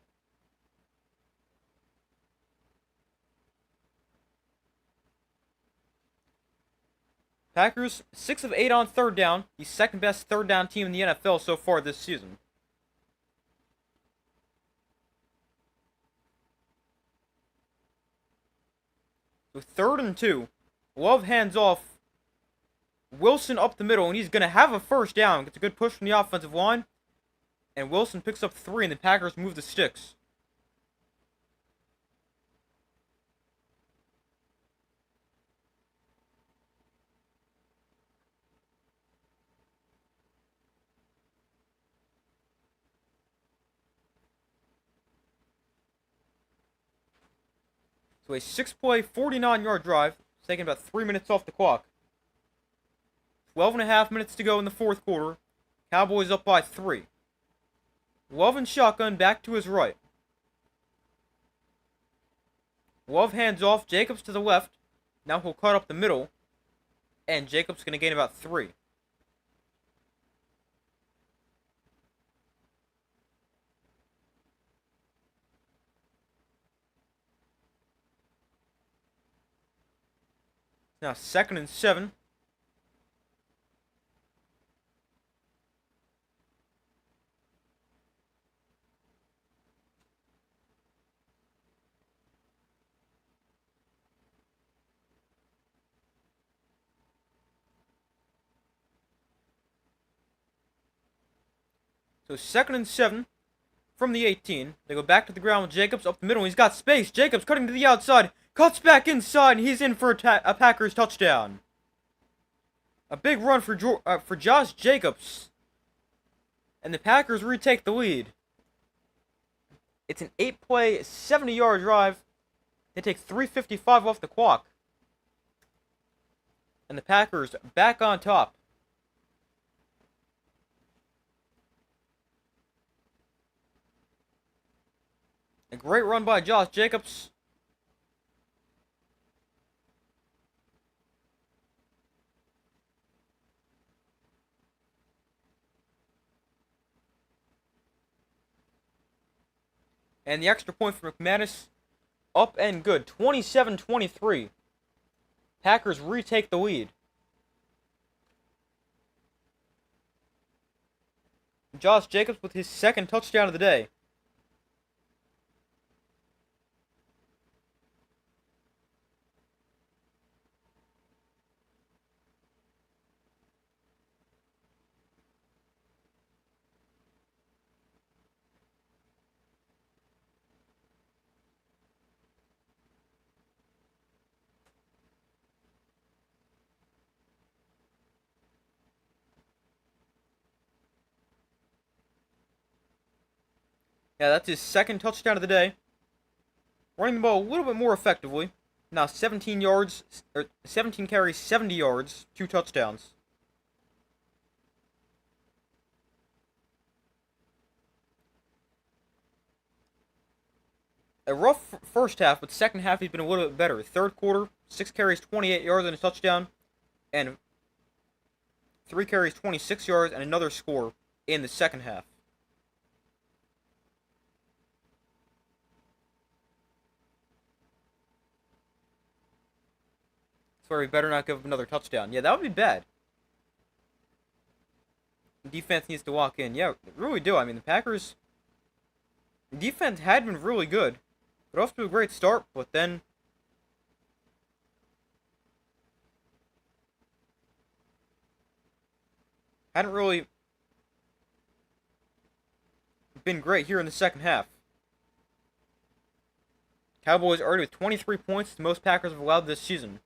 Packers, 6 of 8 on third down. The 2nd best third down team in the NFL so far this season. So 3rd and 2. Love hands off. Wilson up the middle, and he's going to have a first down. Gets a good push from the offensive line. And Wilson picks up 3, and the Packers move the sticks. So a 6-play, 49-yard drive. It's taking about 3 minutes off the clock. 12 and a half minutes to go in the fourth quarter. Cowboys up by 3. Love and shotgun back to his right. Love hands off. Jacobs to the left. Now he'll cut up the middle. And Jacobs going to gain about 3. Now 2nd and 7. So 2nd and 7 from the 18. They go back to the ground with Jacobs up the middle. He's got space. Jacobs cutting to the outside. Cuts back inside, and he's in for a Packers touchdown. A big run for Josh Jacobs. And the Packers retake the lead. It's an 8-play, 70-yard drive. They take 3:55 off the clock. And the Packers back on top. A great run by Josh Jacobs. And the extra point for McManus, up and good. 27-23. Packers retake the lead. Josh Jacobs with his 2nd touchdown of the day. Yeah, that's his 2nd touchdown of the day. Running the ball a little bit more effectively. Now 17 carries, 70 yards, 2 touchdowns. A rough first half, but second half he's been a little bit better. 3rd quarter, 6 carries, 28 yards and a touchdown, and 3 carries, 26 yards and another score in the second half. So we better not give up another touchdown. Yeah, that would be bad. Defense needs to walk in. Yeah, they really do. I mean, the Packers' defense had been really good. They're off to a great start, but then hadn't really been great here in the second half. Cowboys already with 23 points, the most Packers have allowed this season.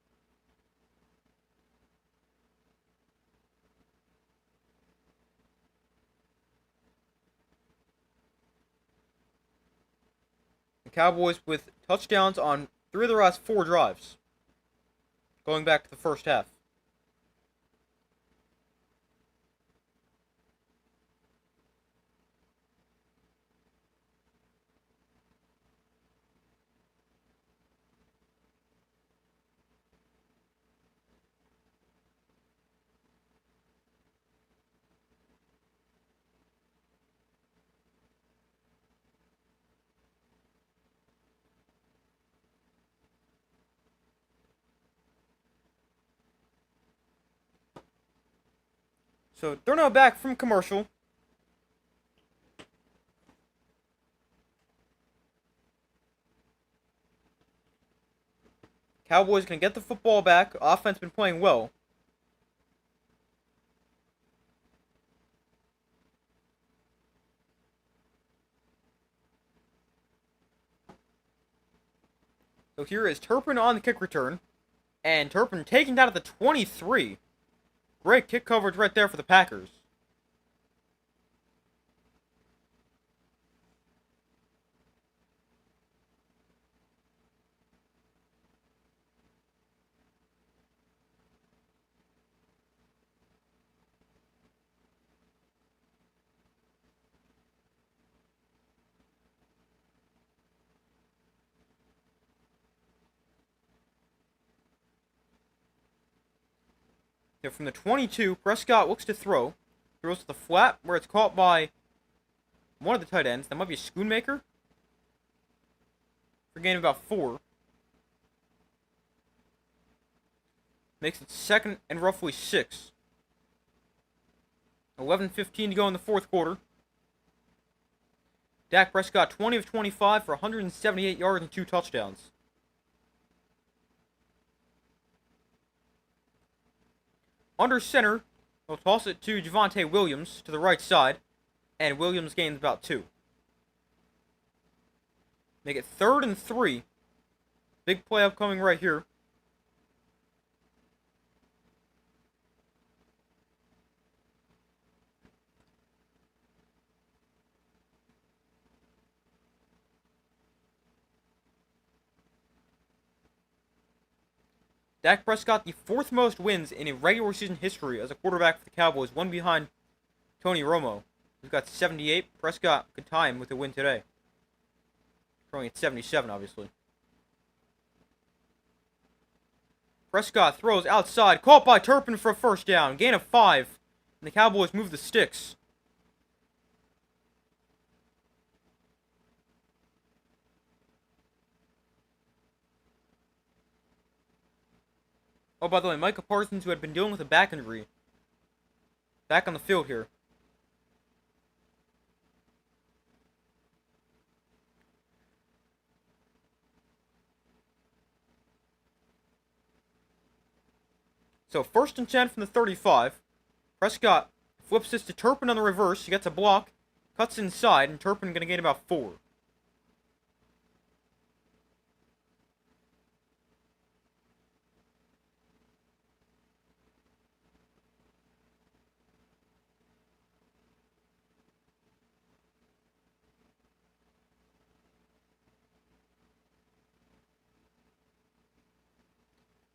The Cowboys with touchdowns on 3 of their last 4 drives, going back to the first half. So they're now back from commercial. Cowboys can get the football back. Offense been playing well. So here is Turpin on the kick return. And Turpin taken down at the 23. Great kick coverage right there for the Packers. Now from the 22, Prescott looks to throw. Throws to the flat, where it's caught by one of the tight ends. That might be a Schoonmaker. For a gain of about 4. Makes it 2nd and roughly 6. 11:15 to go in the 4th quarter. Dak Prescott 20 of 25 for 178 yards and 2 touchdowns. Under center, he'll toss it to Javonte Williams to the right side, and Williams gains about 2. Make it 3rd and 3. Big play upcoming right here. Dak Prescott, the 4th most wins in a regular season history as a quarterback for the Cowboys, one behind Tony Romo, who's got 78. Prescott could tie him with a win today. Throwing at 77, obviously. Prescott throws outside, caught by Turpin for a first down, gain of 5, and the Cowboys move the sticks. Oh, by the way, Micah Parsons, who had been dealing with a back injury, back on the field here. So 1st and 10 from the 35. Prescott flips this to Turpin on the reverse. He gets a block, cuts inside, and Turpin going to gain about 4.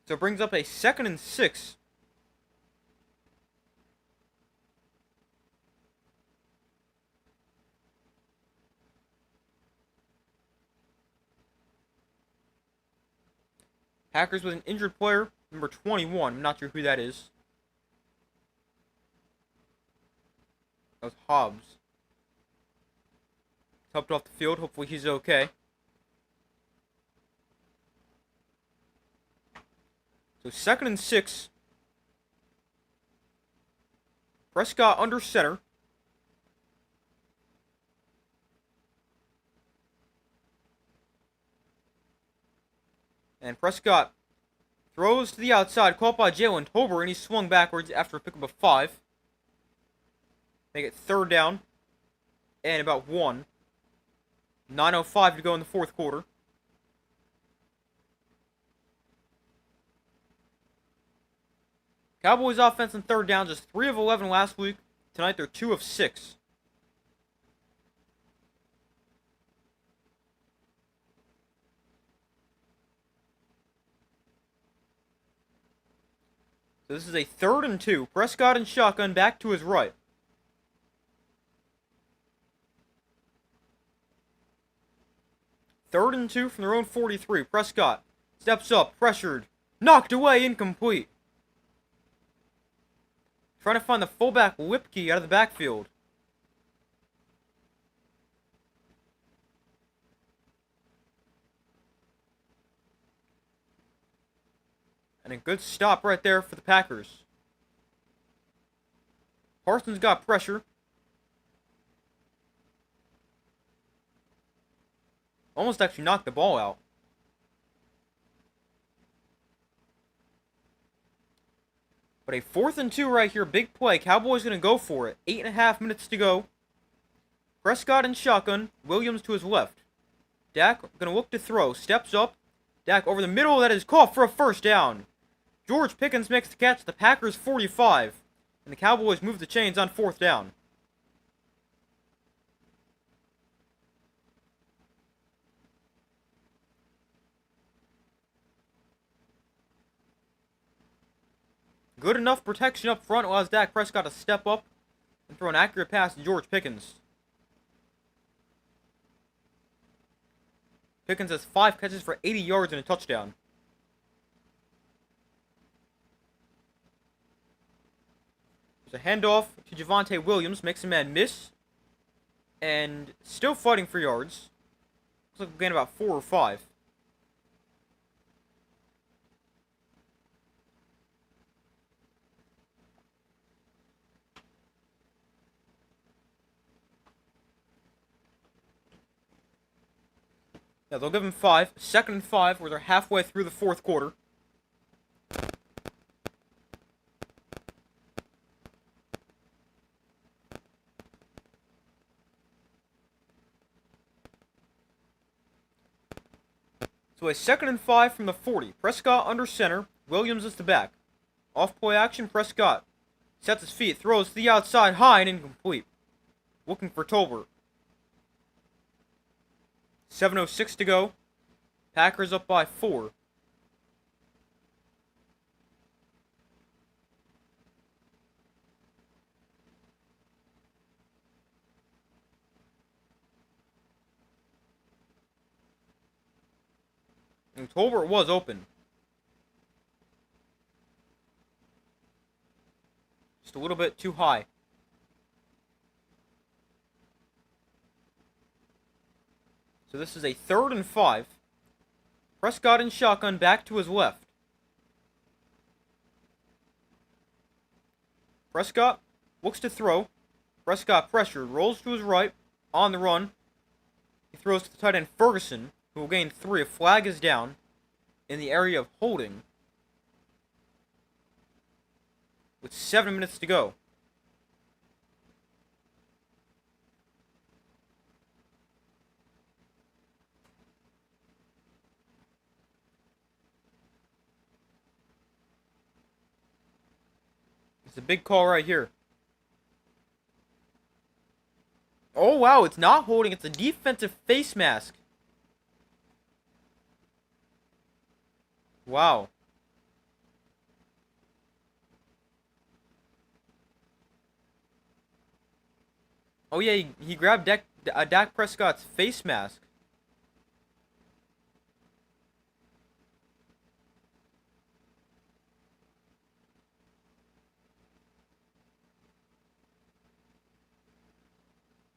So it brings up a 2nd and 6. Packers with an injured player, number 21. I'm not sure who that is. That was Hobbs. Helped off the field. Hopefully he's okay. So 2nd and 6. Prescott under center. And Prescott throws to the outside, caught by Jalen Tolbert, and he swung backwards after a pickup of 5. Make it 3rd down. And about 1. 9:05 to go in the 4th quarter. Cowboys offense on 3rd down, just 3 of 11 last week. Tonight they're 2 of 6. So this is a 3rd and 2. Prescott and shotgun back to his right. Third and 2 from their own 43. Prescott steps up, pressured, knocked away, incomplete. Trying to find the fullback Lipke out of the backfield. And a good stop right there for the Packers. Parsons got pressure. Almost actually knocked the ball out. But a 4th and 2 right here. Big play. Cowboys going to go for it. 8.5 minutes to go. Prescott in shotgun. Williams to his left. Dak going to look to throw. Steps up. Dak over the middle. That is caught for a first down. George Pickens makes the catch. The Packers 45. And the Cowboys move the chains on 4th down. Good enough protection up front allows Dak Prescott to step up and throw an accurate pass to George Pickens. Pickens has 5 catches for 80 yards and a touchdown. There's a handoff to Javonte Williams. Makes a man miss. And still fighting for yards. Looks like we're getting about 4 or 5. Yeah, they'll give him 5. 2nd and 5, where they're halfway through the 4th quarter. So a 2nd and 5 from the 40. Prescott under center. Williams is the back. Off-play action, Prescott sets his feet, throws to the outside, high and incomplete. Looking for Tolbert. 7:06 to go. Packers up by 4. And Tolbert was open. Just a little bit too high. So this is a 3rd and 5. Prescott in shotgun, back to his left. Prescott looks to throw. Prescott pressured, rolls to his right, on the run. He throws to the tight end Ferguson, who will gain 3. A flag is down in the area of holding with 7 minutes to go. It's a big call right here. Oh, wow, it's not holding. It's a defensive face mask. Wow. Oh, yeah, he grabbed Dak Prescott's face mask.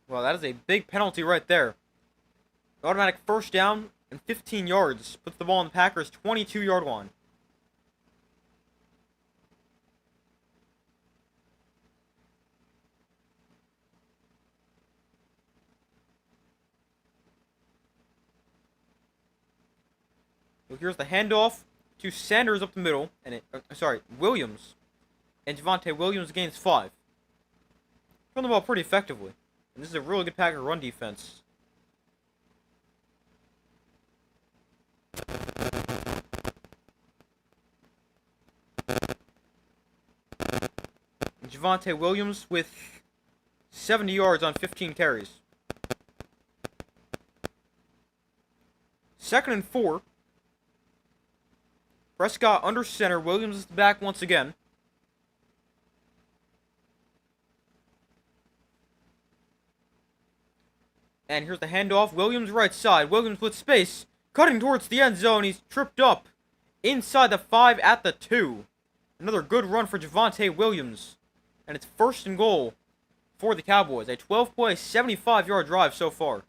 Well, that is a big penalty right there. Automatic 1st down and 15 yards. Puts the ball on the Packers' 22-yard line. So here's the handoff to Sanders up the middle, and Williams. And Javonte Williams gains 5. Run the ball pretty effectively. And this is a really good Packer run defense. Javonte Williams with 70 yards on 15 carries. 2nd and 4. Prescott under center. Williams is the back once again. And here's the handoff. Williams right side. Williams with space. Cutting towards the end zone. He's tripped up inside the 5 at the 2. Another good run for Javonte Williams. And it's 1st and goal for the Cowboys. A 12-play, 75-yard drive so far.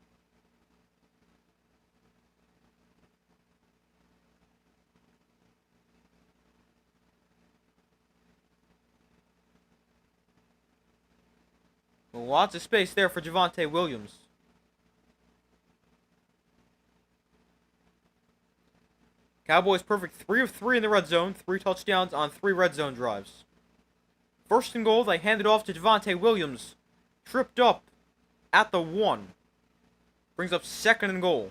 Lots of space there for Javonte Williams. Cowboys perfect 3 of 3 in the red zone. 3 touchdowns on 3 red zone drives. 1st and goal, they hand it off to Javonte Williams. Tripped up at the 1. Brings up 2nd and goal.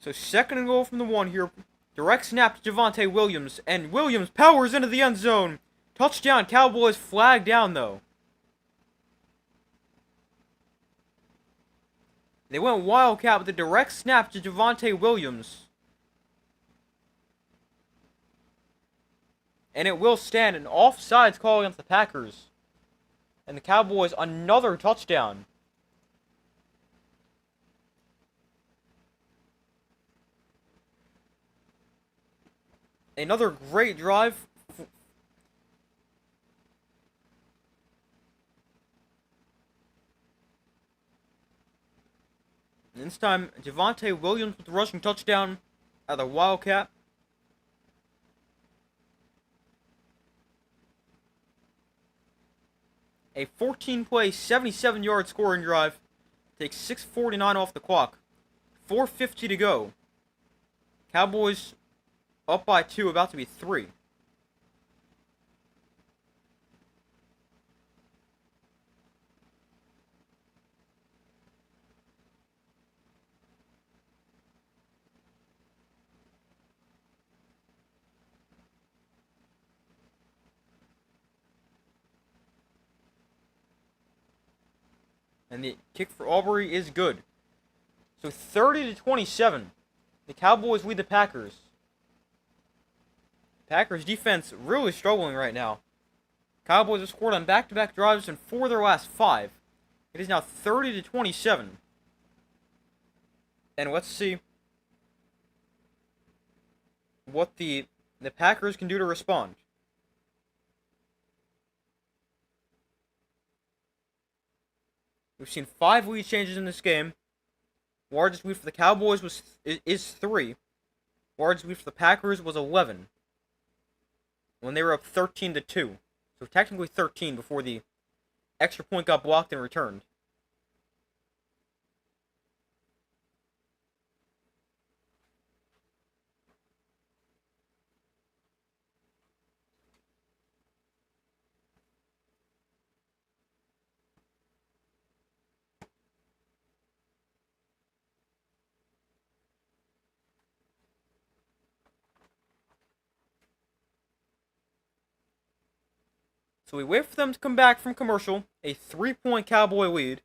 So 2nd and goal from the 1 here. Direct snap to Javonte Williams. And Williams powers into the end zone. Touchdown. Cowboys flag down though. They went wildcat with a direct snap to Javonte Williams. And it will stand an offsides call against the Packers. And the Cowboys another touchdown. Another great drive. And this time, Javonte Williams with the rushing touchdown at the Wildcat. A 14-play, 77-yard scoring drive. Takes 6:49 off the clock. 4:50 to go. Cowboys up by 2, about to be 3. And the kick for Aubrey is good. So 30-27. The Cowboys lead the Packers. Packers defense really struggling right now. Cowboys have scored on back-to-back drives in 4 of their last 5. It is now 30-27. And let's see what the Packers can do to respond. We've seen 5 lead changes in this game. Largest lead for the Cowboys is 3. Largest lead for the Packers was 11. When they were up 13-2. So technically 13 before the extra point got blocked and returned. So we wait for them to come back from commercial. A 3-point Cowboy lead.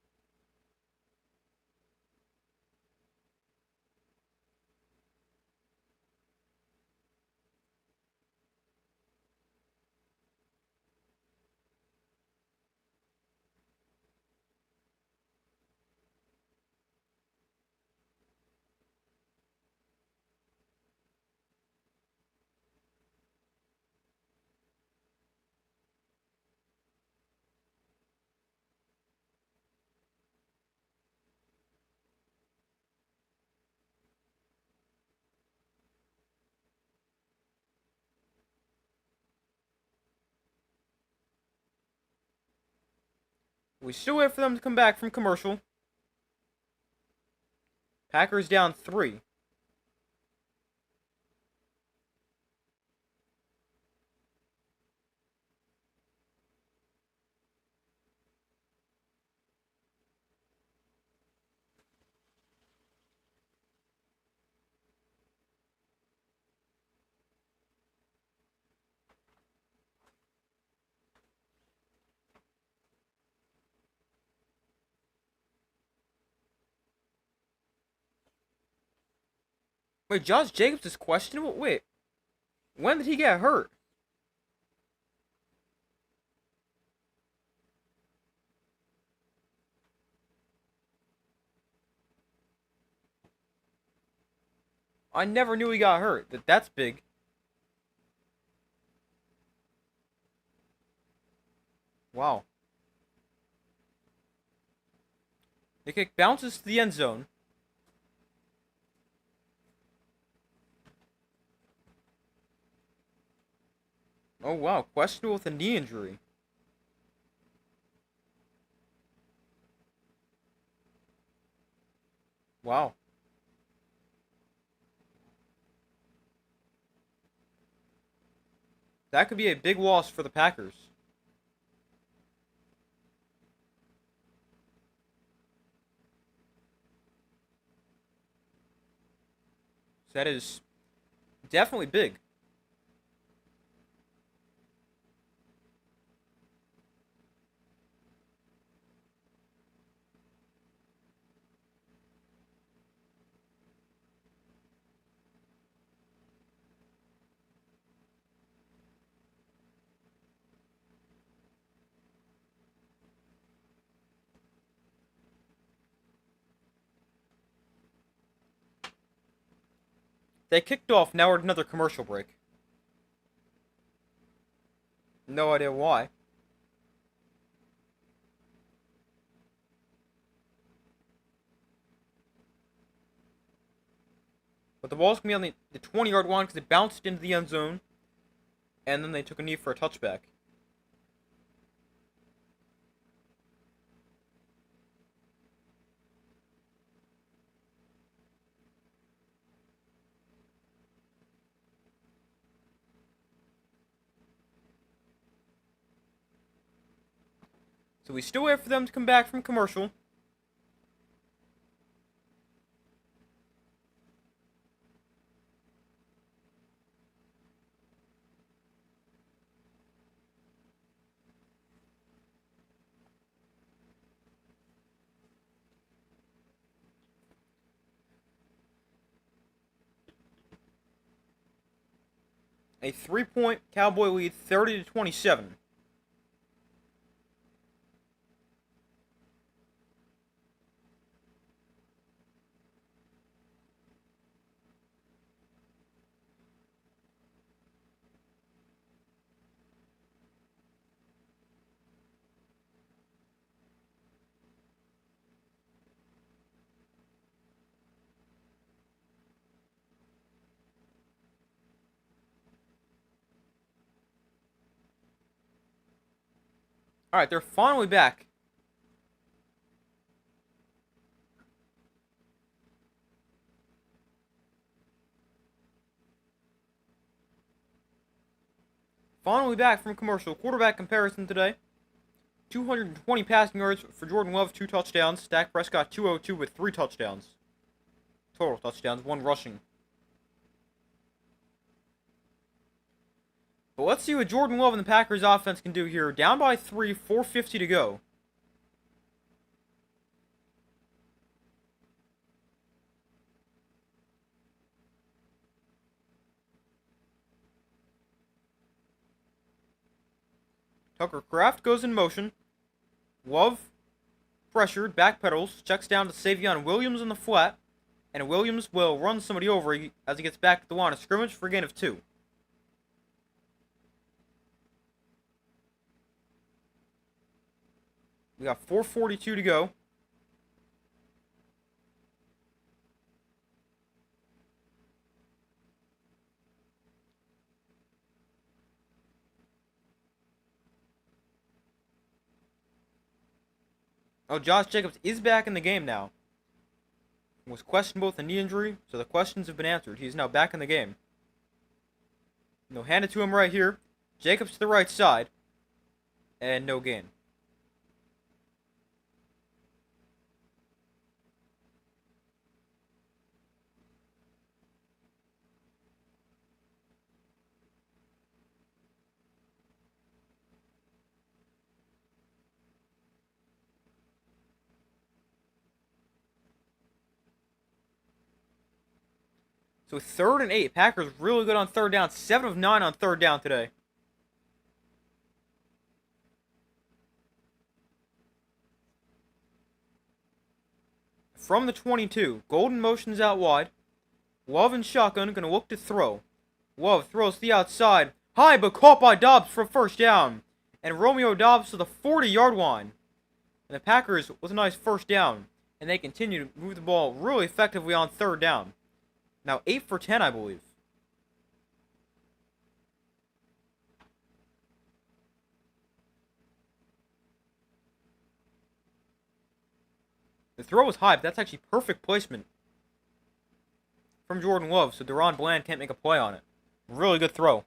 We still wait for them to come back from commercial. Packers down 3. Wait, Josh Jacobs is questionable? Wait, when did he get hurt? I never knew he got hurt. That's big. Wow. The kick bounces to the end zone. Oh wow, questionable with a knee injury. Wow. That could be a big loss for the Packers. So that is definitely big. They kicked off, now we're at another commercial break. No idea why. But the ball's going to be on the 20-yard line because it bounced into the end zone. And then they took a knee for a touchback. So we still wait for them to come back from commercial. A 3-point Cowboy lead, 30-27. Alright, they're finally back. Finally back from commercial. Quarterback comparison today. 220 passing yards for Jordan Love, 2 touchdowns. Dak Prescott, 202 with 3 touchdowns. Total touchdowns, 1 rushing. But let's see what Jordan Love and the Packers offense can do here. Down by 3, 4:50 to go. Tucker Kraft goes in motion. Love, pressured, backpedals, checks down to Savion Williams in the flat, and Williams will run somebody over as he gets back to the line of scrimmage for a gain of 2. We got 4:42 to go. Oh, Josh Jacobs is back in the game now. Was questioned both a knee injury, so the questions have been answered. He's now back in the game. They'll hand it to him right here. Jacobs to the right side. And no gain. So 3rd and 8. Packers really good on 3rd down. 7 of 9 on 3rd down today. From the 22. Golden motions out wide. Love and shotgun going to look to throw. Love throws to the outside. High, but caught by Dobbs for a 1st down. And Romeo Dobbs to the 40-yard line. And the Packers with a nice 1st down. And they continue to move the ball really effectively on 3rd down. Now 8 for 10, I believe. The throw was high, but that's actually perfect placement from Jordan Love, so Deron Bland can't make a play on it. Really good throw.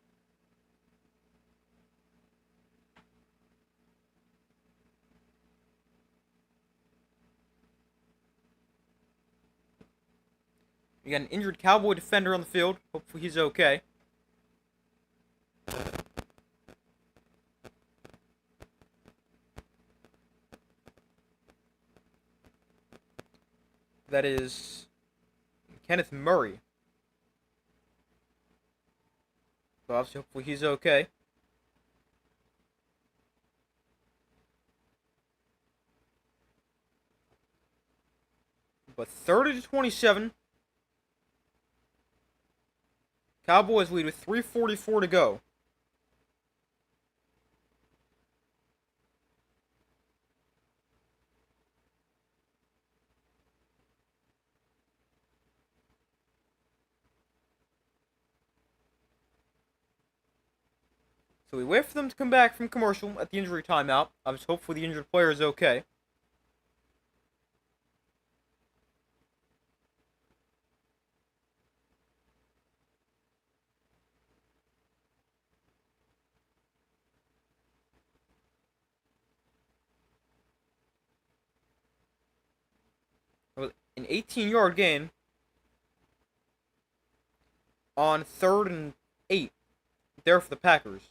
We got an injured Cowboy defender on the field. Hopefully he's okay. That is Kenneth Murray. So obviously, hopefully he's okay. But 30-27. Cowboys lead with 3:44 to go. So we wait for them to come back from commercial at the injury timeout. Hopefully the injured player is okay. An 18-yard gain on 3rd and 8 there for the Packers.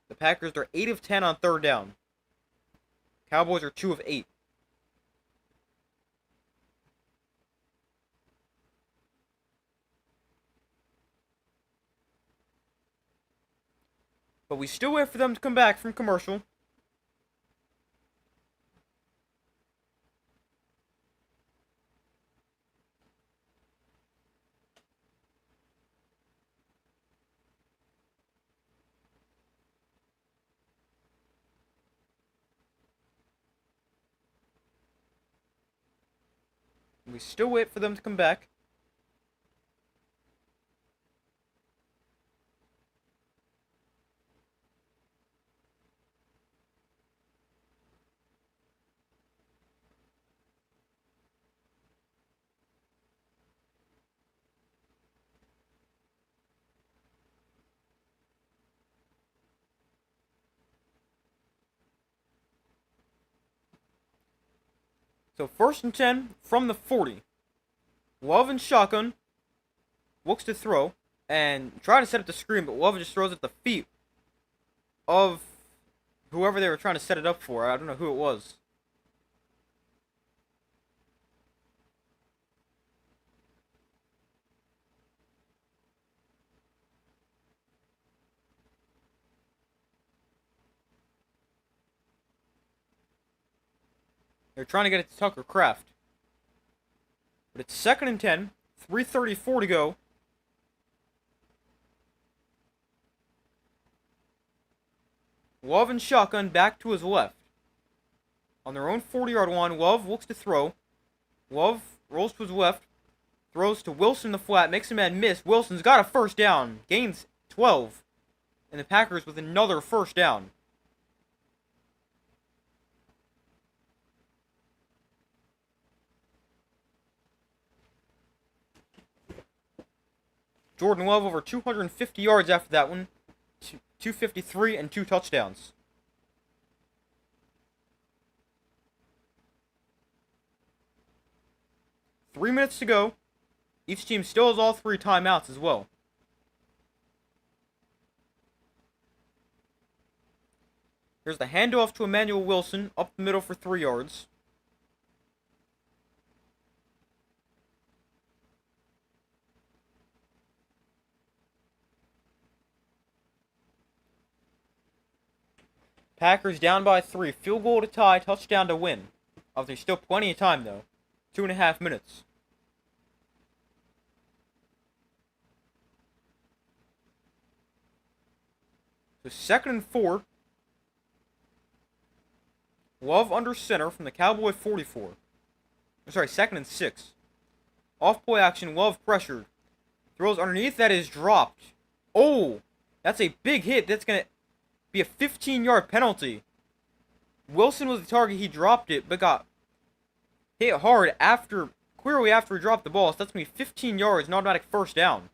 The Packers are 8 of 10 on 3rd down. Cowboys are 2 of 8. But we still wait for them to come back from commercial. We still wait for them to come back. So 1st and 10 from the 40. Love and shotgun. Looks to throw. And try to set up the screen, but Love just throws at the feet of whoever they were trying to set it up for. I don't know who it was. They're trying to get it to Tucker Kraft. But it's 2nd and 10. 3:34 to go. Love and shotgun back to his left. On their own 40-yard line, Love looks to throw. Love rolls to his left. Throws to Wilson in the flat. Makes a man miss. Wilson's got a 1st down. Gains 12. And the Packers with another 1st down. Jordan Love over 250 yards after that one. 253 and 2 touchdowns. Three minutes to go. Each team still has all 3 timeouts as well. Here's the handoff to Emmanuel Wilson up the middle for 3 yards. Packers down by 3. Field goal to tie, touchdown to win. There's still plenty of time though. 2.5 minutes. So 2nd and 4. Love under center from the Cowboy 44. I'm sorry, 2nd and 6. Off play action, Love pressured. Throws underneath, that is dropped. Oh! That's a big hit. That's going to be a 15-yard penalty. Wilson was the target, he dropped it, but got hit hard clearly after he dropped the ball. So that's going to be 15 yards, an automatic 1st down.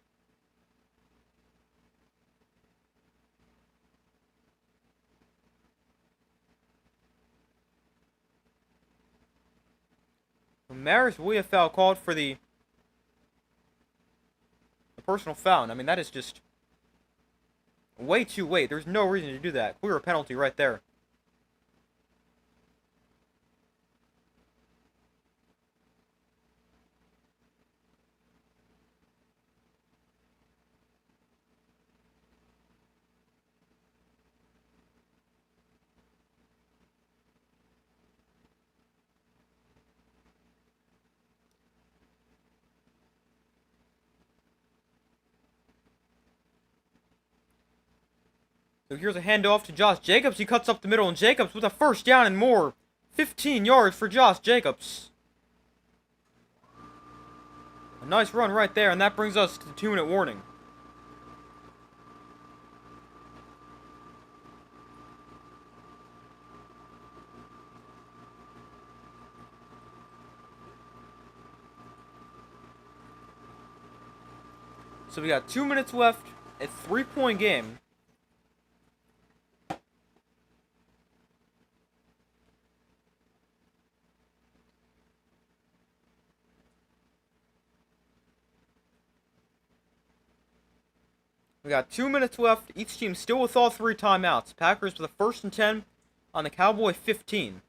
Maris Willia foul called for the personal foul. I mean, that is just way too late. There's no reason to do that. Clear penalty right there. So here's a handoff to Josh Jacobs. He cuts up the middle, and Jacobs with a first down and more. 15 yards for Josh Jacobs. A nice run right there, and that brings us to the 2-minute warning. So we got 2 minutes left, a 3-point game. We got 2 minutes left, each team still with all 3 timeouts. Packers with a 1st and 10 on the Cowboy 15.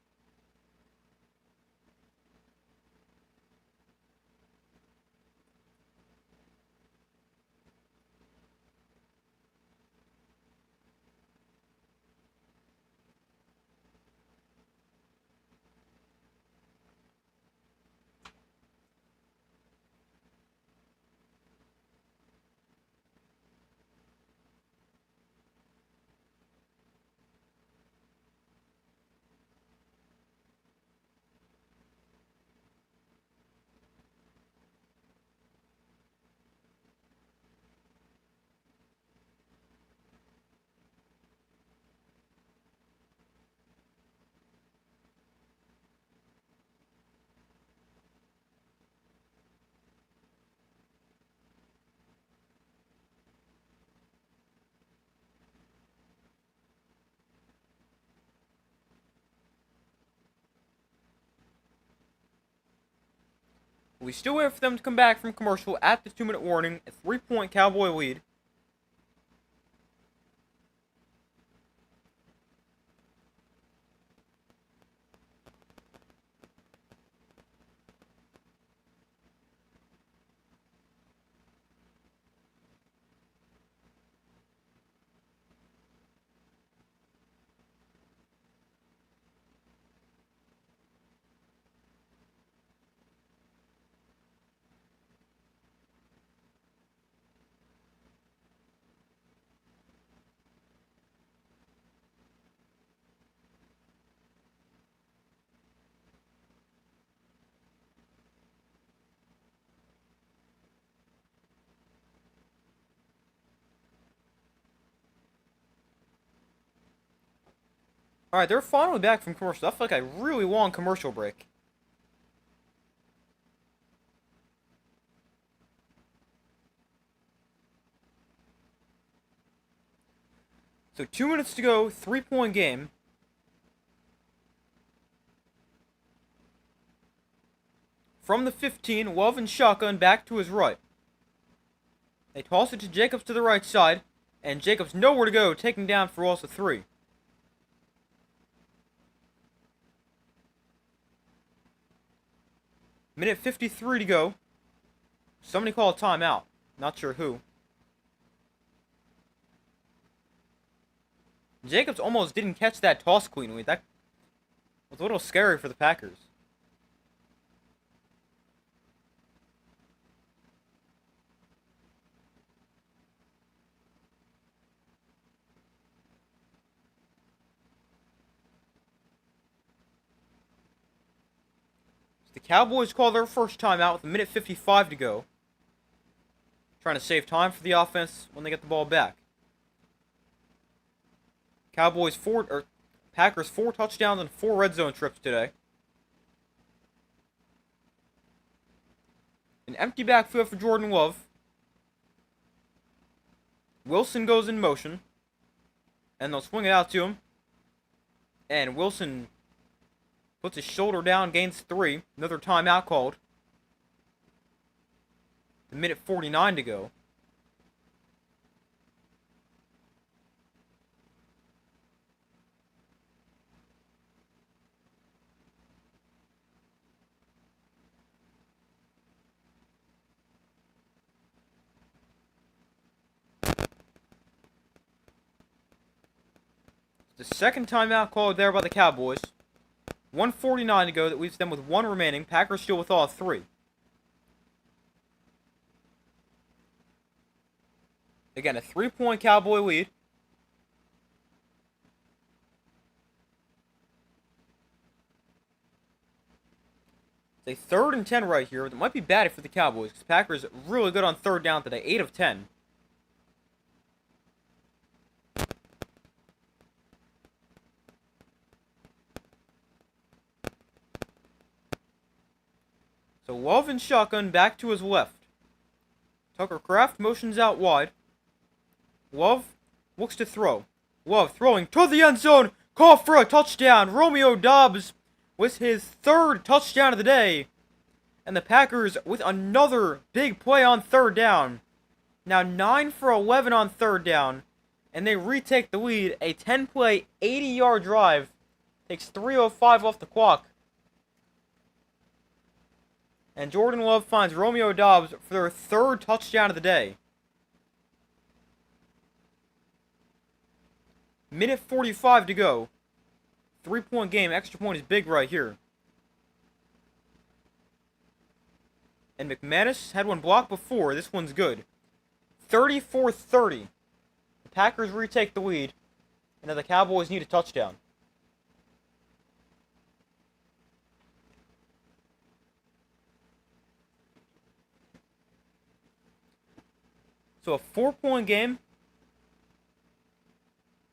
We still wait for them to come back from commercial at the 2-minute warning, a 3-point Cowboy lead. Alright, they're finally back from commercial. That felt like a really long commercial break. So 2 minutes to go, 3-point game. From the 15, Love and shotgun back to his right. They toss it to Jacobs to the right side, and Jacobs nowhere to go, taking down for loss of 3. Minute 53 to go. Somebody call a timeout. Not sure who. Jacobs almost didn't catch that toss cleanly. That was a little scary for the Packers. The Cowboys call their first timeout with a minute 55 to go. Trying to save time for the offense when they get the ball back. Packers 4 touchdowns and 4 red zone trips today. An empty backfield for Jordan Love. Wilson goes in motion. And they'll swing it out to him. And Wilson puts his shoulder down, gains 3. Another timeout called. A minute 49 to go. The second timeout called there by the Cowboys. 1:49 to go. That leaves them with 1 remaining. Packers still with all 3. Again, a 3-point Cowboy lead. It's a 3rd and 10 right here. That might be bad for the Cowboys, because Packers really good on 3rd down today, 8 of 10. So Love and shotgun back to his left. Tucker Kraft motions out wide. Love looks to throw. Love throwing to the end zone. Call for a touchdown. Romeo Doubs with his 3rd touchdown of the day. And the Packers with another big play on 3rd down. Now 9 for 11 on 3rd down. And they retake the lead. A 10-play, 80-yard drive. Takes 3:05 off the clock. And Jordan Love finds Romeo Doubs for their 3rd touchdown of the day. Minute 45 to go. 3-point game. Extra point is big right here. And McManus had one blocked before. This one's good. 34-30. The Packers retake the lead. And now the Cowboys need a touchdown. So a 4-point game.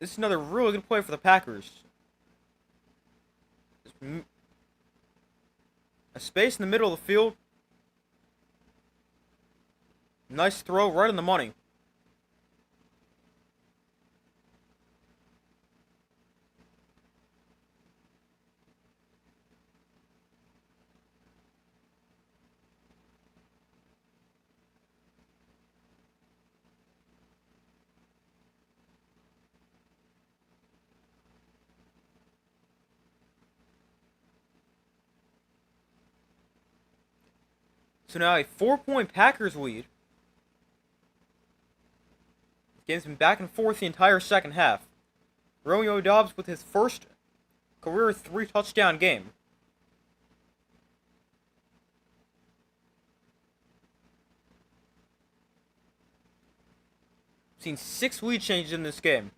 This is another really good play for the Packers. A space in the middle of the field. Nice throw right on the money. So now a 4-point Packers lead. Game's been back and forth the entire second half. Romeo Doubs with his first career 3-touchdown game. Seen 6 lead changes in this game.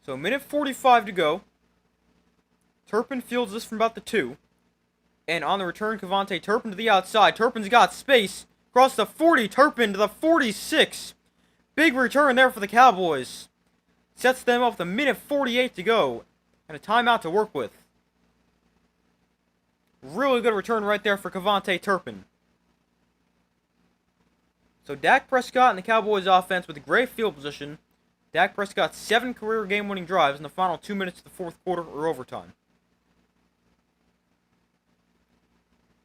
So, minute 45 to go. Turpin fields this from about the 2. And on the return, Cavante Turpin to the outside. Turpin's got space. Across the 40. Turpin to the 46. Big return there for the Cowboys. Sets them up with a minute 48 to go. And a timeout to work with. Really good return right there for Cavante Turpin. So, Dak Prescott and the Cowboys offense with great field position. Dak Prescott 7 career game-winning drives in the final 2 minutes of the 4th quarter or overtime.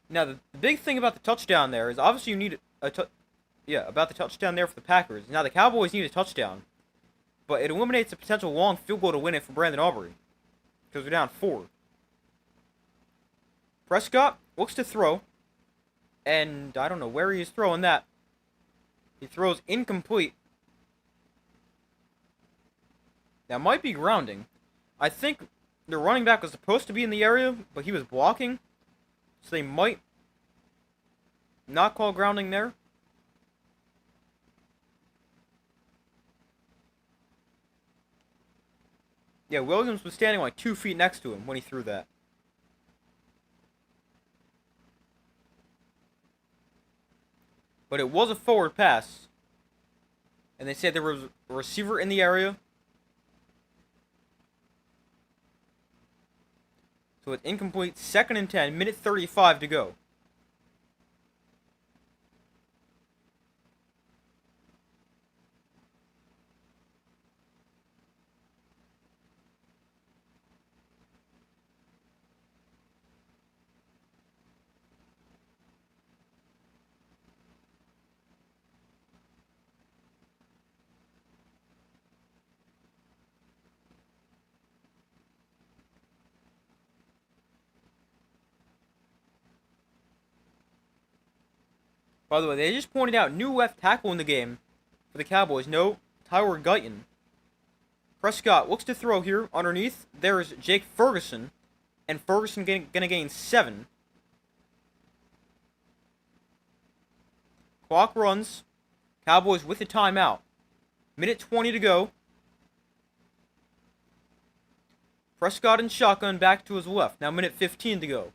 Now, the big thing about the touchdown there is obviously you need about the touchdown there for the Packers. Now, the Cowboys need a touchdown, but it eliminates a potential long field goal to win it for Brandon Aubrey because we're down 4. Prescott looks to throw, and I don't know where he is throwing that. He throws incomplete. That might be grounding. I think the running back was supposed to be in the area, but he was blocking. So they might not call grounding there. Yeah, Williams was standing like 2 feet next to him when he threw that. But it was a forward pass. And they said there was a receiver in the area. So it's incomplete, 2nd and 10, minute 35 to go. By the way, they just pointed out new left tackle in the game for the Cowboys. No, Tyler Guyton. Prescott looks to throw here underneath. There's Jake Ferguson. and Ferguson gonna gain 7. Clock runs. Cowboys with a timeout. Minute 20 to go. Prescott in shotgun back to his left. Now minute 15 to go.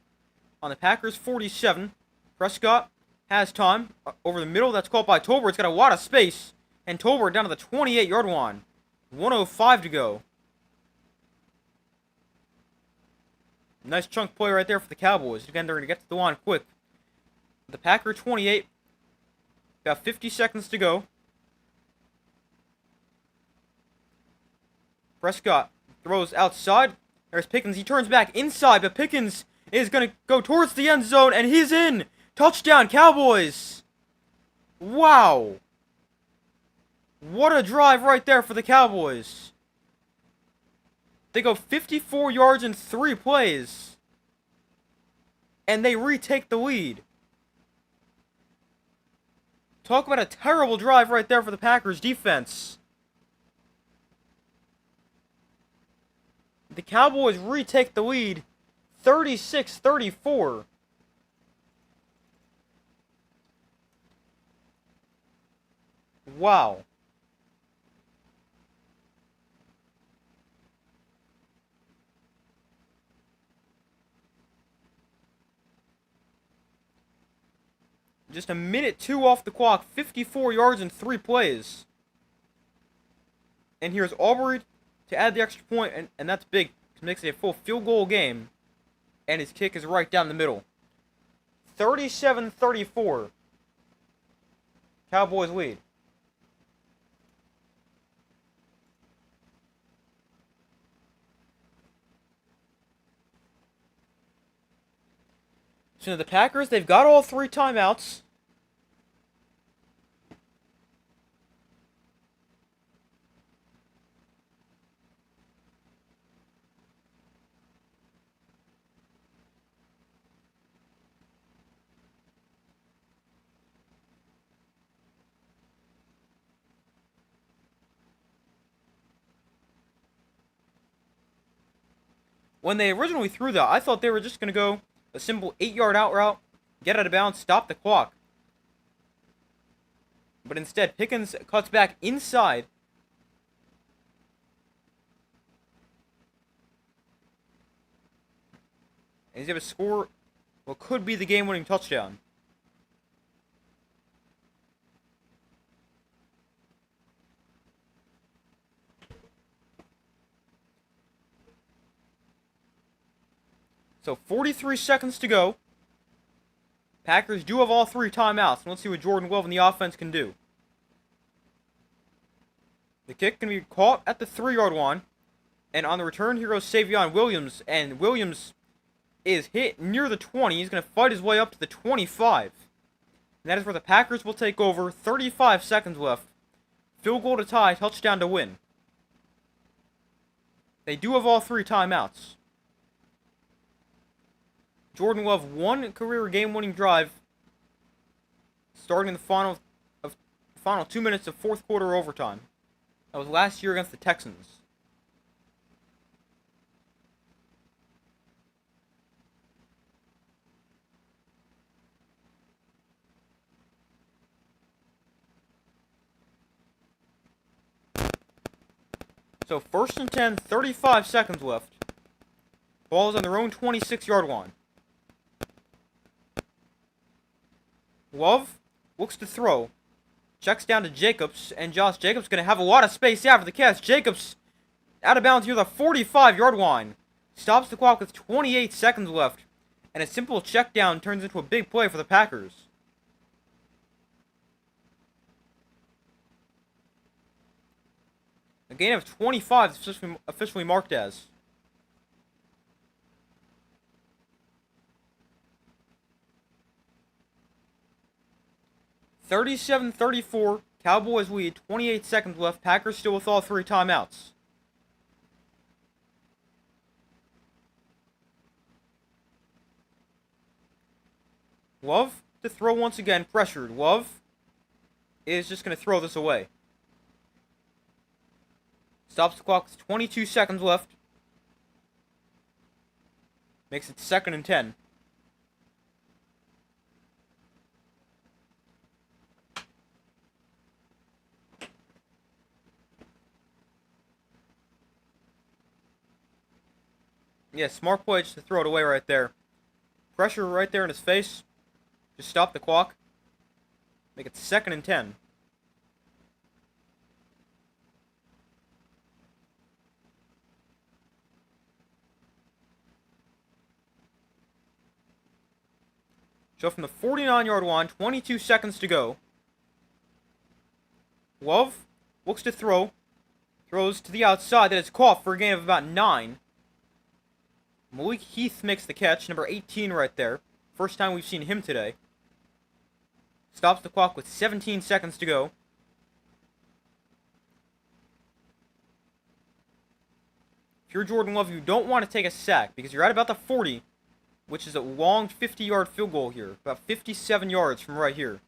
On the Packers 47, Prescott has time over the middle. That's caught by Tolbert. It's got a lot of space. And Tolbert down to the 28-yard line. 1:05 to go. Nice chunk play right there for the Cowboys. Again, they're going to get to the line quick. The Packer 28. Got 50 seconds to go. Prescott throws outside. There's Pickens. He turns back inside, but Pickens is going to go towards the end zone, and he's in. Touchdown, Cowboys. Wow. What a drive right there for the Cowboys. They go 54 yards in 3 plays. And they retake the lead. Talk about a terrible drive right there for the Packers defense. The Cowboys retake the lead 36-34. Wow. Just a minute 2 off the clock, 54 yards in 3 plays. And here's Aubrey to add the extra point, and that's big. It makes it a full field goal game. And his kick is right down the middle. 37-34. Cowboys lead. So the Packers, they've got all 3 timeouts. When they originally threw that, I thought they were just going to go a simple 8-yard out route, get out of bounds, stop the clock. But instead, Pickens cuts back inside. And he's going to score what could be the game-winning touchdown. So 43 seconds to go. Packers do have all 3 timeouts. And let's see what Jordan Love and the offense can do. The kick can be caught at the 3-yard line. And on the return, here goes Savion Williams. And Williams is hit near the 20. He's going to fight his way up to the 25. And that is where the Packers will take over. 35 seconds left. Field goal to tie, touchdown to win. They do have all 3 timeouts. Jordan Love, 1 career game-winning drive, starting in the final 2 minutes of 4th quarter overtime. That was last year against the Texans. So 1st and 10, 35 seconds left. Ball is on their own 26-yard line. Love looks to throw. Checks down to Jacobs, and Josh Jacobs going to have a lot of space after the catch. Jacobs out of bounds near the 45-yard line. Stops the clock with 28 seconds left. And a simple check down turns into a big play for the Packers. A gain of 25 is officially marked as. (37-34), Cowboys lead, 28 seconds left. Packers still with all 3 timeouts. Love to throw once again, pressured. Love is just going to throw this away. Stops the clock with 22 seconds left. Makes it 2nd and 10. Yeah, smart play just to throw it away right there. Pressure right there in his face. Just stop the clock. Make it 2nd and 10. So from the 49-yard line, 22 seconds to go. Love looks to throw. Throws to the outside. That is caught for a gain of about 9. Malik Heath makes the catch. Number 18 right there. First time we've seen him today. Stops the clock with 17 seconds to go. If you're Jordan Love, you don't want to take a sack because you're at about the 40, which is a long 50-yard field goal here. About 57 yards from right here.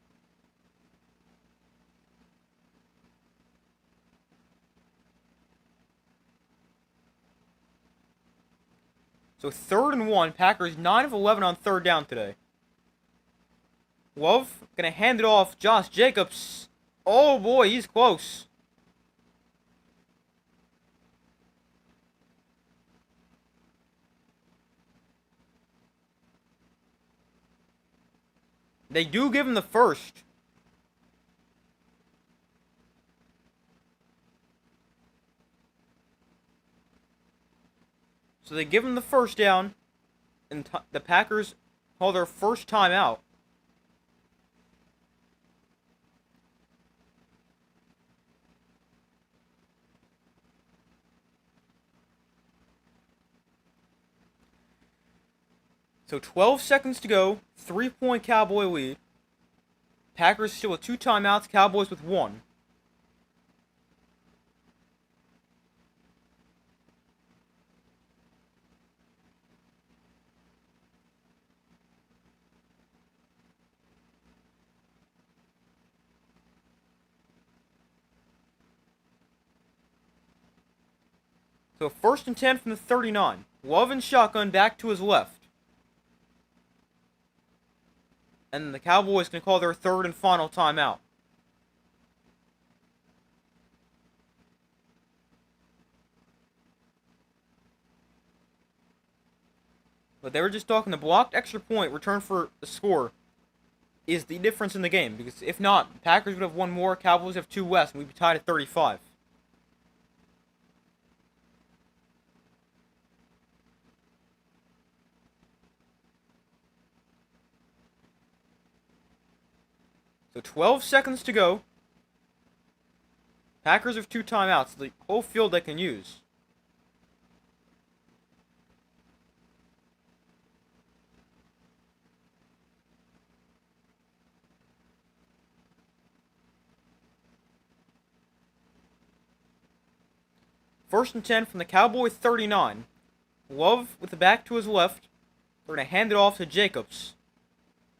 So 3rd and 1. Packers 9 of 11 on 3rd down today. Love gonna hand it off. Josh Jacobs. Oh boy, he's close. They do give him the first. So they give him the first down, and the Packers call their first timeout. So 12 seconds to go, 3-point Cowboy lead. Packers still with 2 timeouts, Cowboys with 1. So 1st and 10 from the 39. Love and shotgun back to his left. And the Cowboys can call their 3rd and final timeout. But they were just talking, the blocked extra point return for the score is the difference in the game. Because if not, the Packers would have won more, Cowboys have 2 less, and we'd be tied at 35. So 12 seconds to go. Packers have 2 timeouts. The whole field they can use. First and 10 from the Cowboy 39. Love with the back to his left. They're going to hand it off to Jacobs.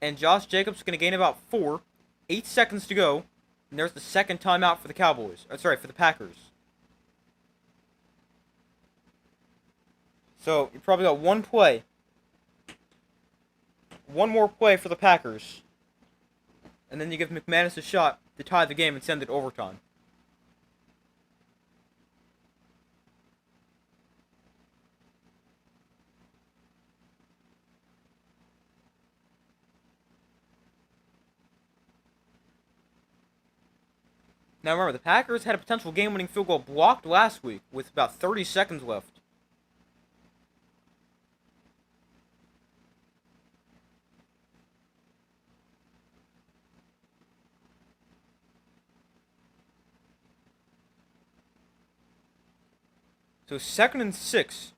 And Josh Jacobs is going to gain about 4. 8 seconds to go. And there's the 2nd timeout for the Cowboys. For the Packers. So, you probably got 1 play. 1 more play for the Packers. And then you give McManus a shot to tie the game and send it overtime. Now remember, the Packers had a potential game-winning field goal blocked last week with about 30 seconds left. So 2nd and 6.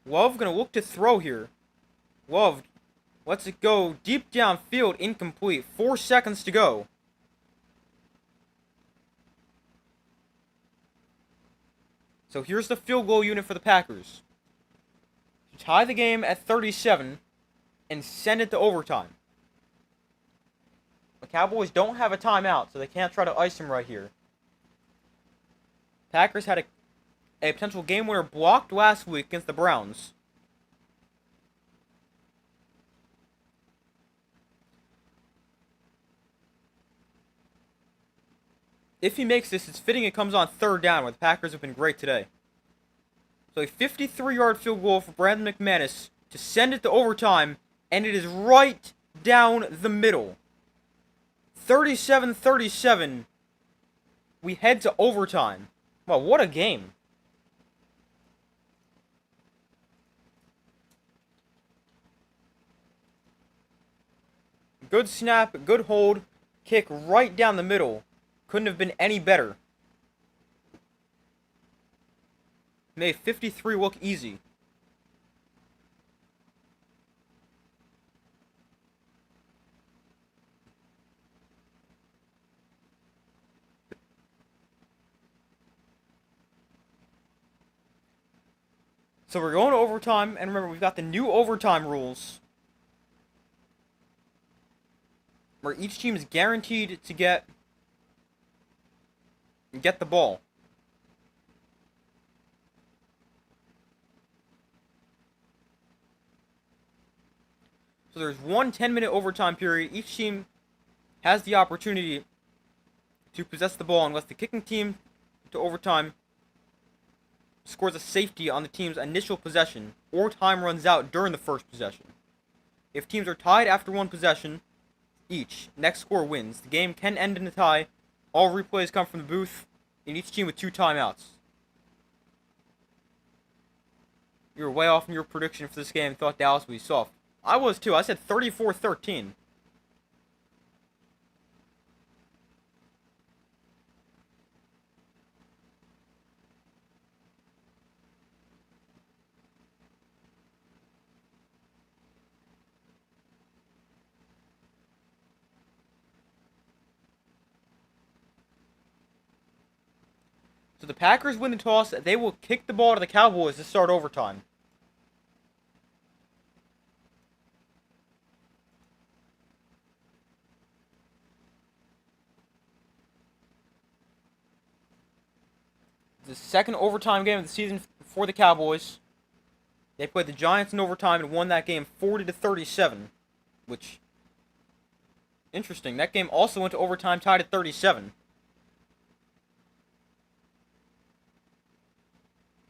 Love gonna look to throw here. Love lets it go deep downfield, incomplete. 4 seconds to go. So here's the field goal unit for the Packers. To tie the game at 37 and send it to overtime. The Cowboys don't have a timeout, so they can't try to ice him right here. Packers had a potential game winner blocked last week against the Browns. If he makes this, it's fitting it comes on third down, where the Packers have been great today. So a 53-yard field goal for Brandon McManus to send it to overtime, and it is right down the middle. 37-37. We head to overtime. Wow, what a game. Good snap, good hold, kick right down the middle. Couldn't have been any better. Made 53 look easy. So we're going to overtime, and remember, we've got the new overtime rules, where each team is guaranteed to get the ball. So there's one 10-minute overtime period. Each team has the opportunity to possess the ball unless the kicking team to overtime scores a safety on the team's initial possession, or time runs out during the first possession. If teams are tied after one possession each, next score wins. The game can end in a tie. All replays come from the booth, and each team with 2 timeouts. You were way off in your prediction for this game. Thought Dallas would be soft. I was too. I said 34-13. So the Packers win the toss. They will kick the ball to the Cowboys to start overtime. The second overtime game of the season for the Cowboys. They played the Giants in overtime and won that game 40-37, which, interesting. That game also went to overtime, tied at 37.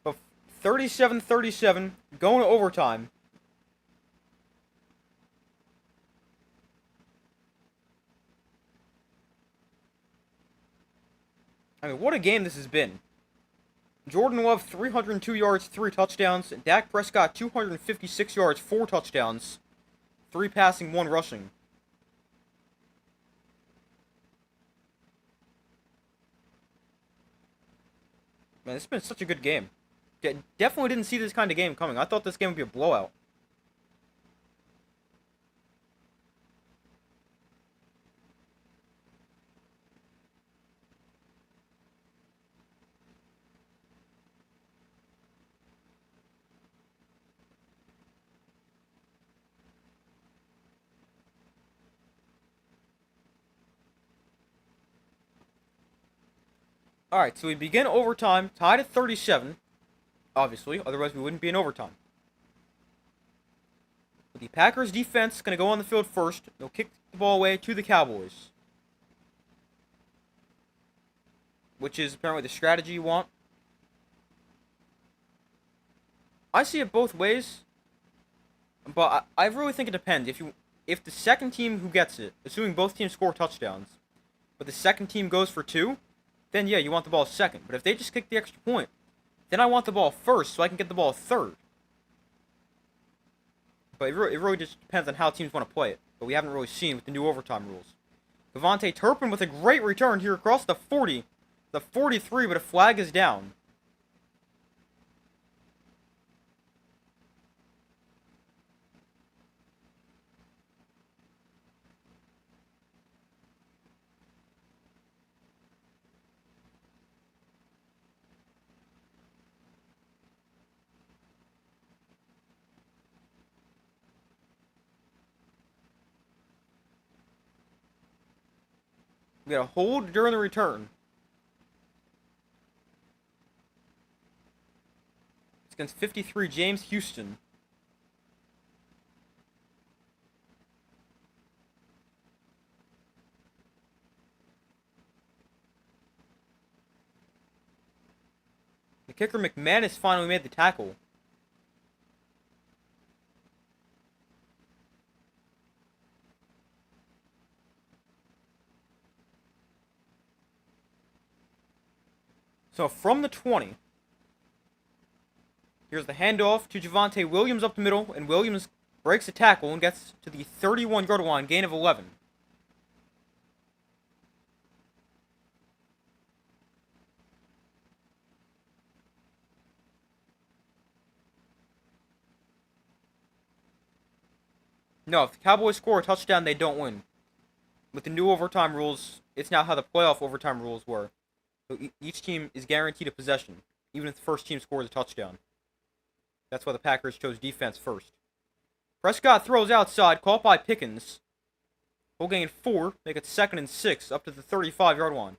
But 37-37, going to overtime. I mean, what a game this has been. Jordan Love, 302 yards, 3 touchdowns. Dak Prescott, 256 yards, 4 touchdowns. 3 passing, 1 rushing. Man, this has been such a good game. Definitely didn't see this kind of game coming. I thought this game would be a blowout. Alright, so we begin overtime, tied at 37. Obviously, otherwise we wouldn't be in overtime. But the Packers defense is going to go on the field first. They'll kick the ball away to the Cowboys, which is apparently the strategy you want. I see it both ways, but I really think it depends. If the second team who gets it, assuming both teams score touchdowns, but the second team goes for 2, then yeah, you want the ball second. But if they just kick the extra point, then I want the ball first so I can get the ball third. But it really just depends on how teams want to play it. But we haven't really seen with the new overtime rules. Devontae Turpin with a great return here across the 40, the 43, but a flag is down. We got a hold during the return. It's against 53, James Houston. kicker McManus finally made the tackle. So from the 20, here's the handoff to Javonte Williams up the middle, and Williams breaks the tackle and gets to the 31-yard line, gain of 11. No, if the Cowboys score a touchdown, they don't win. With the new overtime rules, it's now how the playoff overtime rules were. So each team is guaranteed a possession, even if the first team scores a touchdown. That's why the Packers chose defense first. Prescott throws outside, caught by Pickens. He'll gain 4, make it 2nd and 6, up to the 35-yard line.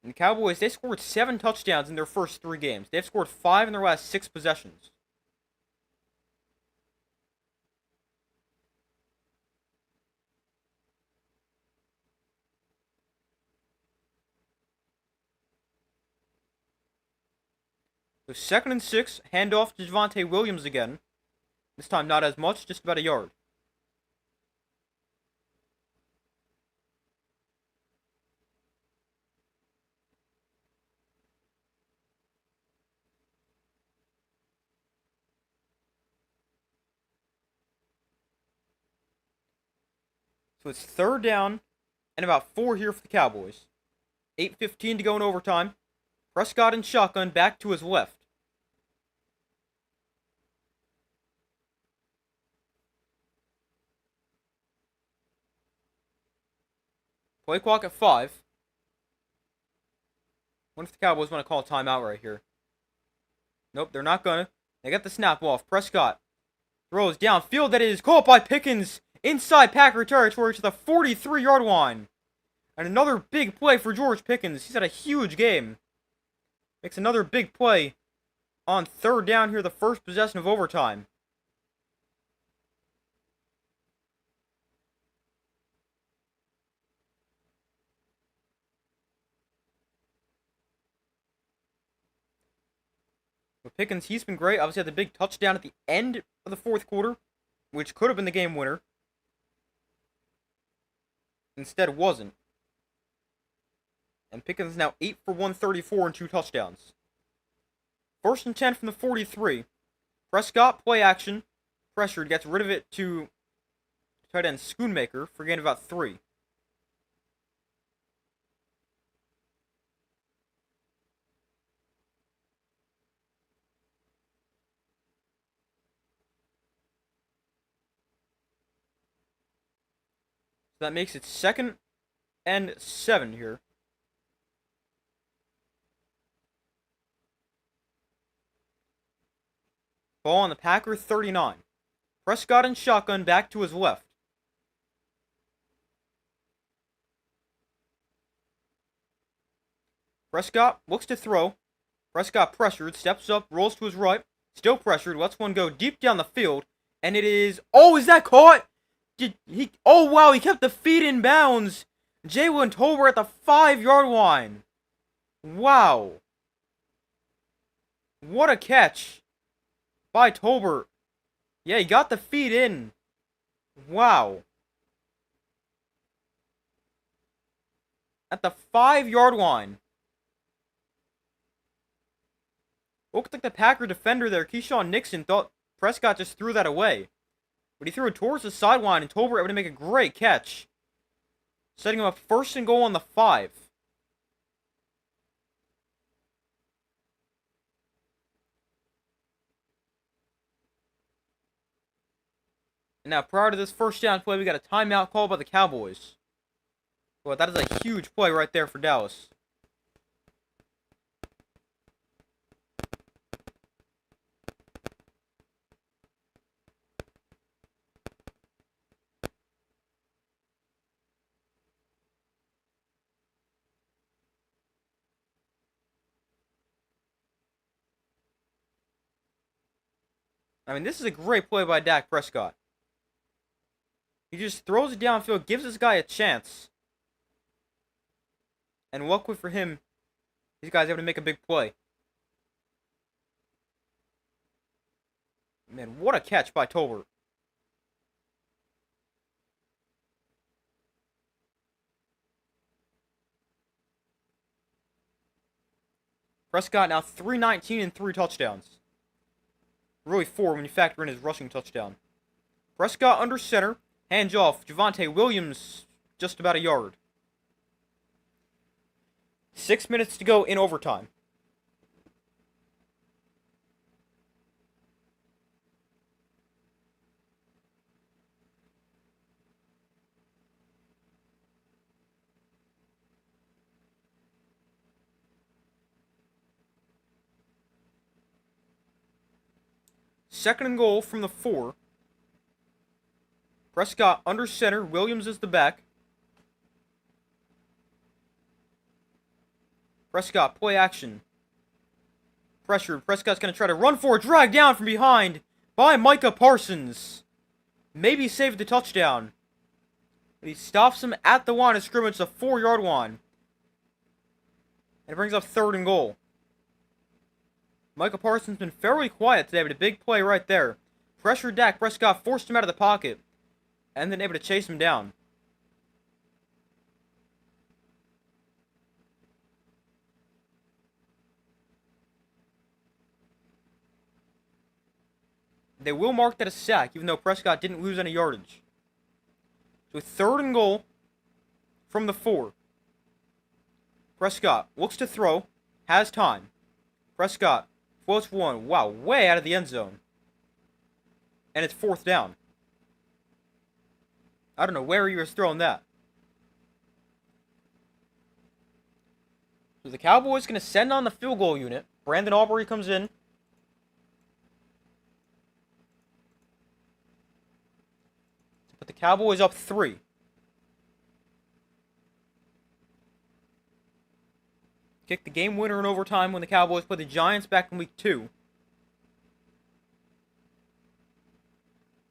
And the Cowboys, they scored 7 touchdowns in their first 3 games. They've scored 5 in their last 6 possessions. So 2nd and 6, handoff to Javonte Williams again. This time not as much, just about a yard. So it's 3rd down and about 4 here for the Cowboys. 8:15 to go in overtime. Prescott in shotgun, back to his left. Play clock at 5. What if the Cowboys want to call a timeout right here? Nope, they're not gonna. They got the snap off. Prescott throws downfield. That is caught by Pickens inside Packer territory to the 43-yard line. And another big play for George Pickens. He's had a huge game. Makes another big play on 3rd down here, the first possession of overtime. But Pickens, he's been great. Obviously had the big touchdown at the end of the 4th quarter, which could have been the game winner. Instead, it wasn't. And Pickens is now 8 for 134 and 2 touchdowns. 1st and 10 from the 43. Prescott, play action. Pressured, gets rid of it to tight end Schoonmaker for a gain of about 3. So that makes it 2nd and 7 here. Ball on the Packer 39. Prescott in shotgun, back to his left. Prescott looks to throw. Prescott pressured, steps up, rolls to his right. Still pressured, lets one go deep down the field. And it is... Oh, is that caught? Oh, wow, he kept the feet in bounds. Jalen Tolbert at the 5-yard line. Wow. What a catch by Tolbert. Yeah, he got the feet in. Wow. At the 5-yard line. Looked like the Packer defender there, Keyshawn Nixon, thought Prescott just threw that away. But he threw it towards the sideline, and Tolbert able to make a great catch. Setting him up 1st and goal on the 5. And now, prior to this 1st down play, we got a timeout called by the Cowboys. Well, that is a huge play right there for Dallas. I mean, this is a great play by Dak Prescott. He just throws it downfield, gives this guy a chance. And luckily for him, these guys able to make a big play. Man, what a catch by Tolbert. Prescott now 319 and 3 touchdowns. Really 4 when you factor in his rushing touchdown. Prescott under center. Hands off. Javonte Williams just about a yard. 6 minutes to go in overtime. Second and goal from the 4. Prescott under center. Williams is the back. Prescott, play action. Pressure. Prescott's going to try to run for it. Dragged down from behind by Micah Parsons. Maybe saved the touchdown. But he stops him at the line of scrimmage, the 4-yard line. And it brings up third and goal. Micah Parsons been fairly quiet today, but a big play right there. Pressure Dak Prescott, forced him out of the pocket. And then able to chase him down. They will mark that a sack, even though Prescott didn't lose any yardage. So third and goal from the 4. Prescott looks to throw, has time. Prescott floats one. Wow, way out of the end zone. And it's fourth down. I don't know where he was throwing that. So the Cowboys going to send on the field goal unit. Brandon Aubrey comes in. Put the Cowboys up 3. Kicked the game winner in overtime when the Cowboys played the Giants back in week 2.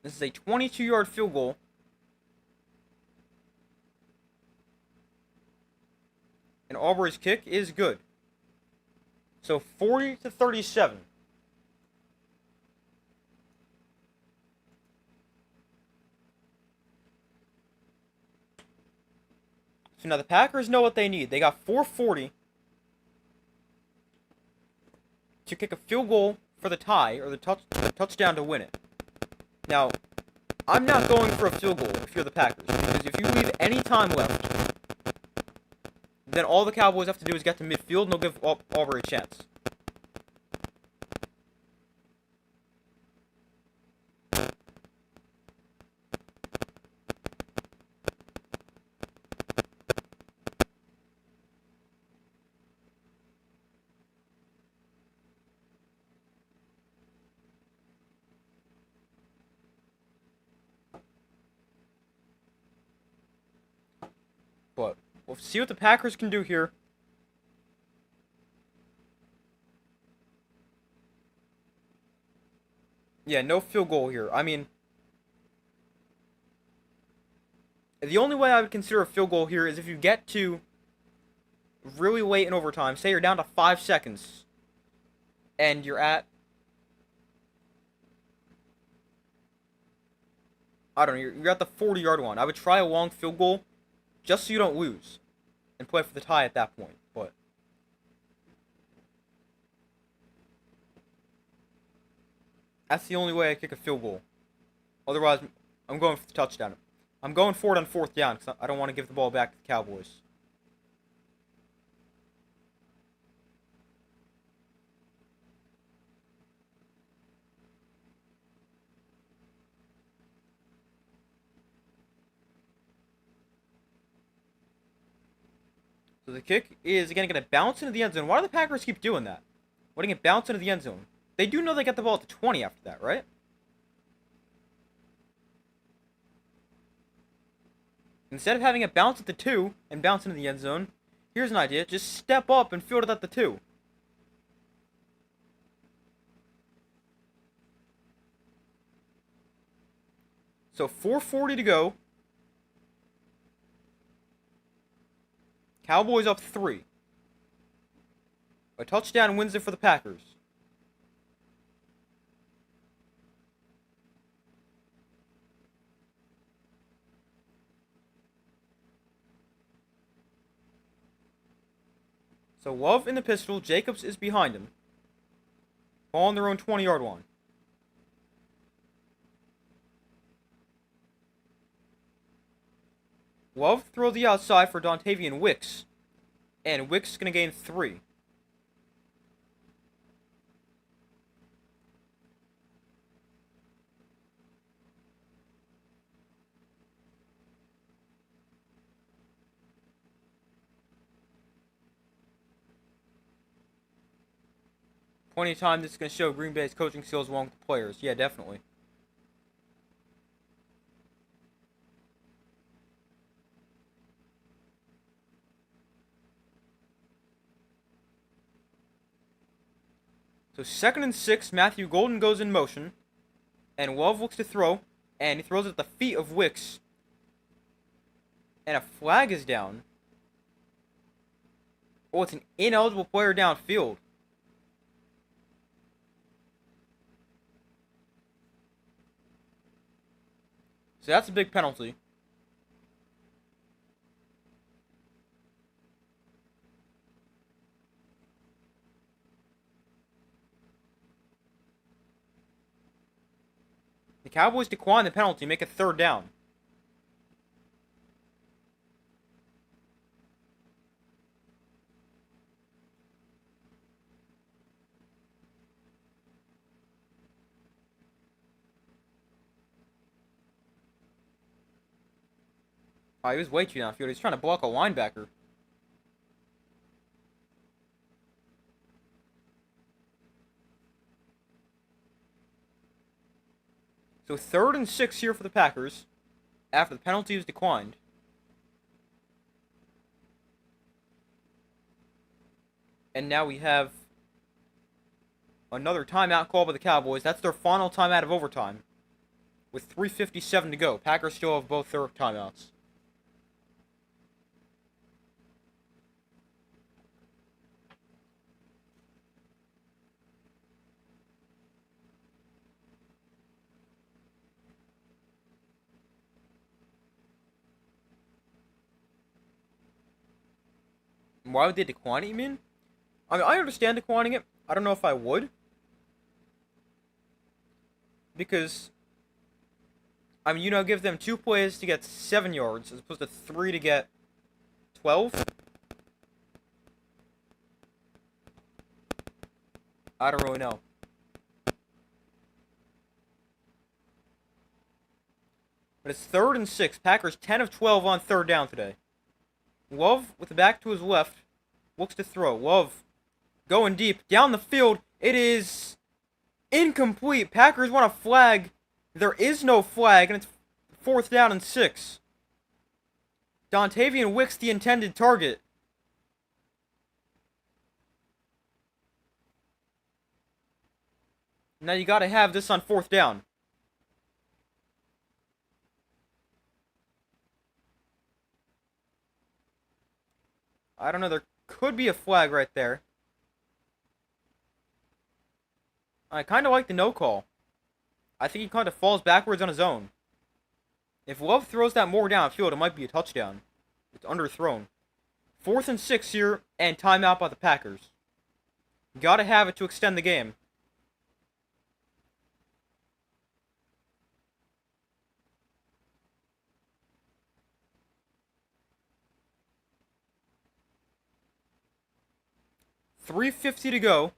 This is a 22-yard field goal. And Aubrey's kick is good. So 40-37. So now the Packers know what they need. They got 4:40 to kick a field goal for the tie or the touchdown to win it. Now, I'm not going for a field goal if you're the Packers, because if you leave any time left, then all the Cowboys have to do is get to midfield and they'll give Aubrey a chance. But we'll see what the Packers can do here. Yeah, no field goal here. I mean, the only way I would consider a field goal here is if you get to really late in overtime. Say you're down to 5 seconds. And you're at, I don't know, you're at the 40-yard line. I would try a long field goal just so you don't lose. And play for the tie at that point. But that's the only way I kick a field goal. Otherwise, I'm going for the touchdown. I'm going for it on 4th down because I don't want to give the ball back to the Cowboys. So the kick is, again, going to bounce into the end zone. Why do the Packers keep doing that? Letting it bounce into the end zone. They do know they get the ball at the 20 after that, right? Instead of having it bounce at the 2 and bounce into the end zone, here's an idea. Just step up and field it at the 2. So 4:40 to go. Cowboys up 3. A touchdown wins it for the Packers. So Love in the pistol. Jacobs is behind him. Ball on their own 20-yard line. Love throws the outside for Dontavian Wicks. And Wicks is going to gain 3. Plenty of time this is going to show Green Bay's coaching skills along with the players. Yeah, definitely. So 2nd and 6, Matthew Golden goes in motion. And Love looks to throw. And he throws at the feet of Wicks. And a flag is down. Oh, it's an ineligible player downfield. So that's a big penalty. The Cowboys decline the penalty, make it 3rd down. Oh, he was way too downfield. He's trying to block a linebacker. So 3rd and 6 here for the Packers. After the penalty is declined. And now we have another timeout call by the Cowboys. That's their final timeout of overtime. With 3:57 to go. Packers still have both their timeouts. Why would they decline it, you mean? I mean, I understand declining it. I don't know if I would. Because, I mean, give them 2 plays to get 7 yards as opposed to 3 to get 12. I don't really know. But it's 3rd and 6. Packers 10 of 12 on 3rd down today. Love, with the back to his left, looks to throw. Love going deep. Down the field. It is incomplete. Packers want a flag. There is no flag, and it's 4th down and 6. Dontavian Wicks, the intended target. Now you gotta have this on 4th down. I don't know, there could be a flag right there. I kind of like the no call. I think he kind of falls backwards on his own. If Love throws that more downfield, it might be a touchdown. It's underthrown. 4th and 6 here, and timeout by the Packers. Gotta have it to extend the game. $3:50 to go.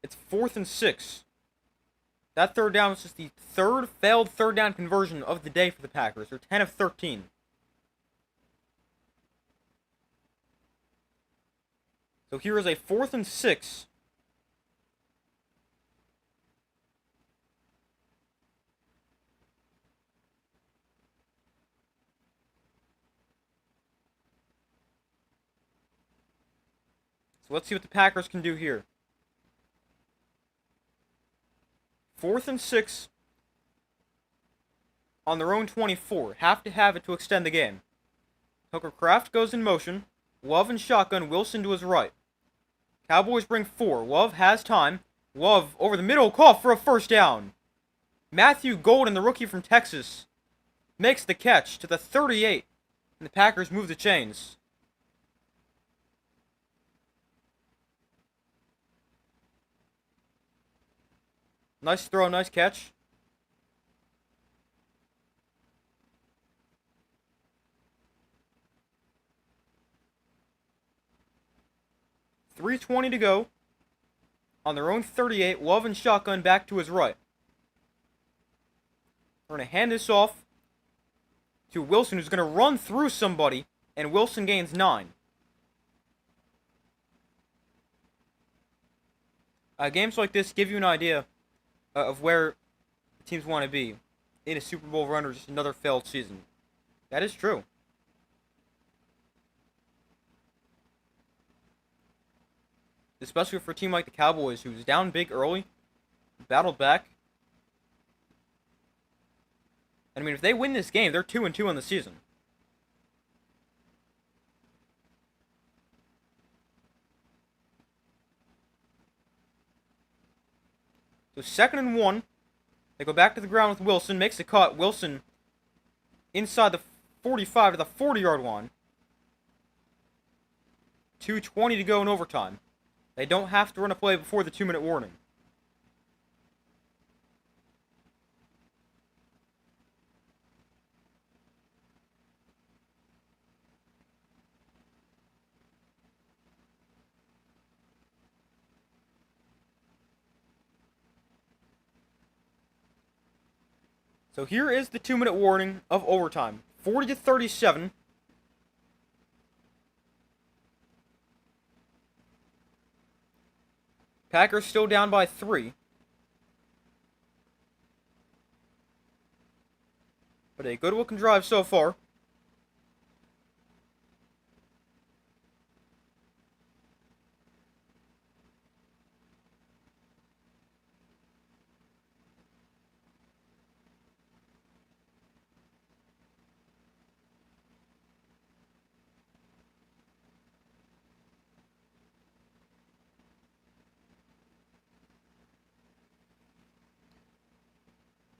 It's 4th and 6. That 3rd down was just the 3rd failed 3rd down conversion of the day for the Packers. They're 10 of 13. So here is a 4th and 6. So let's see what the Packers can do here. 4th and 6. on their own 24. Have to have it to extend the game. Hooker Craft goes in motion. Love and shotgun. Wilson to his right. Cowboys bring 4. Love has time. Love over the middle. Call for a first down. Matthew Golden, the rookie from Texas, makes the catch to the 38. And the Packers move the chains. Nice throw, nice catch. .320 to go. On their own 38, Love and shotgun back to his right. They're going to hand this off to Wilson, who's going to run through somebody, and Wilson gains 9. Games like this give you an idea of where teams want to be in a Super Bowl run or just another failed season. That is true. Especially for a team like the Cowboys, who's down big early, battled back. And I mean, if they win this game, they're 2-2 on the season. So 2nd and 1. They go back to the ground with Wilson. Makes the cut. Wilson inside the 45 to the 40-yard line. 2:20 to go in overtime. They don't have to run a play before the 2-minute warning. So here is the 2-minute warning of overtime. 40-37. Packers still down by 3. But a good-looking drive so far.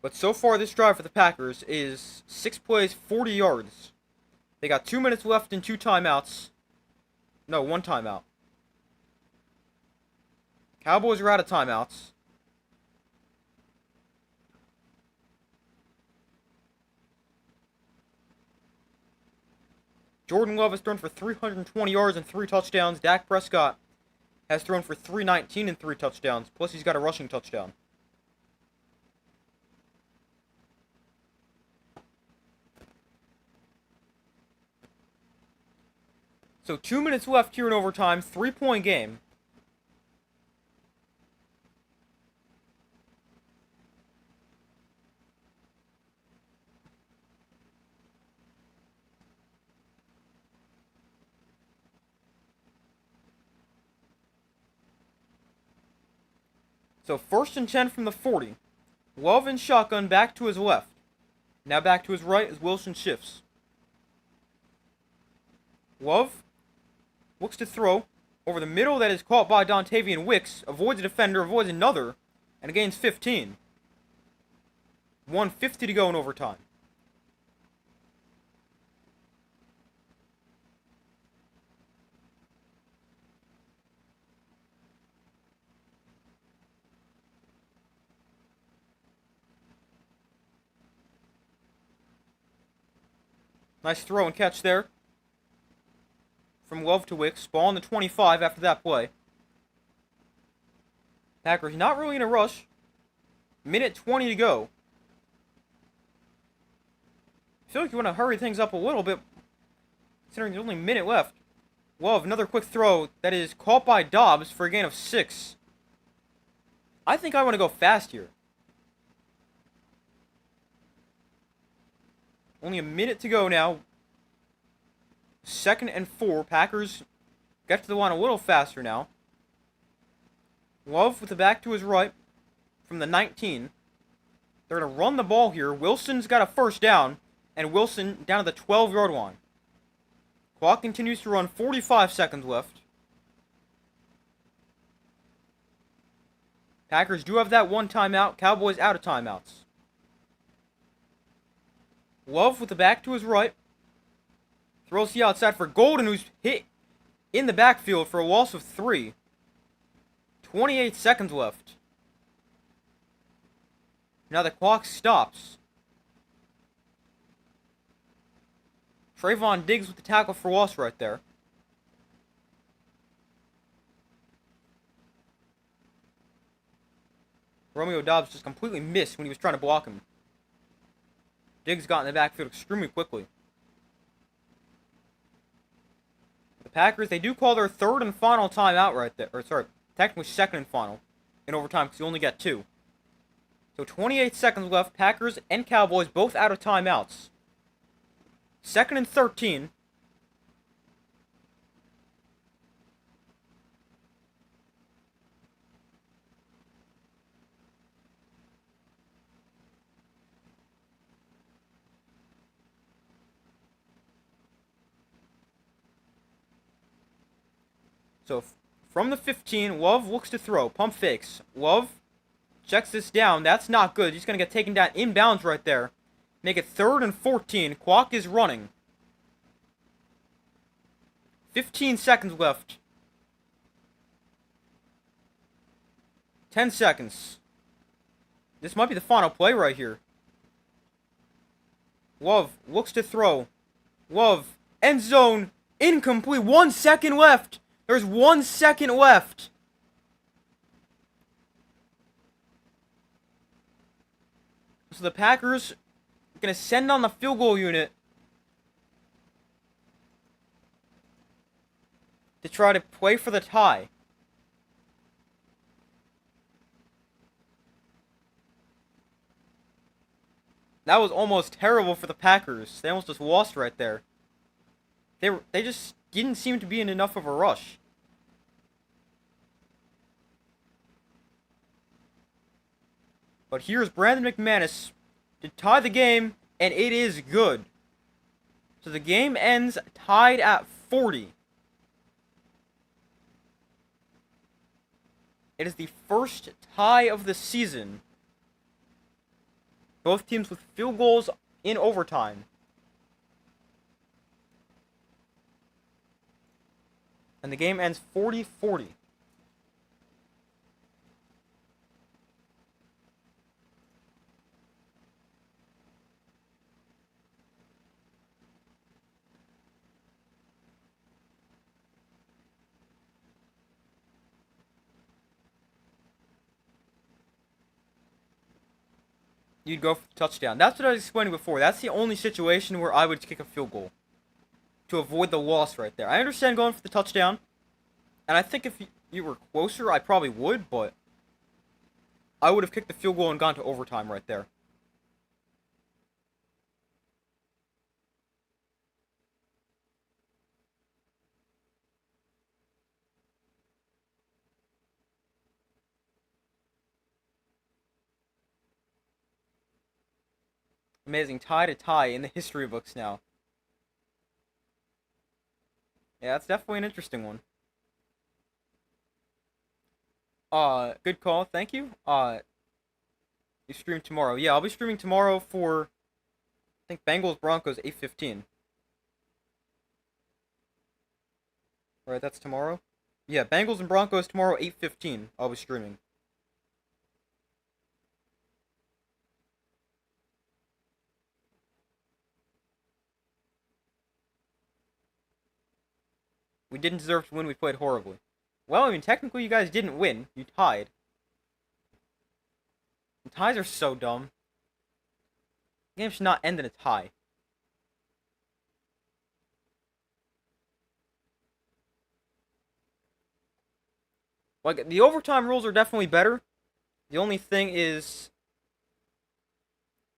But so far, this drive for the Packers is 6 plays, 40 yards. They got 2 minutes left and 2 timeouts. No, 1 timeout. Cowboys are out of timeouts. Jordan Love has thrown for 320 yards and 3 touchdowns. Dak Prescott has thrown for 319 and 3 touchdowns. Plus, he's got a rushing touchdown. So 2 minutes left here in overtime. 3-point game. So 1st and 10 from the 40. Love and shotgun back to his left. Now back to his right as Wilson shifts. Love looks to throw over the middle, that is caught by Dontavian Wicks. Avoids a defender, avoids another, and gains 15. 1:50 to go in overtime. Nice throw and catch there from Love to Wicks. Ball on the 25 after that play. Packers not really in a rush. Minute 20 to go. I feel like you want to hurry things up a little bit, considering there's only a minute left. Love, another quick throw that is caught by Dobbs for a gain of 6. I think I want to go fast here. Only a minute to go now. 2nd and 4. Packers get to the line a little faster now. Love with the back to his right from the 19. They're going to run the ball here. Wilson's got a first down, and Wilson down to the 12-yard line. Clock continues to run, 45 seconds left. Packers do have that one timeout. Cowboys out of timeouts. Love with the back to his right. Throws the outside for Golden, who's hit in the backfield for a loss of 3. 28 seconds left. Now the clock stops. Trayvon Diggs with the tackle for loss right there. Romeo Doubs just completely missed when he was trying to block him. Diggs got in the backfield extremely quickly. The Packers, they do call their third and final timeout right there. Or, sorry, technically second and final in overtime because you only get 2. So 28 seconds left. Packers and Cowboys both out of timeouts. Second and 13. So from the 15, Love looks to throw. Pump fakes. Love checks this down. That's not good. He's going to get taken down inbounds right there. Make it 3rd and 14. Clock is running. 15 seconds left. 10 seconds. This might be the final play right here. Love looks to throw. Love. End zone. Incomplete. 1 second left. There's 1 second left. So the Packers are going to send on the field goal unit to try to play for the tie. That was almost terrible for the Packers. They almost just lost right there. They just didn't seem to be in enough of a rush. But here's Brandon McManus to tie the game, and it is good. So the game ends tied at 40. It is the first tie of the season. Both teams with field goals in overtime. And the game ends 40-40. You'd go for the touchdown. That's what I was explaining before. That's the only situation where I would kick a field goal. To avoid the loss right there. I understand going for the touchdown. And I think if you were closer, I probably would, but I would have kicked the field goal and gone to overtime right there. Amazing. Tie to tie in the history books now. Yeah, that's definitely an interesting one. Good call. Thank you. You stream tomorrow. Yeah, I'll be streaming tomorrow for, I think, Bengals Broncos 8:15. Right, that's tomorrow? Yeah, Bengals and Broncos tomorrow 8:15. I'll be streaming. We didn't deserve to win. We played horribly. Well, I mean, technically you guys didn't win. You tied. And ties are so dumb. The game should not end in a tie. Like, the overtime rules are definitely better. The only thing is,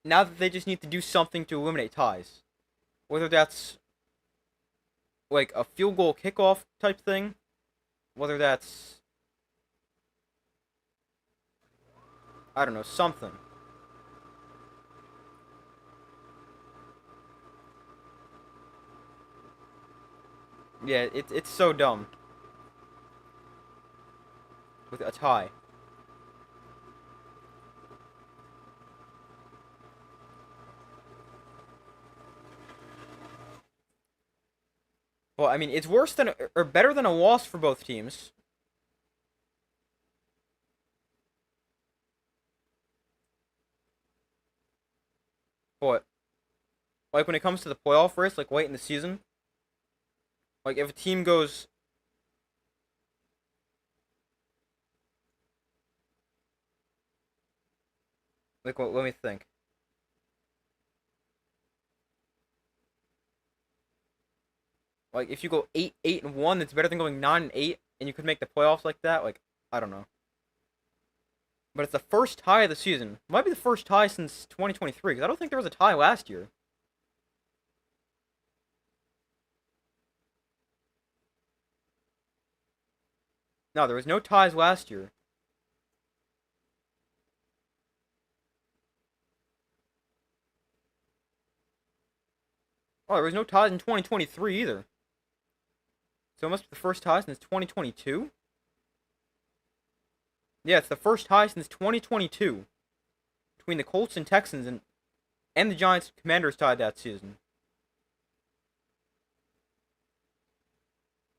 now that they just need to do something to eliminate ties. Whether that's like a field goal kickoff type thing, whether that's, I don't know, something. Yeah, it's so dumb with a tie. Well, I mean, it's worse than or better than a loss for both teams. But like when it comes to the playoff race, like late in the season, like if a team goes like let me think. Like if you go 8-1, it's better than going 9-8, and you could make the playoffs like that. Like I don't know, but it's the first tie of the season. Might be the first tie since 2023 because I don't think there was a tie last year. No, there was no ties last year. Oh, there was no ties in 2023 either. So it must be the first tie since 2022. Yeah, it's the first tie since 2022 between the Colts and Texans, and the Giants Commanders tied that season.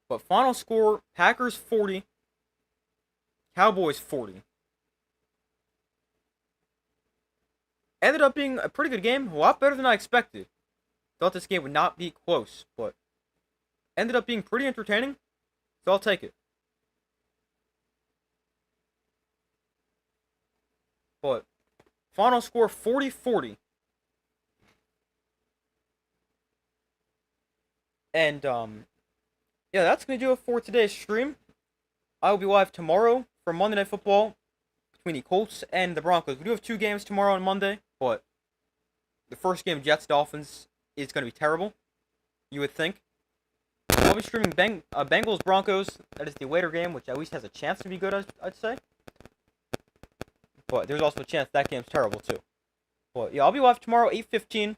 But final score: Packers 40, Cowboys 40. Ended up being a pretty good game, a lot better than I expected. Thought this game would not be close, but ended up being pretty entertaining, so I'll take it. But final score 40-40. And yeah, that's gonna do it for today's stream. I will be live tomorrow for Monday Night Football between the Colts and the Broncos. We do have two games tomorrow on Monday, but the first game, Jets Dolphins, is gonna be terrible. You would think. I'll be streaming Bengals Broncos. That is the later game, which at least has a chance to be good, I'd say. But there's also a chance that game's terrible too. But yeah, I'll be live tomorrow, 8:15,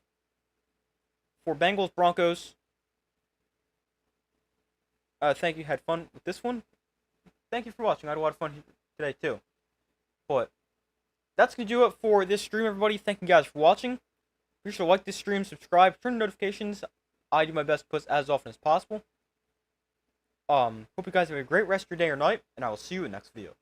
for Bengals Broncos. Thank you. Had fun with this one. Thank you for watching. I had a lot of fun today too. But that's gonna do it for this stream, everybody. Thank you guys for watching. Be sure to like this stream, subscribe, turn notifications. I do my best to post as often as possible. Hope you guys have a great rest of your day or night, and I will see you in the next video.